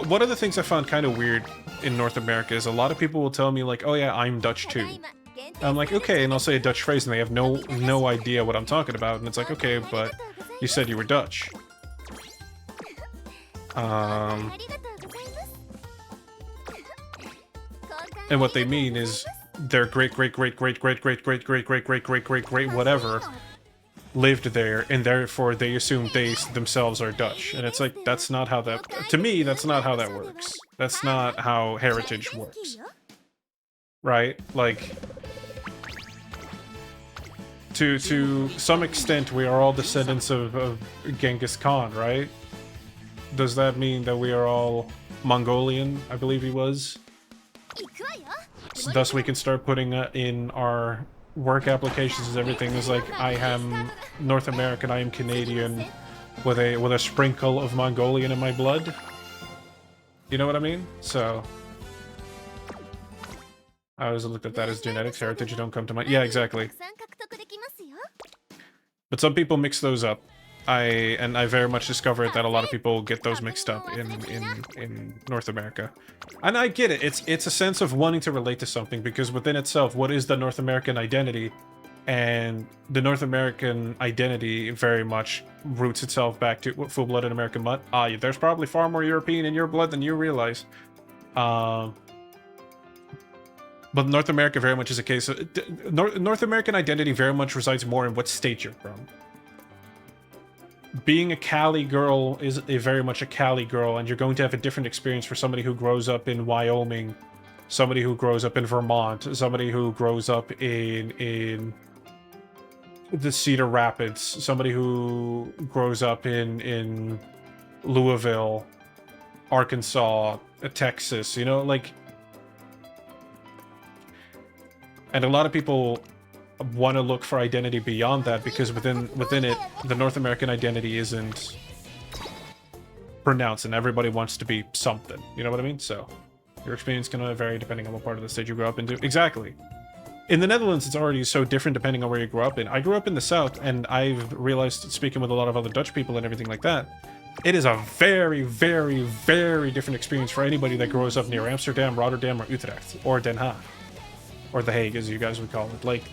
S1: one of the things I found kind of weird in North America is a lot of people will tell me like, oh yeah, I'm Dutch too. And I'm like, okay, and I'll say a Dutch phrase and they have no idea what I'm talking about. And it's like, okay, but you said you were Dutch. And what they mean is their great whatever lived there, and therefore they assume they themselves are Dutch. And it's like, that's not how that, to me, that's not how that works. That's not how heritage works. Right? Like, to some extent, we are all descendants of Genghis Khan, right? Does that mean that we are all Mongolian, I believe he was? So thus we can start putting in our work applications as everything is like, I am North American, I am Canadian, with a sprinkle of Mongolian in my blood. You know what I mean? So I always looked at that as genetics, heritage, you don't come to mind. Yeah, exactly. But some people mix those up. I very much discovered that a lot of people get those mixed up in North America. And I get it. It's a sense of wanting to relate to something, because within itself, what is the North American identity? And the North American identity very much roots itself back to full-blooded American mutt. There's probably far more European in your blood than you realize. But North America very much is a case of... North American identity very much resides more in what state you're from. Being a Cali girl is very much a Cali girl, and you're going to have a different experience for somebody who grows up in Wyoming, somebody who grows up in Vermont, somebody who grows up in the Cedar Rapids, somebody who grows up in Louisville, Arkansas, Texas, you know, like... And a lot of people want to look for identity beyond that, because within it, the North American identity isn't pronounced, and everybody wants to be something. You know what I mean? So your experience can vary depending on what part of the state you grow up into. Exactly. In the Netherlands, it's already so different depending on where you grow up in. I grew up in the South, and I've realized, speaking with a lot of other Dutch people and everything like that, it is a very, very, very different experience for anybody that grows up near Amsterdam, Rotterdam, or Utrecht, or Den Haag, or The Hague, as you guys would call it. Like,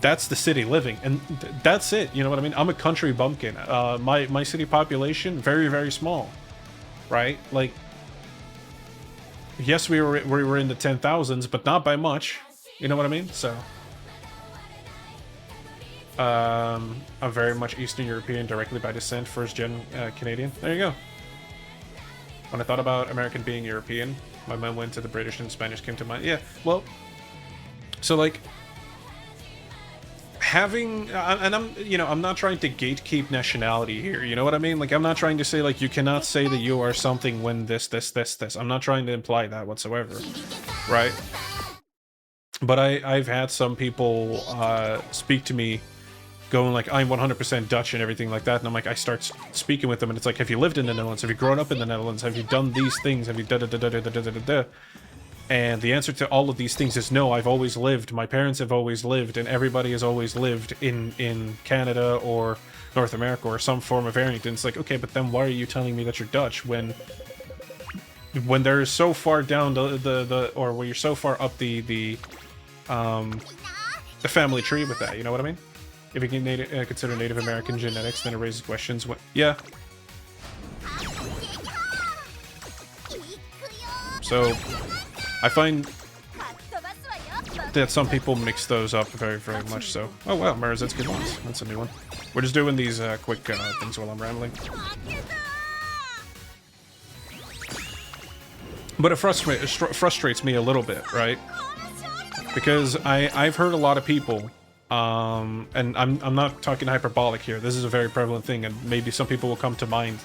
S1: that's the city living, and that's it. You know what I mean? I'm a country bumpkin. My city population, very, very small, right? Like, yes, we were in the 10,000s, but not by much. You know what I mean? So, I'm very much Eastern European, directly by descent, first-gen Canadian. There you go. When I thought about American being European, my mind went to the British and Spanish came to mind. Yeah, well, so like, having, and I'm not trying to gatekeep nationality here, you know what I mean? Like, I'm not trying to say, like, you cannot say that you are something when this. I'm not trying to imply that whatsoever, right? But I've had some people speak to me going like, I'm 100% Dutch and everything like that, and I'm like, I start speaking with them, and it's like, have you lived in the Netherlands? Have you grown up in the Netherlands? Have you done these things? Have you da-da-da-da-da-da-da-da-da? And the answer to all of these things is no. I've always lived. My parents have always lived, and everybody has always lived in Canada or North America or some form of variant. And it's like, okay, but then why are you telling me that you're Dutch when they're so far down or when you're so far up the family tree with that? You know what I mean? If you can consider Native American genetics, then it raises questions. Yeah. So I find that some people mix those up very, very much so. Oh wow, Marazetsky Lons. That's a new one. We're just doing these quick things while I'm rambling. But it frustrates me a little bit, right? Because I've heard a lot of people, and I'm not talking hyperbolic here. This is a very prevalent thing, and maybe some people will come to mind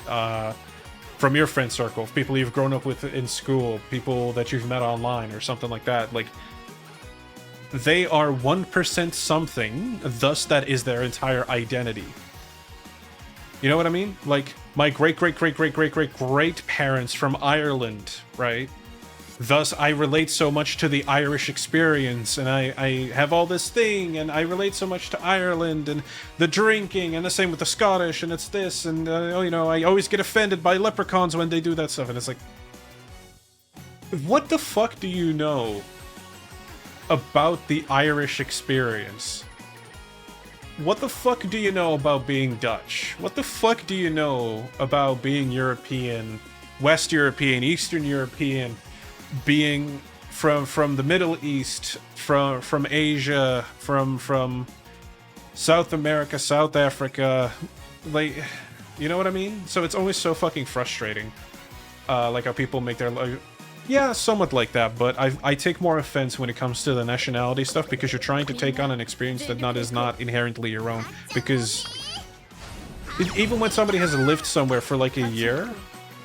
S1: from your friend circle, people you've grown up with in school, people that you've met online or something like that. Like, they are 1% something, thus that is their entire identity. You know what I mean? Like, my great parents from Ireland, right? Thus, I relate so much to the Irish experience, and I have all this thing, and I relate so much to Ireland, and the drinking, and the same with the Scottish, and it's this, and, you know, I always get offended by leprechauns when they do that stuff, and it's like... What the fuck do you know about the Irish experience? What the fuck do you know about being Dutch? What the fuck do you know about being European, West European, Eastern European, being from the Middle East, from Asia, from South America, South Africa, like, you know what I mean? So it's always so fucking frustrating, like how people make their life. Yeah, somewhat like that, but I take more offense when it comes to the nationality stuff, because you're trying to take on an experience that is not inherently your own. Because even when somebody has lived somewhere for like a year,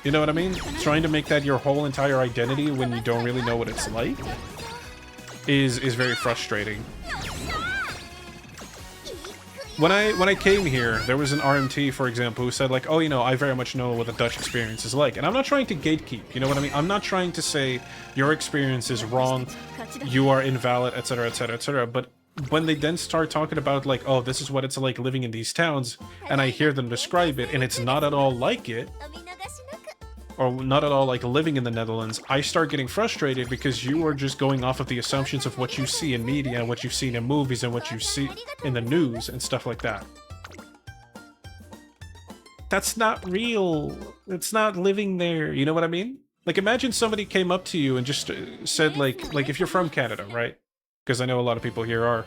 S1: you know what I mean? Trying to make that your whole entire identity when you don't really know what it's like is very frustrating. When I came here, there was an RMT, for example, who said like, oh, you know, I very much know what the Dutch experience is like. And I'm not trying to gatekeep, you know what I mean? I'm not trying to say your experience is wrong, you are invalid, etc, etc, etc. But when they then start talking about like, oh, this is what it's like living in these towns, and I hear them describe it, and it's not at all like it, or not at all like living in the Netherlands, I start getting frustrated, because you are just going off of the assumptions of what you see in media, and what you've seen in movies, and what you see in the news, and stuff like that. That's not real. It's not living there, you know what I mean? Like, imagine somebody came up to you and just said like if you're from Canada, right? Because I know a lot of people here are.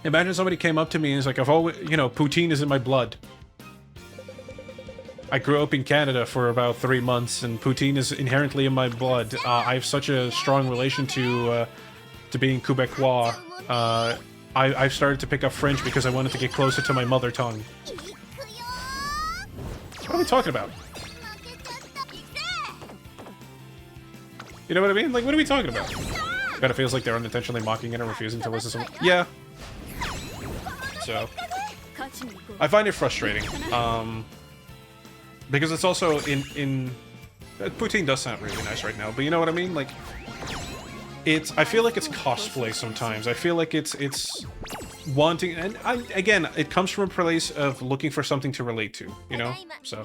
S1: Imagine somebody came up to me and is like, I've always, you know, poutine is in my blood. I grew up in Canada for about 3 months, and poutine is inherently in my blood. I have such a strong relation to being Quebecois. I've started to pick up French because I wanted to get closer to my mother tongue. What are we talking about? You know what I mean? Like, what are we talking about? Kind of feels like they're unintentionally mocking it and refusing to listen to someone. Yeah. So, I find it frustrating. Because it's also in poutine does sound really nice right now, but you know what I mean? Like, I feel like it's cosplay sometimes. I feel like it's wanting, and again, it comes from a place of looking for something to relate to, you know? So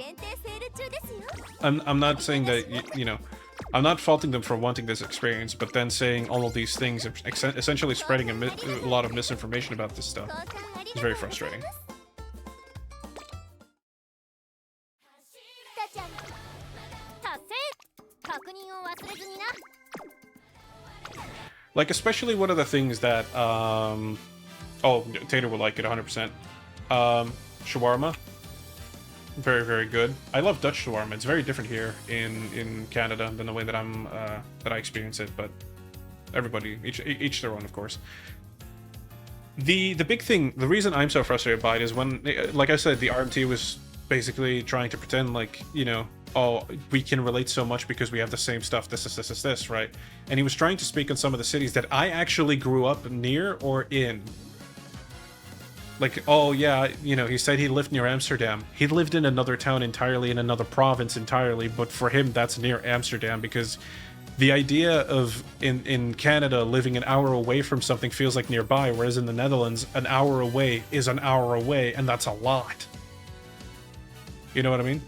S1: I'm not saying that, you know, I'm not faulting them for wanting this experience, but then saying all of these things, essentially spreading a lot of misinformation about this stuff, is very frustrating. Like, especially one of the things that, oh, Tater will like it 100%. Shawarma. Very, very good. I love Dutch shawarma. It's very different here in Canada than the way that that I experience it, but everybody, each their own, of course. The big thing, the reason I'm so frustrated by it is when, like I said, the RMT was basically trying to pretend like, you know, oh, we can relate so much because we have the same stuff, this, right? And he was trying to speak on some of the cities that I actually grew up near or in. Like, oh yeah, you know, he said he lived near Amsterdam. He lived in another town entirely, in another province entirely, but for him that's near Amsterdam, because the idea of, in Canada, living an hour away from something feels like nearby, whereas in the Netherlands, an hour away is an hour away, and that's a lot. You know what I mean?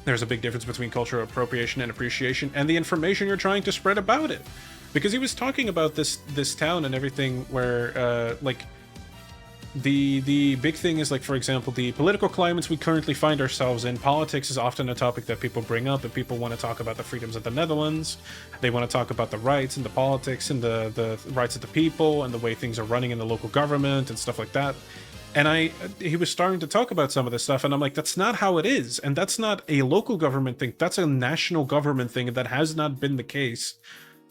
S1: There's a big difference between cultural appropriation and appreciation, and the information you're trying to spread about it. Because he was talking about this town and everything, where like the big thing is, like, for example, the political climates we currently find ourselves in. Politics is often a topic that people bring up, and people want to talk about the freedoms of the Netherlands. They want to talk about the rights and the politics and the rights of the people and the way things are running in the local government and stuff like that. And he was starting to talk about some of this stuff, and I'm like, that's not how it is. And that's not a local government thing. That's a national government thing, and that has not been the case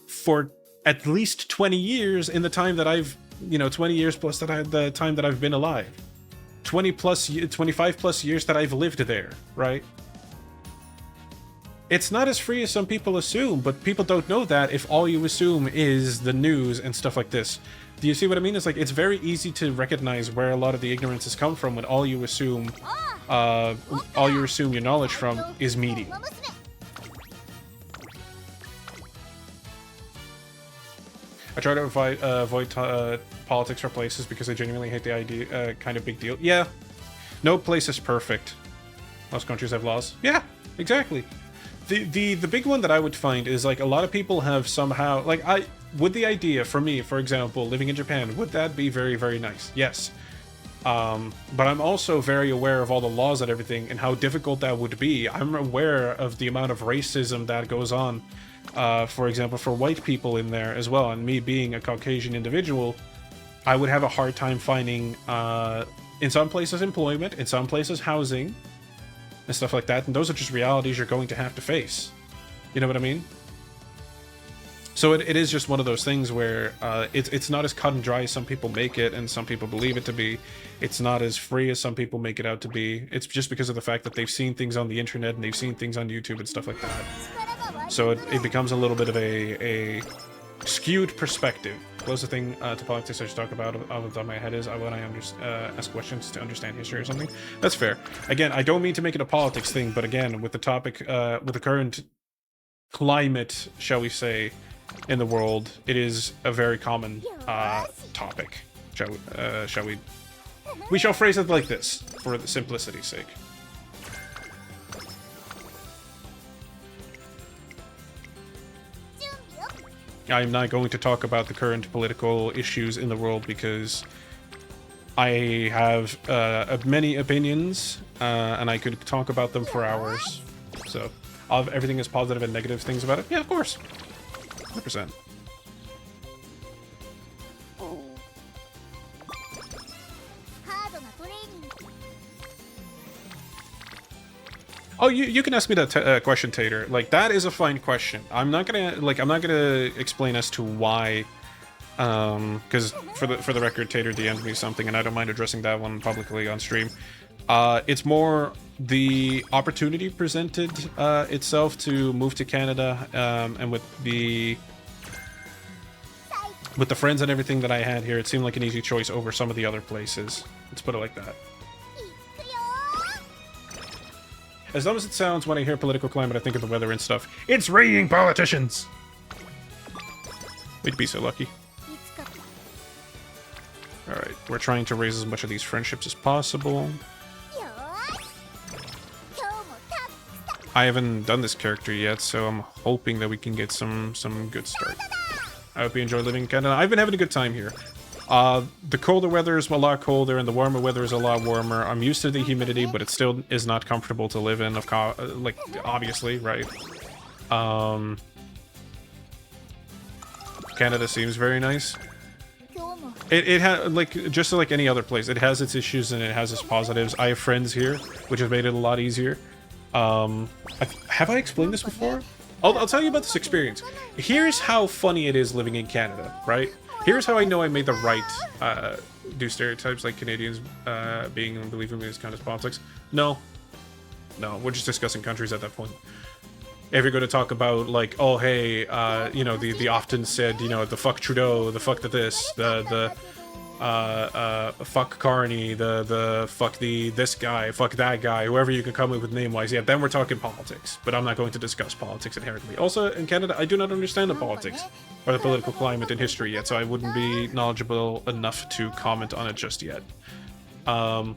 S1: for at least 20 years in the time that I've, you know, 20 years plus the time that I've been alive. 25 plus years that I've lived there, right? It's not as free as some people assume, but people don't know that if all you assume is the news and stuff like this. Do you see what I mean? It's like, it's very easy to recognize where a lot of the ignorance has come from when all you assume all you assume your knowledge from is meaty. I try to avoid politics for places because I genuinely hate the idea, kind of big deal. Yeah, no place is perfect. Most countries have laws. Yeah, exactly. The big one that I would find is like a lot of people have somehow like would the idea for me, for example, living in Japan, would that be very, very nice? Yes. But I'm also very aware of all the laws and everything and how difficult that would be. I'm aware of the amount of racism that goes on, for example, for white people in there as well. And me being a Caucasian individual, I would have a hard time finding, in some places, employment, in some places, housing, and stuff like that. And those are just realities you're going to have to face. You know what I mean? So it is just one of those things where it's not as cut and dry as some people make it and some people believe it to be. It's not as free as some people make it out to be. It's just because of the fact that they've seen things on the internet and they've seen things on YouTube and stuff like that. So it becomes a little bit of a skewed perspective. Closest thing to politics I just talk about off the top of my head is when I ask questions to understand history or something. That's fair. Again, I don't mean to make it a politics thing, but again, with the topic, with the current climate, shall we say, in the world, it is a very common topic. Shall we? We shall phrase it like this, for the simplicity's sake. I'm not going to talk about the current political issues in the world because I have many opinions, and I could talk about them for hours. So, everything is positive and negative things about it? Yeah, of course. 100%. Oh, you can ask me that question, Tater. Like, that is a fine question. I'm not gonna explain as to why, because for the record, Tater DM'd me something, and I don't mind addressing that one publicly on stream. It's more the opportunity presented itself to move to Canada, and with the friends and everything that I had here, it seemed like an easy choice over some of the other places. Let's put it like that. As dumb as it sounds, when I hear political climate, I think of the weather and stuff. It's raining politicians! We'd be so lucky. Alright, we're trying to raise as much of these friendships as possible. I haven't done this character yet, so I'm hoping that we can get some good start. I hope you enjoy living in Canada. I've been having a good time here. The colder weather is a lot colder, and the warmer weather is a lot warmer. I'm used to the humidity, but it still is not comfortable to live in, like, obviously, right? Canada seems very nice. It has, like, just like any other place, it has its issues and it has its positives. I have friends here, which has made it a lot easier. Have I explained this before? I'll tell you about this experience. Here's how funny it is living in Canada, right? Here's how I know I made the right do stereotypes like Canadians being and believing in this kind of politics. No, we're just discussing countries at that point. If you're going to talk about, like, oh hey, you know, the often said, you know, the fuck Trudeau, the fuck this, the fuck Carney, the fuck this guy, fuck that guy, whoever you can come up with name-wise, yeah, then we're talking politics. But I'm not going to discuss politics inherently. Also, in Canada, I do not understand the politics or the political climate in history yet, so I wouldn't be knowledgeable enough to comment on it just yet. But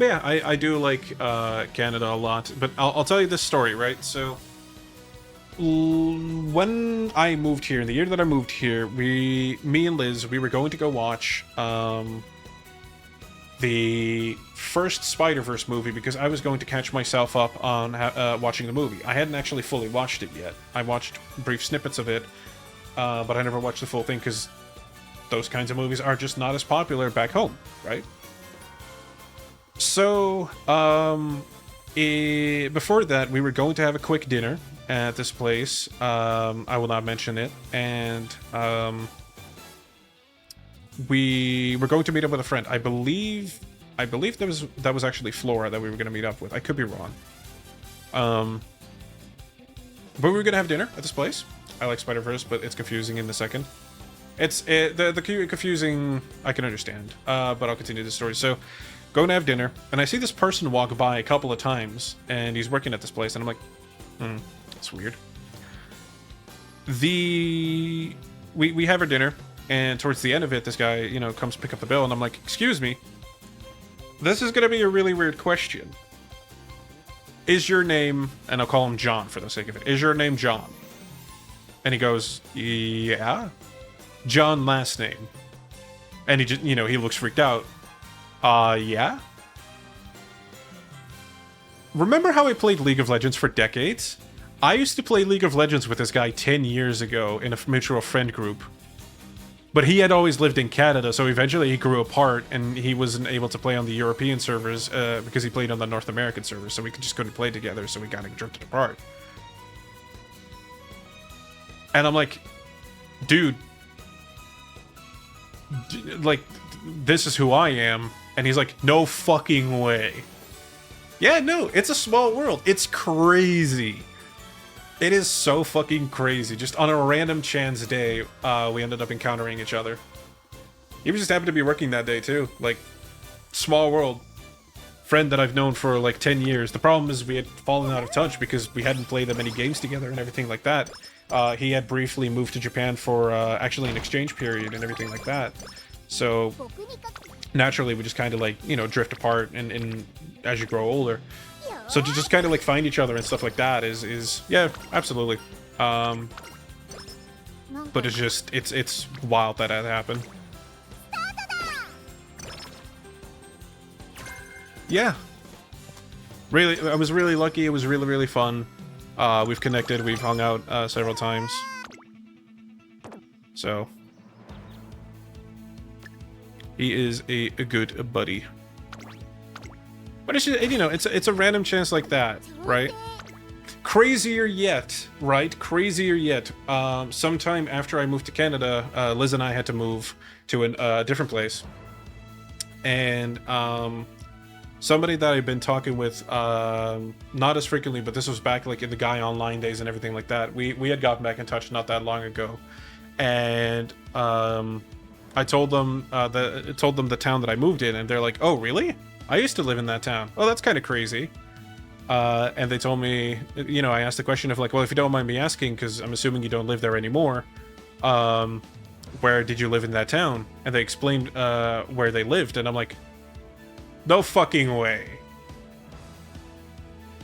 S1: yeah, I do like Canada a lot. But I'll tell you this story, right? So when I moved here, in the year that I moved here, me and Liz, we were going to go watch the first Spider-Verse movie because I was going to catch myself up on watching the movie. I hadn't actually fully watched it yet. I watched brief snippets of it, but I never watched the full thing because those kinds of movies are just not as popular back home, right? So, before that, we were going to have a quick dinner at this place. I will not mention it. And we were going to meet up with a friend. I believe that was actually Flora that we were going to meet up with. I could be wrong. But we were going to have dinner at this place. I like Spider-Verse, but it's confusing in the second. The confusing I can understand, but I'll continue the story. So going to have dinner, and I see this person walk by a couple of times, and he's working at this place, and I'm like, that's weird. We have our dinner, and towards the end of it, this guy, you know, comes pick up the bill, and I'm like, excuse me, this is gonna be a really weird question. Is your name, and I'll call him John for the sake of it, is your name John? And he goes, yeah. John last name. And he just, you know, he looks freaked out. Yeah? Remember how I played League of Legends for decades? I used to play League of Legends with this guy 10 years ago in a mutual friend group. But he had always lived in Canada, so eventually he grew apart, and he wasn't able to play on the European servers because he played on the North American servers, so we just couldn't play together, so we kind of drifted apart. And I'm like, dude, like, this is who I am. And he's like, no fucking way. Yeah, no, it's a small world. It's crazy. It is so fucking crazy. Just on a random chance day, we ended up encountering each other. He just happened to be working that day too. Like, small world. Friend that I've known for like 10 years. The problem is we had fallen out of touch because we hadn't played that many games together and everything like that. He had briefly moved to Japan for actually an exchange period and everything like that. So naturally we just kind of like, you know, drift apart and as you grow older. So to just kind of like find each other and stuff like that is yeah, absolutely. But it's just, it's wild that happened. Yeah. Really, I was really lucky. It was really, really fun. We've connected, we've hung out several times. So he is a good buddy. But it's just, you know, it's a random chance like that, right? Crazier yet, right? Crazier yet. Sometime after I moved to Canada, Liz and I had to move to a different place. And somebody that I've been talking with, not as frequently, but this was back like in the Guy Online days and everything like that. We had gotten back in touch not that long ago. And I told them the town that I moved in, and they're like, "Oh, really? I used to live in that town. Oh, that's kind of crazy." And they told me, you know, I asked the question of like, well, if you don't mind me asking, because I'm assuming you don't live there anymore, where did you live in that town? And they explained where they lived, and I'm like, no fucking way.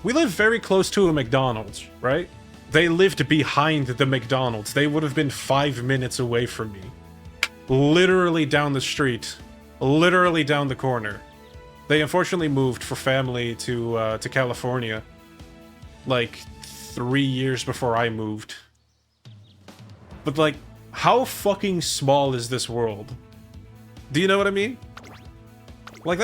S1: We live very close to a McDonald's, right? They lived behind the McDonald's. They would have been 5 minutes away from me. Literally down the street. Literally down the corner. They unfortunately moved for family to California, like 3 years before I moved. But like, how fucking small is this world? Do you know what I mean? Like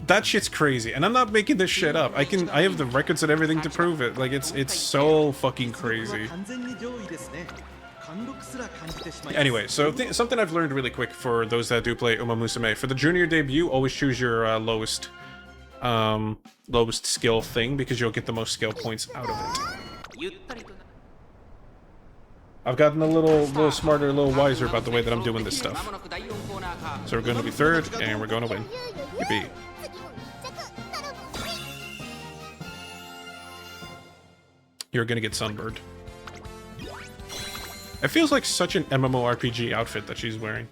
S1: that shit's crazy, and I'm not making this shit up. I have the records and everything to prove it. Like it's so fucking crazy. Anyway, so something I've learned really quick for those that do play Uma Musume. For the junior debut, always choose your lowest skill thing, because you'll get the most skill points out of it. I've gotten a little smarter, a little wiser about the way that I'm doing this stuff. So we're going to be third, and we're going to win. Yippee. You're going to get sunburned. It feels like such an MMORPG outfit that she's wearing.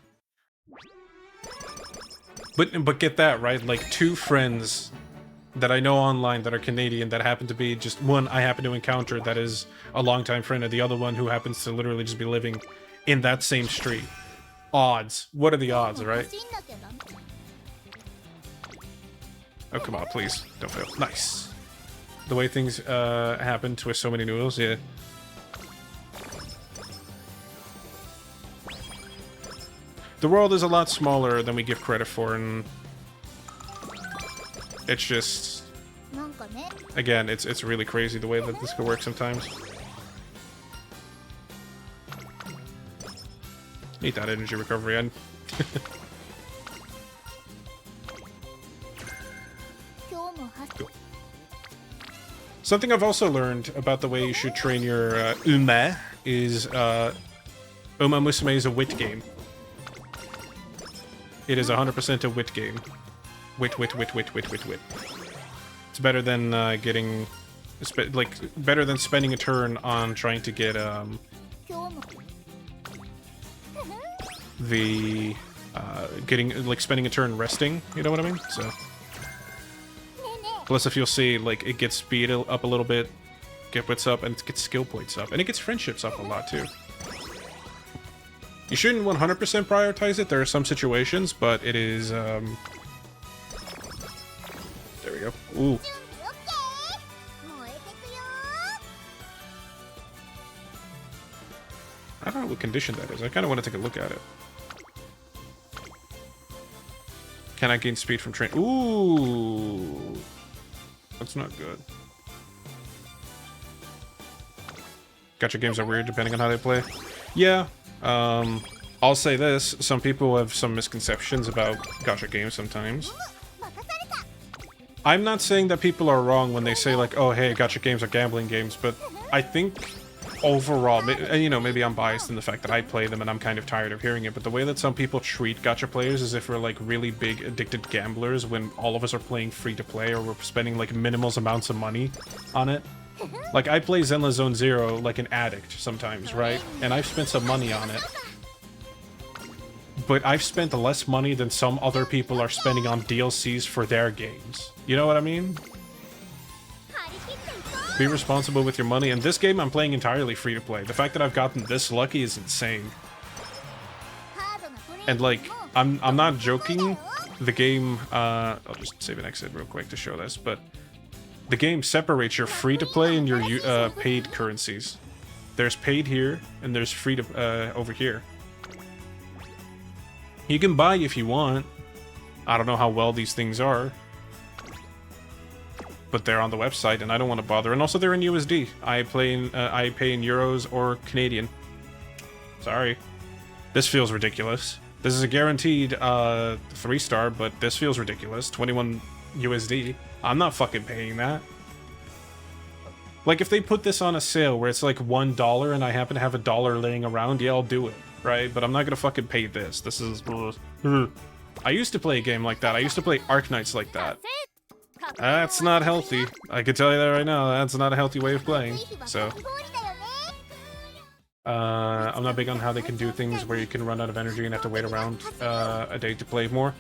S1: But get that, right? Like 2 friends that I know online that are Canadian that happen to be just one I happen to encounter that is a longtime friend, and the other one who happens to literally just be living in that same street. Odds. What are the odds, right? Oh, come on, please. Don't fail. Nice. The way things happen to so many noodles, yeah. The world is a lot smaller than we give credit for, and it's just, again, it's really crazy the way that this could work sometimes. Need that energy recovery end. Cool. Something I've also learned about the way you should train your Uma is Uma Musume is a wit game. It is 100% a wit game. Wit. It's better than getting, better than spending a turn on trying to get spending a turn resting. You know what I mean? So. Plus, if you'll see, like, it gets speed up a little bit, get wits up, and it gets skill points up, and it gets friendships up a lot too. You shouldn't 100% prioritize it. There are some situations, but it is. There we go. Ooh. I don't know what condition that is. I kind of want to take a look at it. Can I gain speed from train? Ooh. That's not good. Gacha games are weird depending on how they play. Yeah. I'll say this. Some people have some misconceptions about gacha games sometimes. I'm not saying that people are wrong when they say, like, oh, hey, gacha games are gambling games, but I think overall, and you know, maybe I'm biased in the fact that I play them and I'm kind of tired of hearing it, but the way that some people treat gacha players as if we're like really big addicted gamblers when all of us are playing free to play or we're spending like minimal amounts of money on it. Like, I play Zenless Zone Zero like an addict sometimes, right? And I've spent some money on it. But I've spent less money than some other people are spending on DLCs for their games. You know what I mean? Be responsible with your money. In this game, I'm playing entirely free to play. The fact that I've gotten this lucky is insane. And like, I'm not joking. The game, I'll just save and exit real quick to show this, but the game separates your free to play and your paid currencies. There's paid here and there's free to over here. You can buy if you want. I don't know how well these things are, but they're on the website, and I don't want to bother. And also, they're in USD. I pay in euros or Canadian. Sorry, this feels ridiculous. This is a guaranteed 3-star, but this feels ridiculous. 21 USD. I'm not fucking paying that. Like, if they put this on a sale where it's like $1 and I happen to have $1 laying around, yeah, I'll do it, right? But I'm not gonna fucking pay this. This is. I used to play a game like that. I used to play Arknights like that. That's not healthy. I can tell you that right now. That's not a healthy way of playing. So, I'm not big on how they can do things where you can run out of energy and have to wait around a day to play more.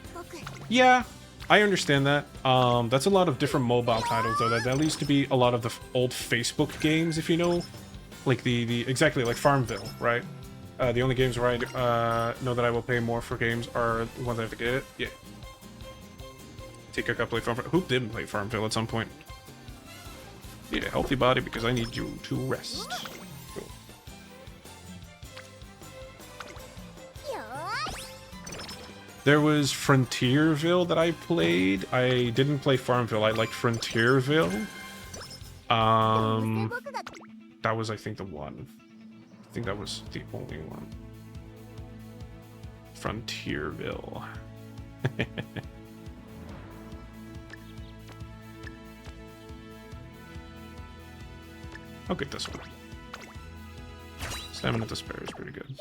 S1: Yeah, I understand that. That's a lot of different mobile titles, though. That used to be a lot of the old Facebook games, if you know, like exactly like Farmville, right? The only games where I know that I will pay more for games are the ones I have to get it. Yeah. Take a couple of Farmville. Who didn't play Farmville at some point? Need a healthy body because I need you to rest. Cool. There was Frontierville that I played. I didn't play Farmville. I liked Frontierville. That was, I think, the one. I think that was the only one. Frontierville. I'll get this one. Stamina Despair is pretty good.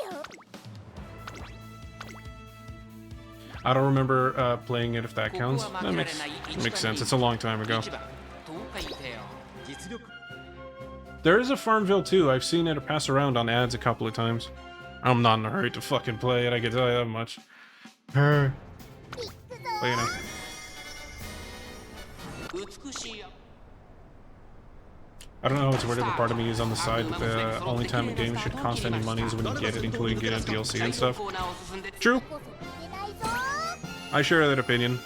S1: I don't remember playing it, if that counts. That makes sense. It's a long time ago. There is a Farmville too. I've seen it pass around on ads a couple of times. I'm not in a hurry to fucking play it, I can tell you that much. But you know. I don't know how it's worded, but part of me is on the side that the only time a game should cost any money is when you get it, including getting a DLC and stuff. True. I share that opinion.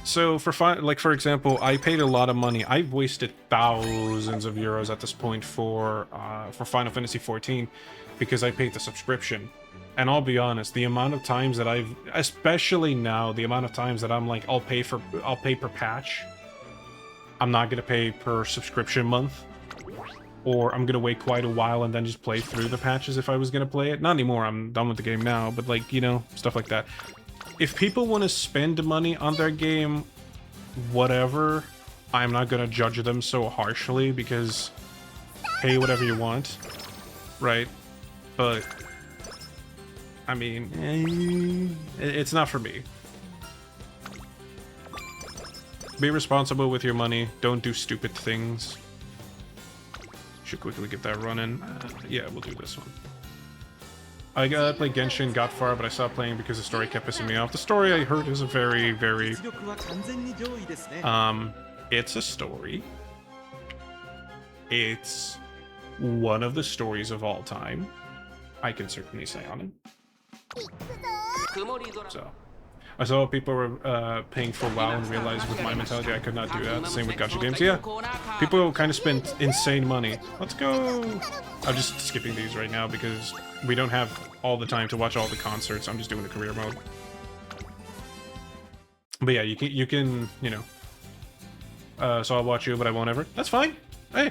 S1: So for example, I paid a lot of money. I've wasted thousands of euros at this point for Final Fantasy XIV because I paid the subscription. And I'll be honest, the amount of times that especially now, the amount of times that I'm like, I'll pay per patch. I'm not gonna pay per subscription month. Or I'm gonna wait quite a while and then just play through the patches if I was gonna play it. Not anymore, I'm done with the game now, but like, you know, stuff like that. If people want to spend money on their game, whatever, I'm not gonna judge them so harshly because pay whatever you want, right? But I mean, it's not for me. Be responsible with your money. Don't do stupid things. Should quickly get that running. Yeah, we'll do this one. I played Genshin, got far, but I stopped playing because the story kept pissing me off. The story I heard is a very, very... it's a story. It's one of the stories of all time. I can certainly say on it. So, I saw people were paying for WoW and realized with my mentality I could not do that. Same with gacha games. Yeah, people kind of spend insane money. Let's go! I'm just skipping these right now because we don't have all the time to watch all the concerts. I'm just doing the career mode. But yeah, you can, you know. So I'll watch you, but I won't ever. That's fine. Hey.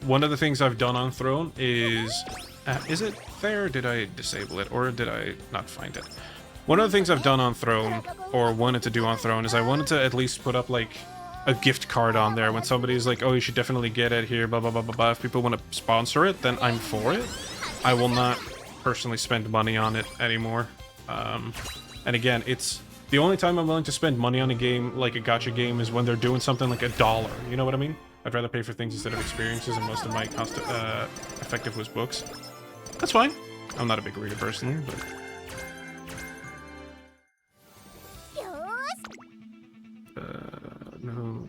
S1: One of the things I've done on Throne is it there? Did I disable it, or did I not find it? One of the things I've done on Throne, or wanted to do on Throne, is I wanted to at least put up, like, a gift card on there when somebody's like, oh, you should definitely get it here, blah, blah, blah, blah, blah. If people want to sponsor it, then I'm for it. I will not personally spend money on it anymore. And again, it's the only time I'm willing to spend money on a game, like a gacha game, is when they're doing something like $1. You know what I mean? I'd rather pay for things instead of experiences, and most of my cost effective was books. That's fine. I'm not a big reader personally, but... no.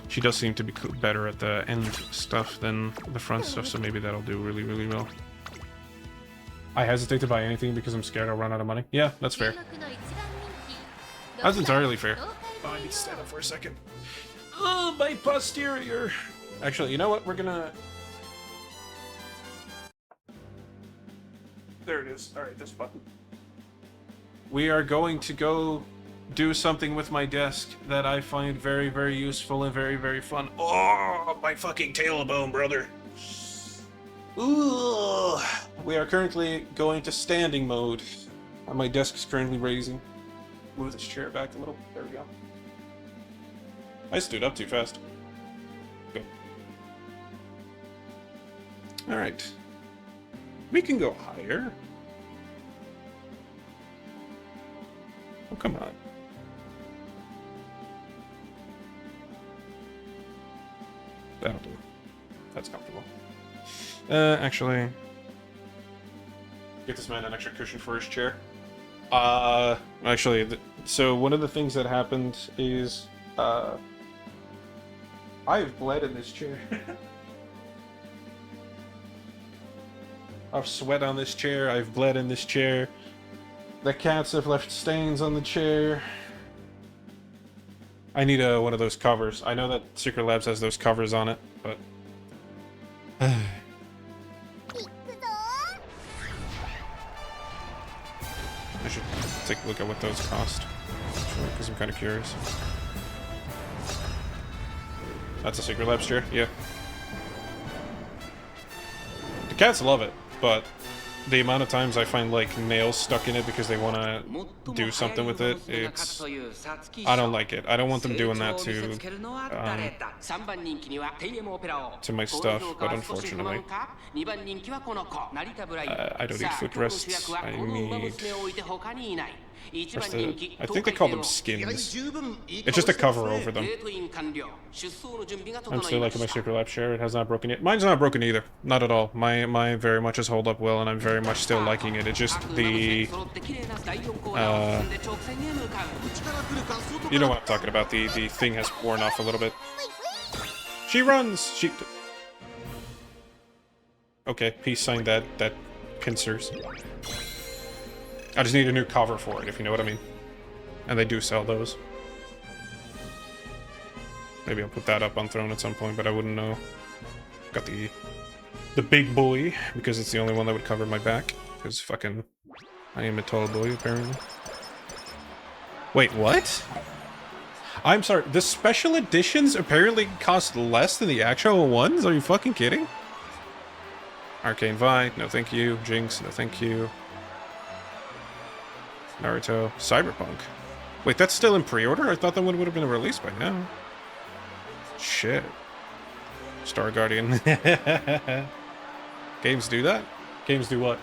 S1: She does seem to be better at the end stuff than the front stuff, so maybe that'll do really, really well. I hesitate to buy anything because I'm scared I'll run out of money. Yeah, that's fair. That's entirely fair. Oh, I need to stand up for a second. Oh, my posterior. Actually, you know what? We're gonna... There it is. Alright, this button. We are going to go do something with my desk that I find very, very useful and very, very fun. Oh, my fucking tailbone, brother. Ooh. We are currently going to standing mode. My desk is currently raising. Move this chair back a little. There we go. I stood up too fast. Go. Alright. We can go higher. Oh, come on. That'll do. That's comfortable. Actually... Get this man an extra cushion for his chair. Actually, so one of the things that happened is, I've bled in this chair. I've sweat on this chair, I've bled in this chair. The cats have left stains on the chair. I need one of those covers. I know that Secret Labs has those covers on it, but... I should take a look at what those cost, because I'm kind of curious. That's a Secret Labs chair? Yeah. The cats love it, but the amount of times I find, like, nails stuck in it because they want to do something with it, it's... I don't like it. I don't want them doing that to my stuff, but unfortunately... I don't need footrests. I need... I think they call them skins. It's just a cover over them. I'm still liking my Secret Lab share. It has not broken yet. Mine's not broken either. Not at all. Mine very much has held up well, and I'm very much still liking it. It's just the... you know what I'm talking about. The thing has worn off a little bit. She runs! She... Okay, peace sign that pincers. I just need a new cover for it, if you know what I mean. And they do sell those. Maybe I'll put that up on Throne at some point, but I wouldn't know. Got the big boy, because it's the only one that would cover my back. Because fucking... I am a tall boy, apparently. Wait, what? I'm sorry, the special editions apparently cost less than the actual ones? Are you fucking kidding? Arcane Vi, no thank you. Jinx, no thank you. Naruto, Cyberpunk. Wait, that's still in pre-order? I thought that one would have been released by now. Shit. Star Guardian. Games do that? Games do what?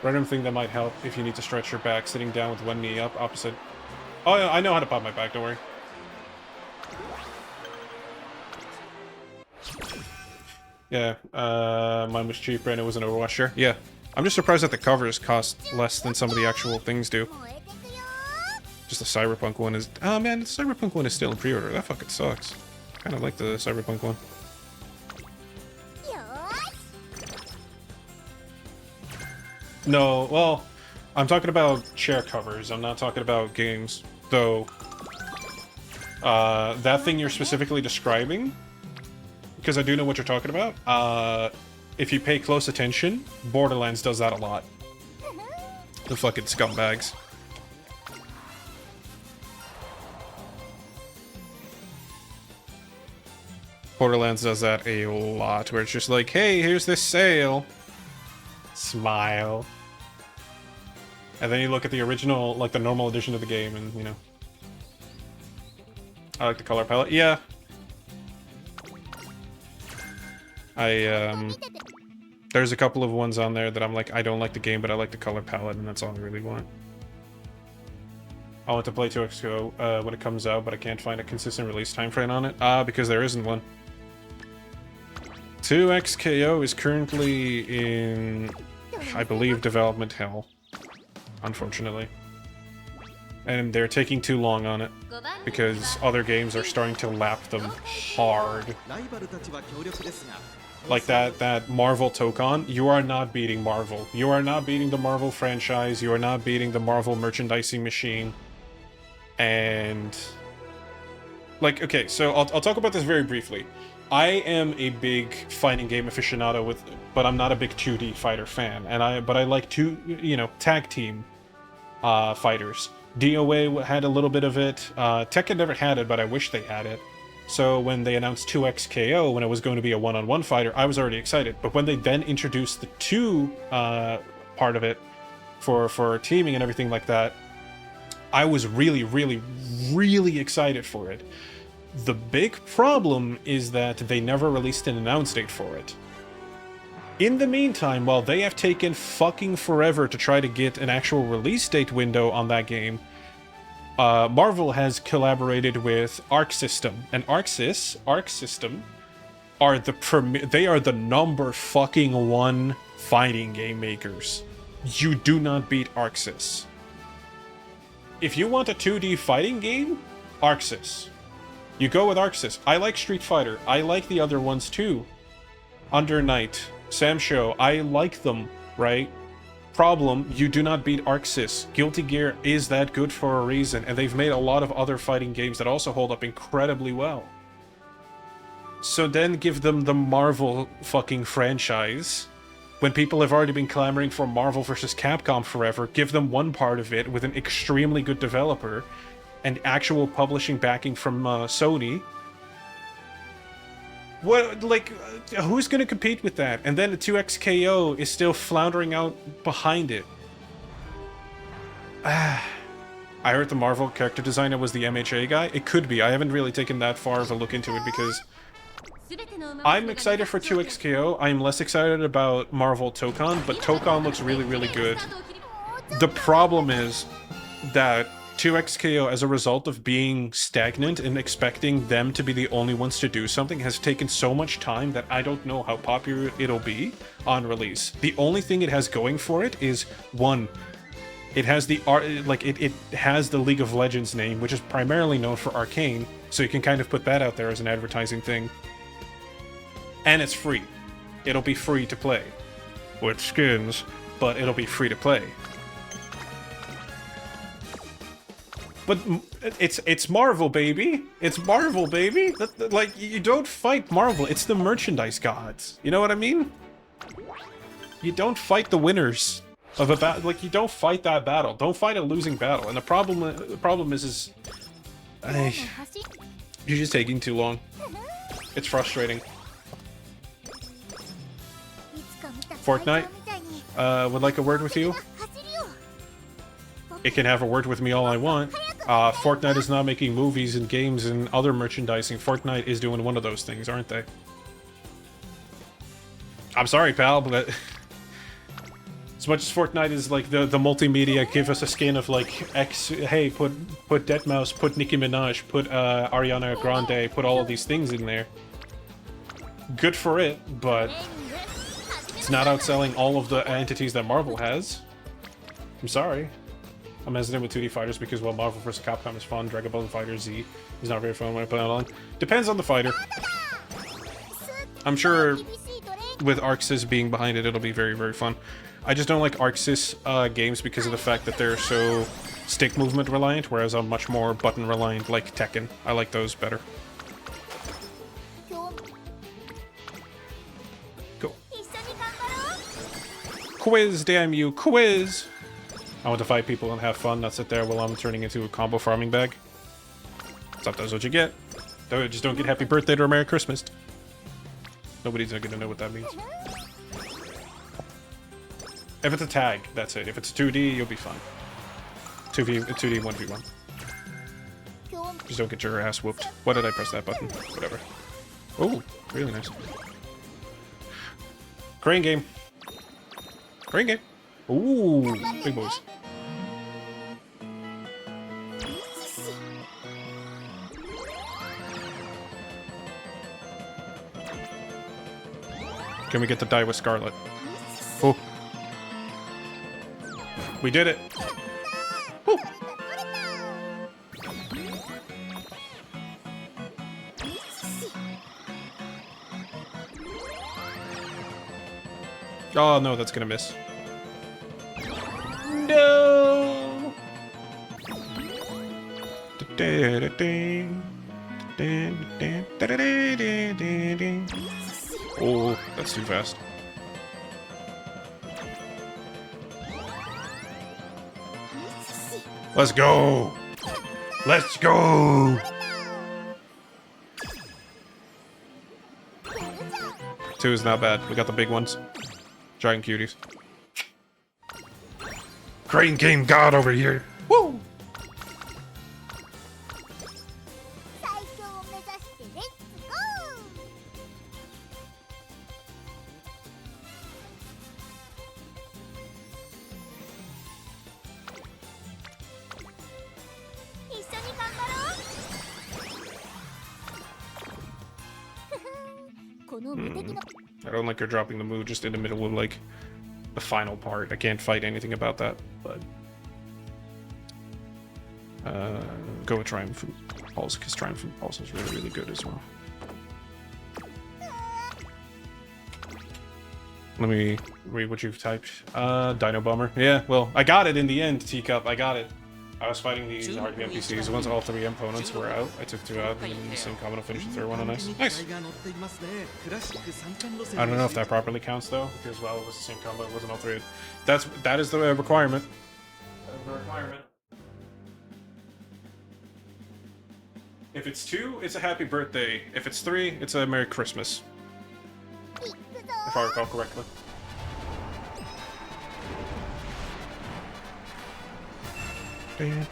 S1: Random thing that might help if you need to stretch your back, sitting down with one knee up, opposite. Oh yeah, I know how to pop my back, don't worry. Yeah, mine was cheaper and it was an Overwatch share. Yeah. I'm just surprised that the covers cost less than some of the actual things do. Just the Cyberpunk one is... Oh man, the Cyberpunk one is still in pre-order. That fucking sucks. Kinda like the Cyberpunk one. No, well, I'm talking about chair covers. I'm not talking about games. Though, that thing you're specifically describing, because I do know what you're talking about, if you pay close attention, Borderlands does that a lot. The fucking scumbags. Borderlands does that a lot, where it's just like, hey, here's this sale. Smile. And then you look at the original, like the normal edition of the game, and, you know. I like the color palette. Yeah. There's a couple of ones on there that I'm like, I don't like the game, but I like the color palette, and that's all I really want. I want to play 2XKO when it comes out, but I can't find a consistent release time frame on it. Because there isn't one. 2XKO is currently in, I believe, development hell. Unfortunately. And they're taking too long on it. Because other games are starting to lap them hard. Like that Marvel Tokon, you are not beating Marvel. You are not beating the Marvel franchise. You are not beating the Marvel merchandising machine. And... like, okay, so I'll talk about this very briefly. I am a big fighting game aficionado but I'm not a big 2D fighter fan. But I like tag team fighters. DOA had a little bit of it. Tekken never had it, but I wish they had it. So when they announced 2XKO, when it was going to be a one-on-one fighter, I was already excited. But when they then introduced the 2 part of it for teaming and everything like that, I was really, really, really excited for it. The big problem is that they never released an announce date for it. In the meantime, while they have taken fucking forever to try to get an actual release date window on that game, Marvel has collaborated with Arc System, and Arc System are they are the number fucking 1 fighting game makers. You do not beat ArcSys. If you want a 2D fighting game, ArcSys. You go with ArcSys. I like Street Fighter. I like the other ones too. Under Night, Sam Show, I like them, right? Problem, you do not beat ArcSys. Guilty Gear is that good for a reason, and they've made a lot of other fighting games that also hold up incredibly well. So then give them the Marvel fucking franchise. When people have already been clamoring for Marvel vs. Capcom forever, give them one part of it with an extremely good developer and actual publishing backing from Sony. What, like, who's gonna compete with that? And then the 2XKO is still floundering out behind it. I heard the Marvel character designer was the MHA guy. It could be. I haven't really taken that far of a look into it because I'm excited for 2XKO. I'm less excited about Marvel Tokon, but Tokon looks really, really good. The problem is that 2XKO, as a result of being stagnant and expecting them to be the only ones to do something, has taken so much time that I don't know how popular it'll be on release. The only thing it has going for it is, one, it has the it has the League of Legends name, which is primarily known for Arcane, so you can kind of put that out there as an advertising thing. And it's free. It'll be free to play. With skins, but it'll be free to play. But it's Marvel, baby. It's Marvel, baby. Like, you don't fight Marvel. It's the merchandise gods. You know what I mean? You don't fight the winners of a battle. Like, you don't fight that battle. Don't fight a losing battle. And the problem is you're just taking too long. It's frustrating. Fortnite would like a word with you. It can have a word with me all I want. Fortnite is not making movies and games and other merchandising. Fortnite is doing one of those things, aren't they? I'm sorry, pal, but as much as Fortnite is like the multimedia, give us a skin of like X. Hey, put Deadmau5, put Nicki Minaj, put Ariana Grande, put all of these things in there. Good for it, but it's not outselling all of the entities that Marvel has. I'm sorry. I'm hesitant with 2D fighters because, well, Marvel vs. Capcom is fun. Dragon Ball Fighter Z is not very fun when I put it on. Depends on the fighter. I'm sure with ArcSys being behind it, it'll be very, very fun. I just don't like ArcSys games because of the fact that they're so stick movement reliant, whereas I'm much more button reliant, like Tekken. I like those better. Go. Quiz, damn you, quiz! I want to fight people and have fun, not sit there while I'm turning into a combo farming bag. Sometimes what you get. Just don't get happy birthday or Merry Christmas. Nobody's gonna know what that means. If it's a tag, that's it. If it's 2D, you'll be fine. 2D, 1v1. Just don't get your ass whooped. Why did I press that button? Whatever. Oh, really nice. Crane game. Crane game. Ooh, big boys. Can we get the die with Scarlet? Oh. We did it. Woo. Oh no, that's gonna miss. No. Oh, that's too fast. Let's go! Let's go! Two is not bad. We got the big ones. Giant cuties. Crane game god over here. Woo! I don't like her dropping the move just in the middle of like the final part. I can't fight anything about that, but go with Triumphant Pulse because Triumphant Pulse is really, really good as well. Let me read what you've typed. Dino Bomber. Yeah, well, I got it in the end, Teacup. I got it. I was fighting these RP NPCs. Once all three opponents were out, I took two out, and then the same combo finished the third one on nice. Nice! I don't know if that properly counts, though, because, well, it was the same combo, it wasn't all three. That is the requirement. That is the requirement. If it's 2, it's a happy birthday. If it's 3, it's a Merry Christmas. If I recall correctly.
S8: クラッシ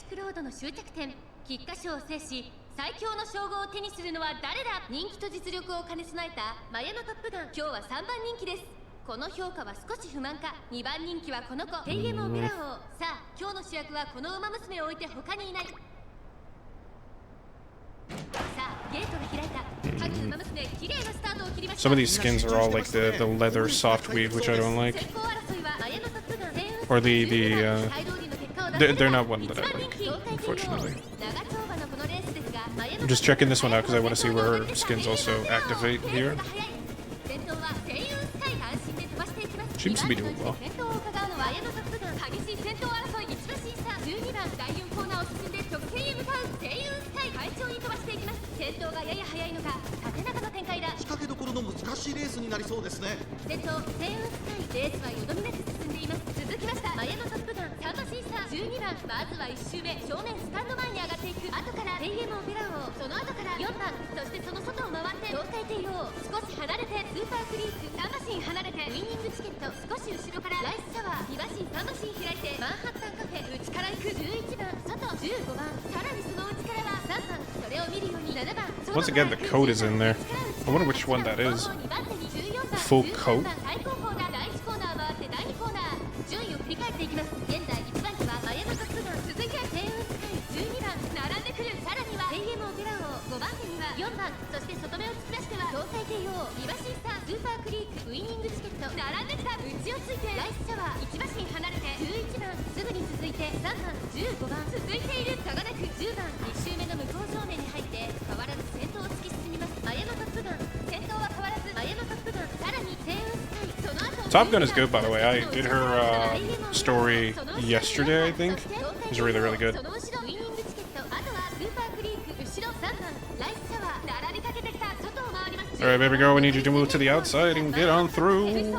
S8: ュクロードの終着点菊花賞を制し最強の称号を手にするのは誰だ。人気と実力を兼ね備えたマヤのトップガン、今日は3番人気です。この評価は少し不満か。2番人気はこの子テイエモンベラ王。さあ今日の主役はこの馬娘を置いて他にいない。
S1: Some of these skins are all like the leather soft weave, which I don't like. Or they're not one that I like, unfortunately. I'm just checking this one out because I want to see where her skins also activate here. Seems to be doing well.
S8: 12番まずは1周目正面スタンド前に上がっていく後からペイエモンベランをその後から4番そしてその外を回って東海帝王少し離れてスーパークリーク3馬身離れてウイニングチケット少し後ろからライスシャワー2馬身3馬身開いてマンハッタンカフェ内から行く11番外15番さらにその内からは3番それを見るように7番
S1: Once again, the code is in there. I wonder which one that is. Full code?
S8: 順位を振り返っていきます。現在1番手はマヤのトップガン続いて天雲スカイ12番並んでくるさらにはペイエモンベランを5番手には4番そして外目を突き出しては東海帝王2馬身スタースーパークリークウイニングチケット並んできた内をついてライスシャワー1馬身離れて11番すぐに続いて3番15番続いている差がなく10番1周目の向こう正面に入って変わらず先頭を突き進みますマヤのトップガン先頭は変わらずマヤのトップガンさらに天雲スカイその後
S1: Top Gun is good, by the way. I did her story yesterday, I think. It's really, really good. Alright, baby girl, we need you to move to the outside and get on through.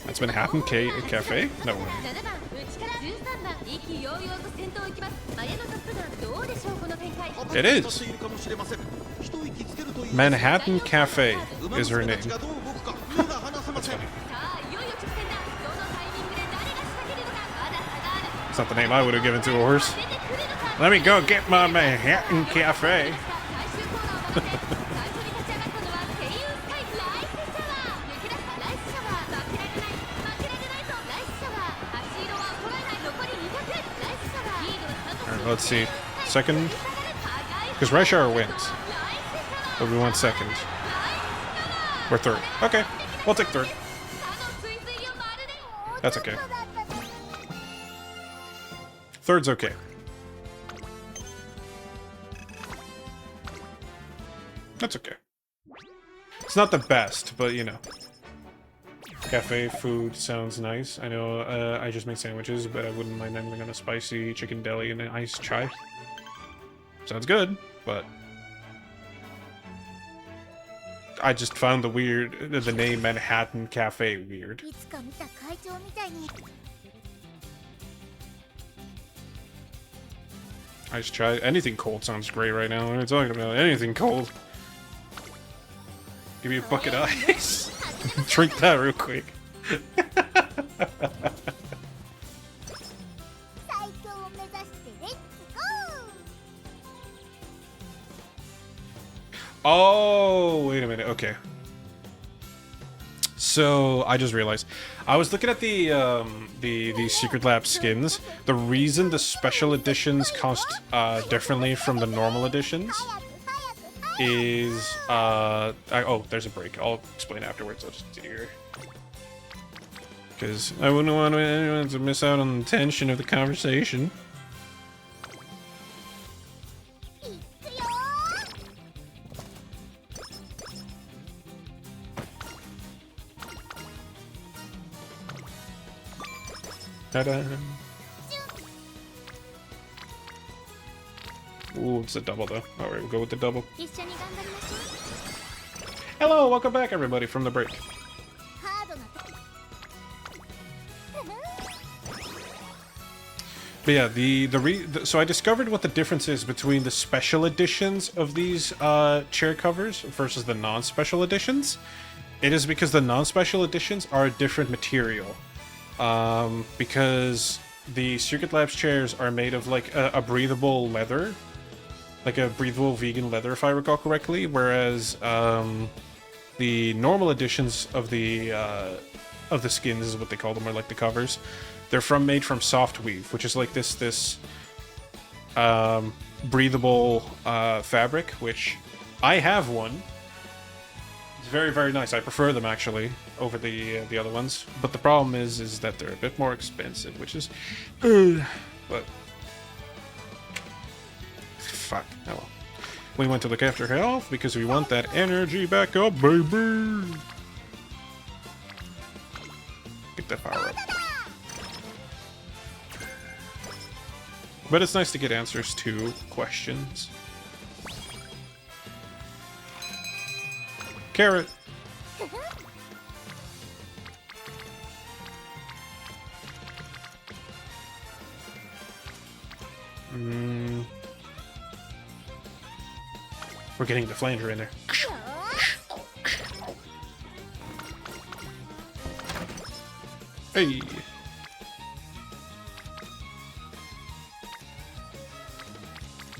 S1: That's Manhattan Cafe? No way. It is. Manhattan Cafe is her name. That's funny. It's not the name I would have given to a horse. Let me go get my Manhattan Cafe. Alright, let's see. Second? Because Reshar wins. But we want second. We're third. Okay, we'll take third. That's okay. Third's okay. That's okay. It's not the best, but you know. Cafe food sounds nice. I know I just made sandwiches, but I wouldn't mind anything on a spicy chicken deli and an iced chai. Sounds good, but I just found the name Manhattan Cafe weird. Iced chai. Anything cold sounds great right now. What are you talking about? Anything cold. Give me a bucket of ice. Drink that real quick. Oh, wait a minute. Okay. So I just realized I was looking at the Secret Lab skins. The reason the special editions cost differently from the normal editions is oh, there's a break. I'll explain afterwards. I'll just do here because I wouldn't want anyone to miss out on the tension of the conversation. Ta-da! Ooh, it's a double though. Alright, we'll go with the double. Hello, welcome back everybody from the break. But yeah, so I discovered what the difference is between the special editions of these chair covers versus the non-special editions. It is because the non-special editions are a different material. Because the Secret Labs chairs are made of like a breathable leather, like a breathable vegan leather, if I recall correctly. Whereas the normal editions of the skins is what they call them, or like the covers. They're made from soft weave, which is like this breathable fabric, which I have one. It's very, very nice. I prefer them actually over the other ones. But the problem is that they're a bit more expensive, which is but fuck. Oh well. We want to look after health because we want that energy back up, baby. Get that power up. But it's nice to get answers to questions. Carrot. We're getting the flanger in there. Hey!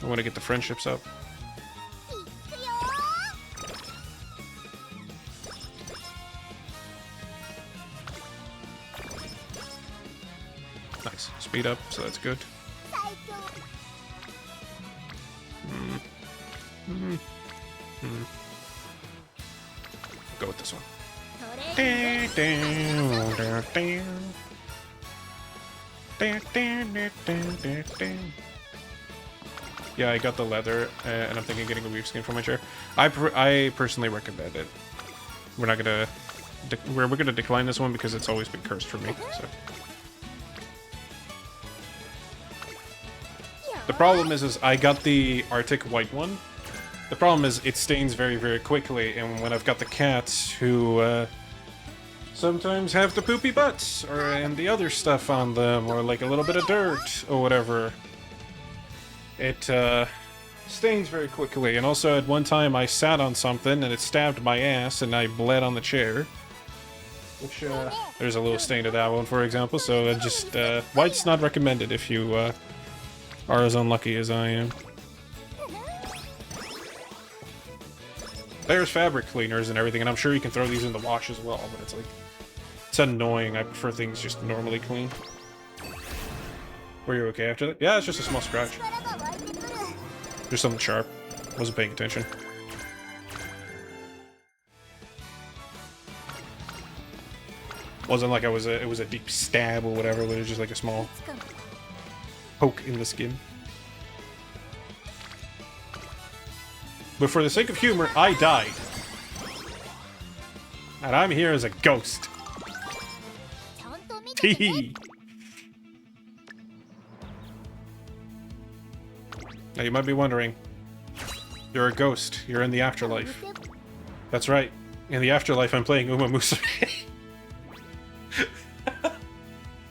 S1: I want to get the friendships up. Nice. Speed up, so that's good. Go with this one. Yeah, I got the leather, and I'm thinking of getting a weave skin for my chair. I personally recommend it. We're not gonna we're gonna decline this one because it's always been cursed for me. So the problem is I got the Arctic white one. The problem is it stains very, very quickly, and when I've got the cats who sometimes have the poopy butts and the other stuff on them, or like a little bit of dirt or whatever, it stains very quickly. And also at one time I sat on something and it stabbed my ass and I bled on the chair. Which, there's a little stain of that one, for example, so just, white's not recommended if you are as unlucky as I am. There's fabric cleaners and everything, and I'm sure you can throw these in the wash as well, but it's like, it's annoying. I prefer things just normally clean. Were you okay after that? Yeah, it's just a small scratch. Just something sharp. Wasn't paying attention. Wasn't like it was a deep stab or whatever, but it was just like a small poke in the skin. But for the sake of humor, I died. And I'm here as a ghost. Teehee. Now you might be wondering, you're a ghost, you're in the afterlife. That's right, in the afterlife I'm playing Uma Musume.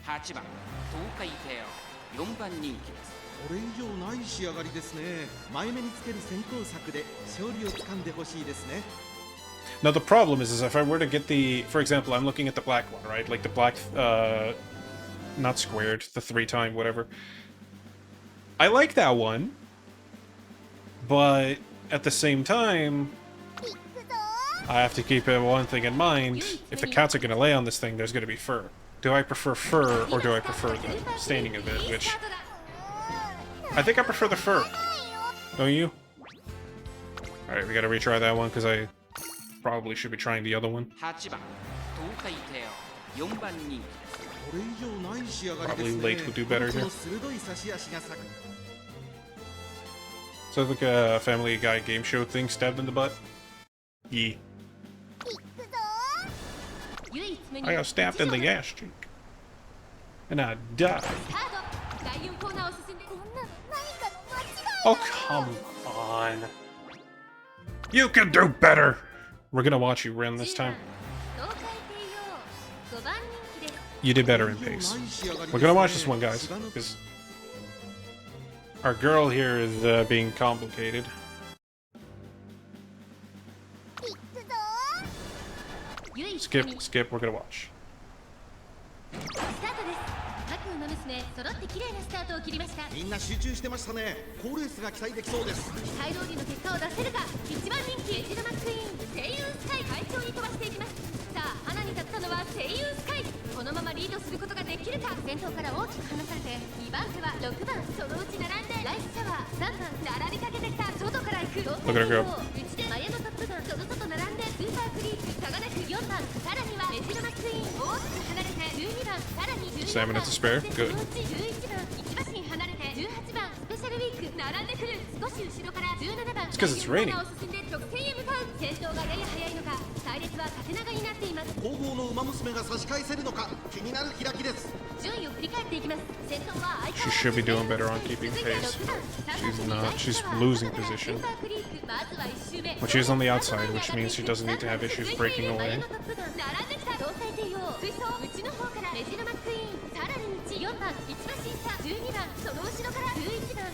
S15: 8番東海ペア4番人気です。
S16: これ以上ない仕上がりですね。前目につける戦闘策で勝利を掴んでほしいですね。
S1: Now the problem is if I were to get the, for example, I'm looking at the black one, right? Like the black, not squared, the 3-time, whatever. I like that one, but at the same time, I have to keep one thing in mind. If the cats are going to lay on this thing, there's going to be fur. Do I prefer fur, or do I prefer the staining of it, which... I think I prefer the fur. Don't you? Alright, we gotta retry that one, because I probably should be trying the other one.
S15: 8番東海ペア4番人気です。
S16: これ以上ない仕上がりです
S1: Probably
S16: ね。
S1: late would do better
S16: こ
S1: here.
S16: の鋭い差し足が咲く。
S1: So like a Family Guy game show thing stabbed in the butt? Yeah. I got stabbed in the ass cheek. And I died. Oh, come on. You can do better! We're gonna watch you win this time. You did better in pace. We're gonna watch this one, guys, because our girl here is being complicated. Skip, we're gonna watch.
S16: みんな集中してましたね。好レースが期待できそうです。
S8: 期待通りの結果を出せるか。1番人気エジドマックイーン声優スカイ快調に飛ばしていきます。さあ花に立ったのは声優スカイ。このままリードすることができるか。先頭から大きく離されて2番手は6番そのうち並んでライスシャワー3番並びかけてきた。外から行く
S1: Look at her go.
S8: 内でマヤのトップガンその外並んでスーパークリープ輝く4番さらにはエジドマックイーン大きく離れて12番さらに12
S1: 7 minutes to spare. Good.
S8: 11番1馬身離れて18番スペシャルウィーク並んでくる。少し後ろから17番
S1: It's 'cause it's raining.
S8: を進んで直線へ向かう。先頭がやや速いのか隊列は縦長になっています。
S16: 後方の馬娘が差し返せるのか気になる開きです。
S8: 順位を振り返っていきます。先頭は相
S1: She should be doing better on keeping pace. She's not. She's losing position. But she's on the outside, which means she doesn't need to have issues breaking away.
S8: 並んできた胴体帝王追走内の方からメジロマックイーンさらに内4番1馬身差12番その後ろから11番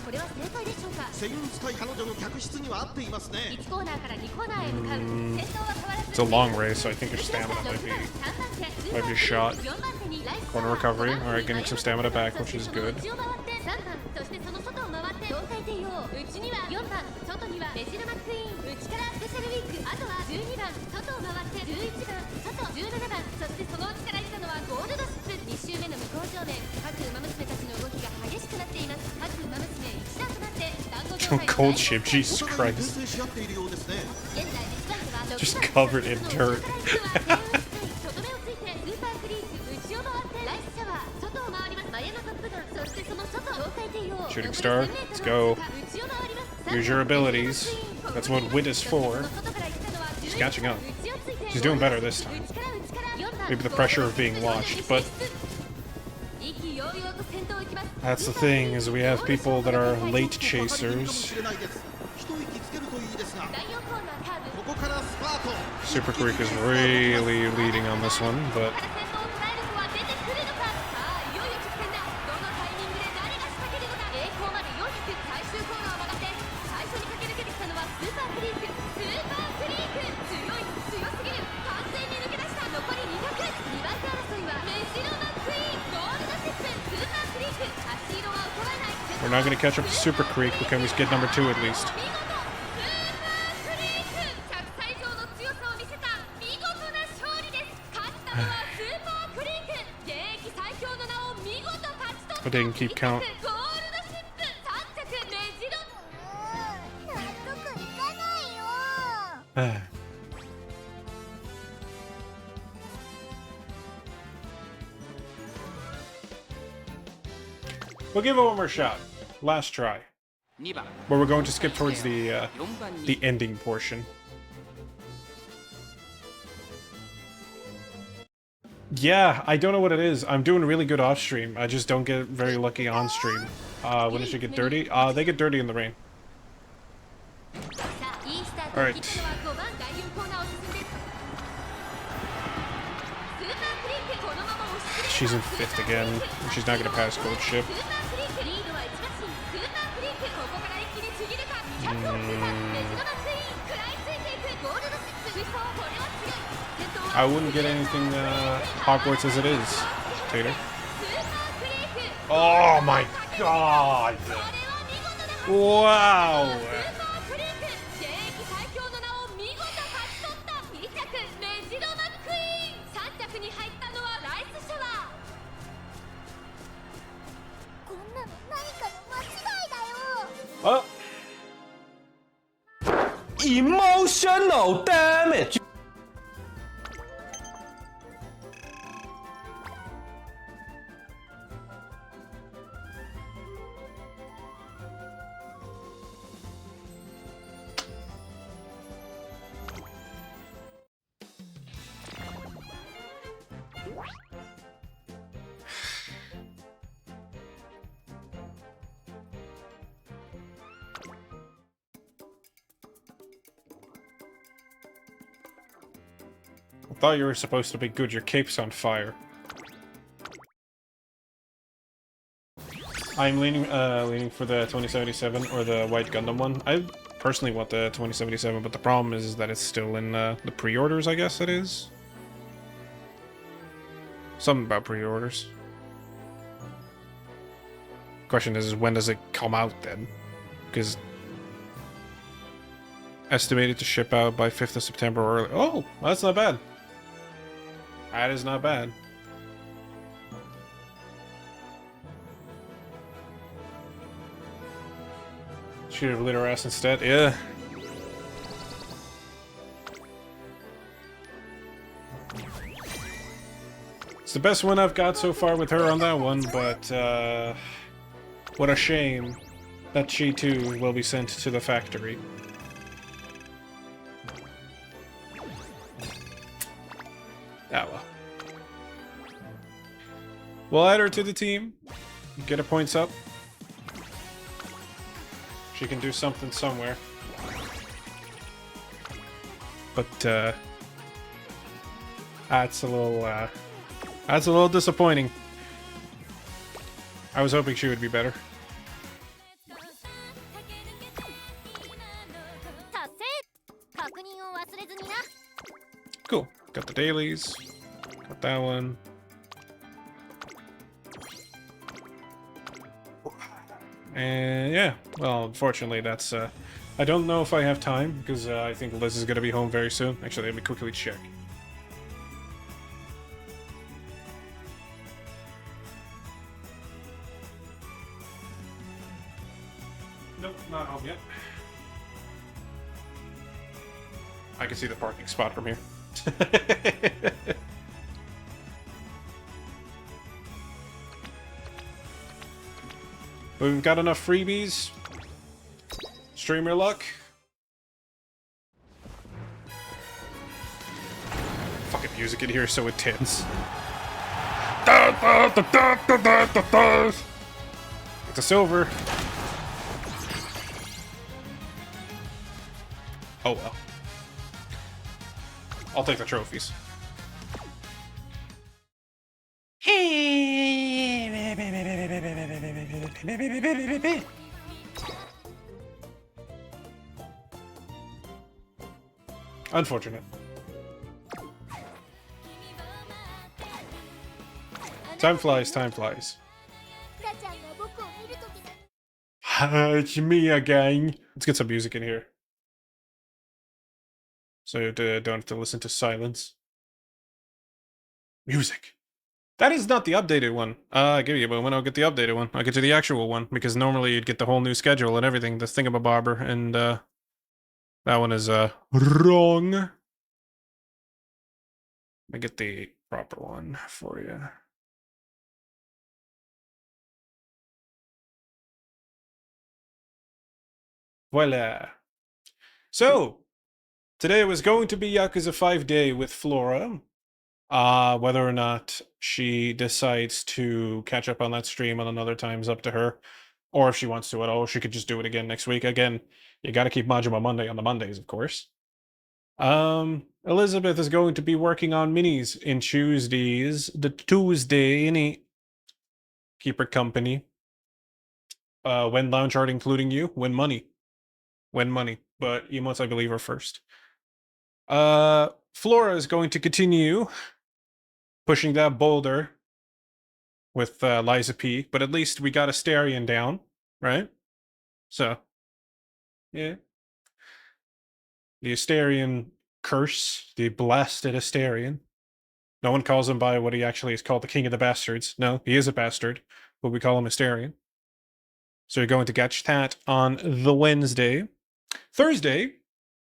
S8: これは正解でしょうか。
S16: セユン使い彼女の客室には合っていますね。
S8: 1コーナーから2コーナーへ向かう。先頭は変わらず。
S1: It's a long race, so I think your stamina might be shot. Corner recovery. Alright, getting some stamina back, which is good.
S8: 3番、そしてその外を回って4回転を内には4番、外にはメジロマックイーン、内からスペシャルウィーク、あとは12番、外を回って11番、外17番、そしてその内から出たのはゴールドシップ。2周目の向こう上面、各馬娘たちの動きが激しくなっています。各馬娘一団となって団子状態
S1: Cold ship, Jesus
S16: お
S1: Christ.
S16: 互いに牽制し合っているようですね。
S8: 現在1番手は
S1: Just covered in dirt.
S8: とどめをついてスーパークリーク、内を回ってライスシャワー、外を回ります。マヤのトップガン、そしてその外4回転を
S1: Shooting star, let's go. Use your abilities. That's what wit is for. She's catching up. She's doing better this time. Maybe the pressure of being watched, but that's the thing, is we have people that are late chasers. Super Creek is really leading on this one, but we're not going to catch up to Super Creek, but can we get number 2 at least? But they can keep count. We'll give it one more shot. Last try. But we're going to skip towards the ending portion. Yeah, I don't know what it is. I'm doing really good off stream. I just don't get very lucky on stream. When does it get dirty? They get dirty in the rain. Alright. She's in 5th again. She's not gonna pass Cold Ship. I wouldn't get anything Hogwarts as it is, Tater. Oh my god! Wow! Oh!
S12: Emotional damage!
S1: I thought you were supposed to be good. Your cape's on fire. I'm leaning for the 2077 or the White Gundam one. I personally want the 2077, but the problem is that it's still in the pre-orders, I guess it is. Something about pre-orders. Question is when does it come out then? Because estimated to ship out by 5th of September or early. Oh, that's not bad. That is not bad. Should have lit her ass instead. Yeah. It's the best one I've got so far with her on that one, but what a shame that she too will be sent to the factory. Ah, well. We'll add her to the team. Get her points up. She can do something somewhere. But, that's a little disappointing. I was hoping she would be better. dailies. Got that one. And yeah, well, unfortunately, that's. I don't know if I have time because I think Liz is gonna be home very soon. Actually, let me quickly check. Nope, not home yet. I can see the parking spot from here. We've got enough freebies. Streamer luck. Fucking music in here is so intense. It's a silver. Oh well. I'll take the trophies. Unfortunate. Time flies, time flies. It's me again. Let's get some music in here. So you don't have to listen to silence. Music. That is not the updated one. Give you a moment, I'll get the updated one. I'll get you the actual one, because normally you'd get the whole new schedule and everything, the thingamabobber, and that one is wrong. Let me get the proper one for you. Voila. So, today was going to be Yakuza 5 Day with Flora. Whether or not she decides to catch up on that stream on another time is up to her. Or if she wants to at all, she could just do it again next week. Again, you gotta keep Majima Monday on the Mondays, of course. Elizabeth is going to be working on minis in Tuesdays. The Tuesday, any keep her company. When launch art including you, win money. Win money. But emotes, I believe, are first. Flora is going to continue pushing that boulder with Liza P, but at least we got Asterion down, right? So, yeah. The Asterion curse, the blasted Asterion. No one calls him by what he actually is called, the King of the Bastards. No, he is a bastard, but we call him Asterion. So you're going to catch that on the Wednesday. Thursday,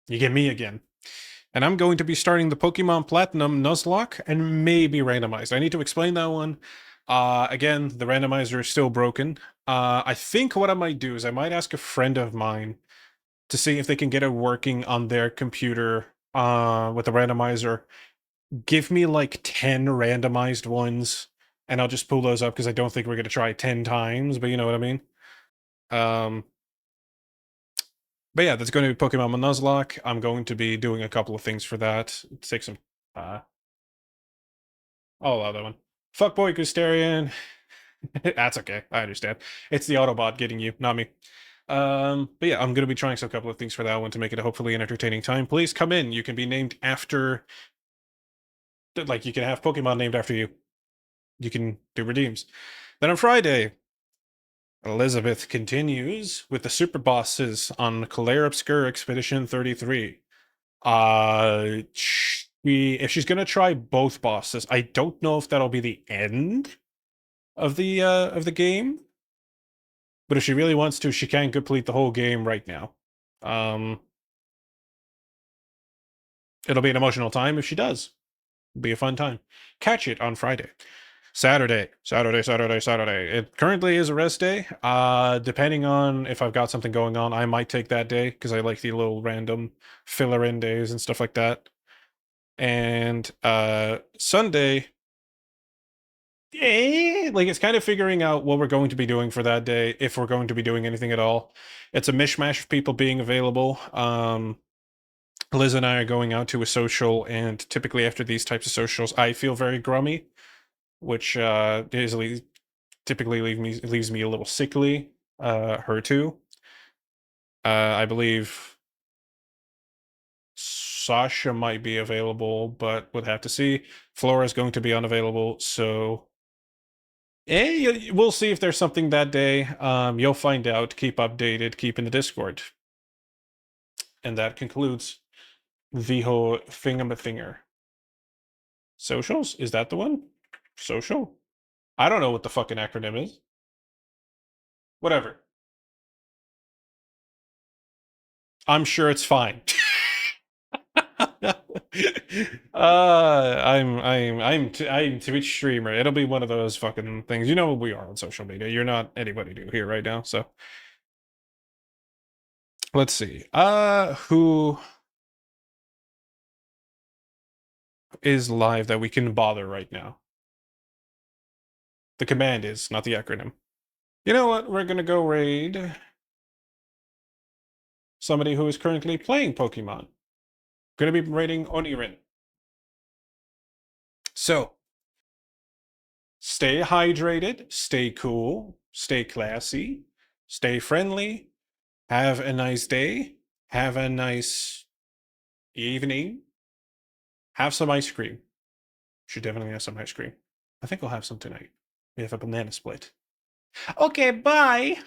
S1: you get me again. And I'm going to be starting the Pokemon Platinum Nuzlocke and maybe randomized. I need to explain that one. Again, the randomizer is still broken. I think what I might do is I might ask a friend of mine to see if they can get it working on their computer with the randomizer. Give me like 10 randomized ones, and I'll just pull those up because I don't think we're going to try 10 times, but you know what I mean. But yeah, that's going to be Pokemon Nuzlocke. I'm going to be doing a couple of things for that. Take some... I'll allow that one. Fuckboy Gusterian. That's okay. I understand. It's the Autobot getting you, not me. But yeah, I'm going to be trying some couple of things for that one to make it hopefully an entertaining time. Please come in. You can be named after... Like, you can have Pokemon named after you. You can do redeems. Then on Friday, Elizabeth continues with the super bosses on Claire Obscure Expedition 33. If she's gonna try both bosses, I don't know if that'll be the end of the game. But if she really wants to, she can complete the whole game right now. It'll be an emotional time if she does. It'll be a fun time. Catch it on Friday. Saturday. It currently is a rest day. Depending on if I've got something going on, I might take that day because I like the little random filler-in days and stuff like that. And Sunday, like it's kind of figuring out what we're going to be doing for that day, if we're going to be doing anything at all. It's a mishmash of people being available. Liz and I are going out to a social, and typically after these types of socials, I feel very grummy, which typically leaves me a little sickly. Her too. I believe Sasha might be available, but we'll have to see. Flora is going to be unavailable, so we'll see if there's something that day. You'll find out. Keep updated. Keep in the Discord. And that concludes the whole thingamathinger. Socials? Is that the one? Social? I don't know what the fucking acronym is. Whatever. I'm sure it's fine. I'm Twitch streamer. It'll be one of those fucking things. You know what we are on social media. You're not anybody new here right now, so let's see. Who is live that we can bother right now? The command is, not the acronym. You know what? We're gonna go raid somebody who is currently playing Pokemon. Gonna be raiding Onirin. So, stay hydrated, stay cool, stay classy, stay friendly, have a nice day, have a nice evening, have some ice cream. Should definitely have some ice cream. I think I'll have some tonight. We have a banana split. Okay, bye!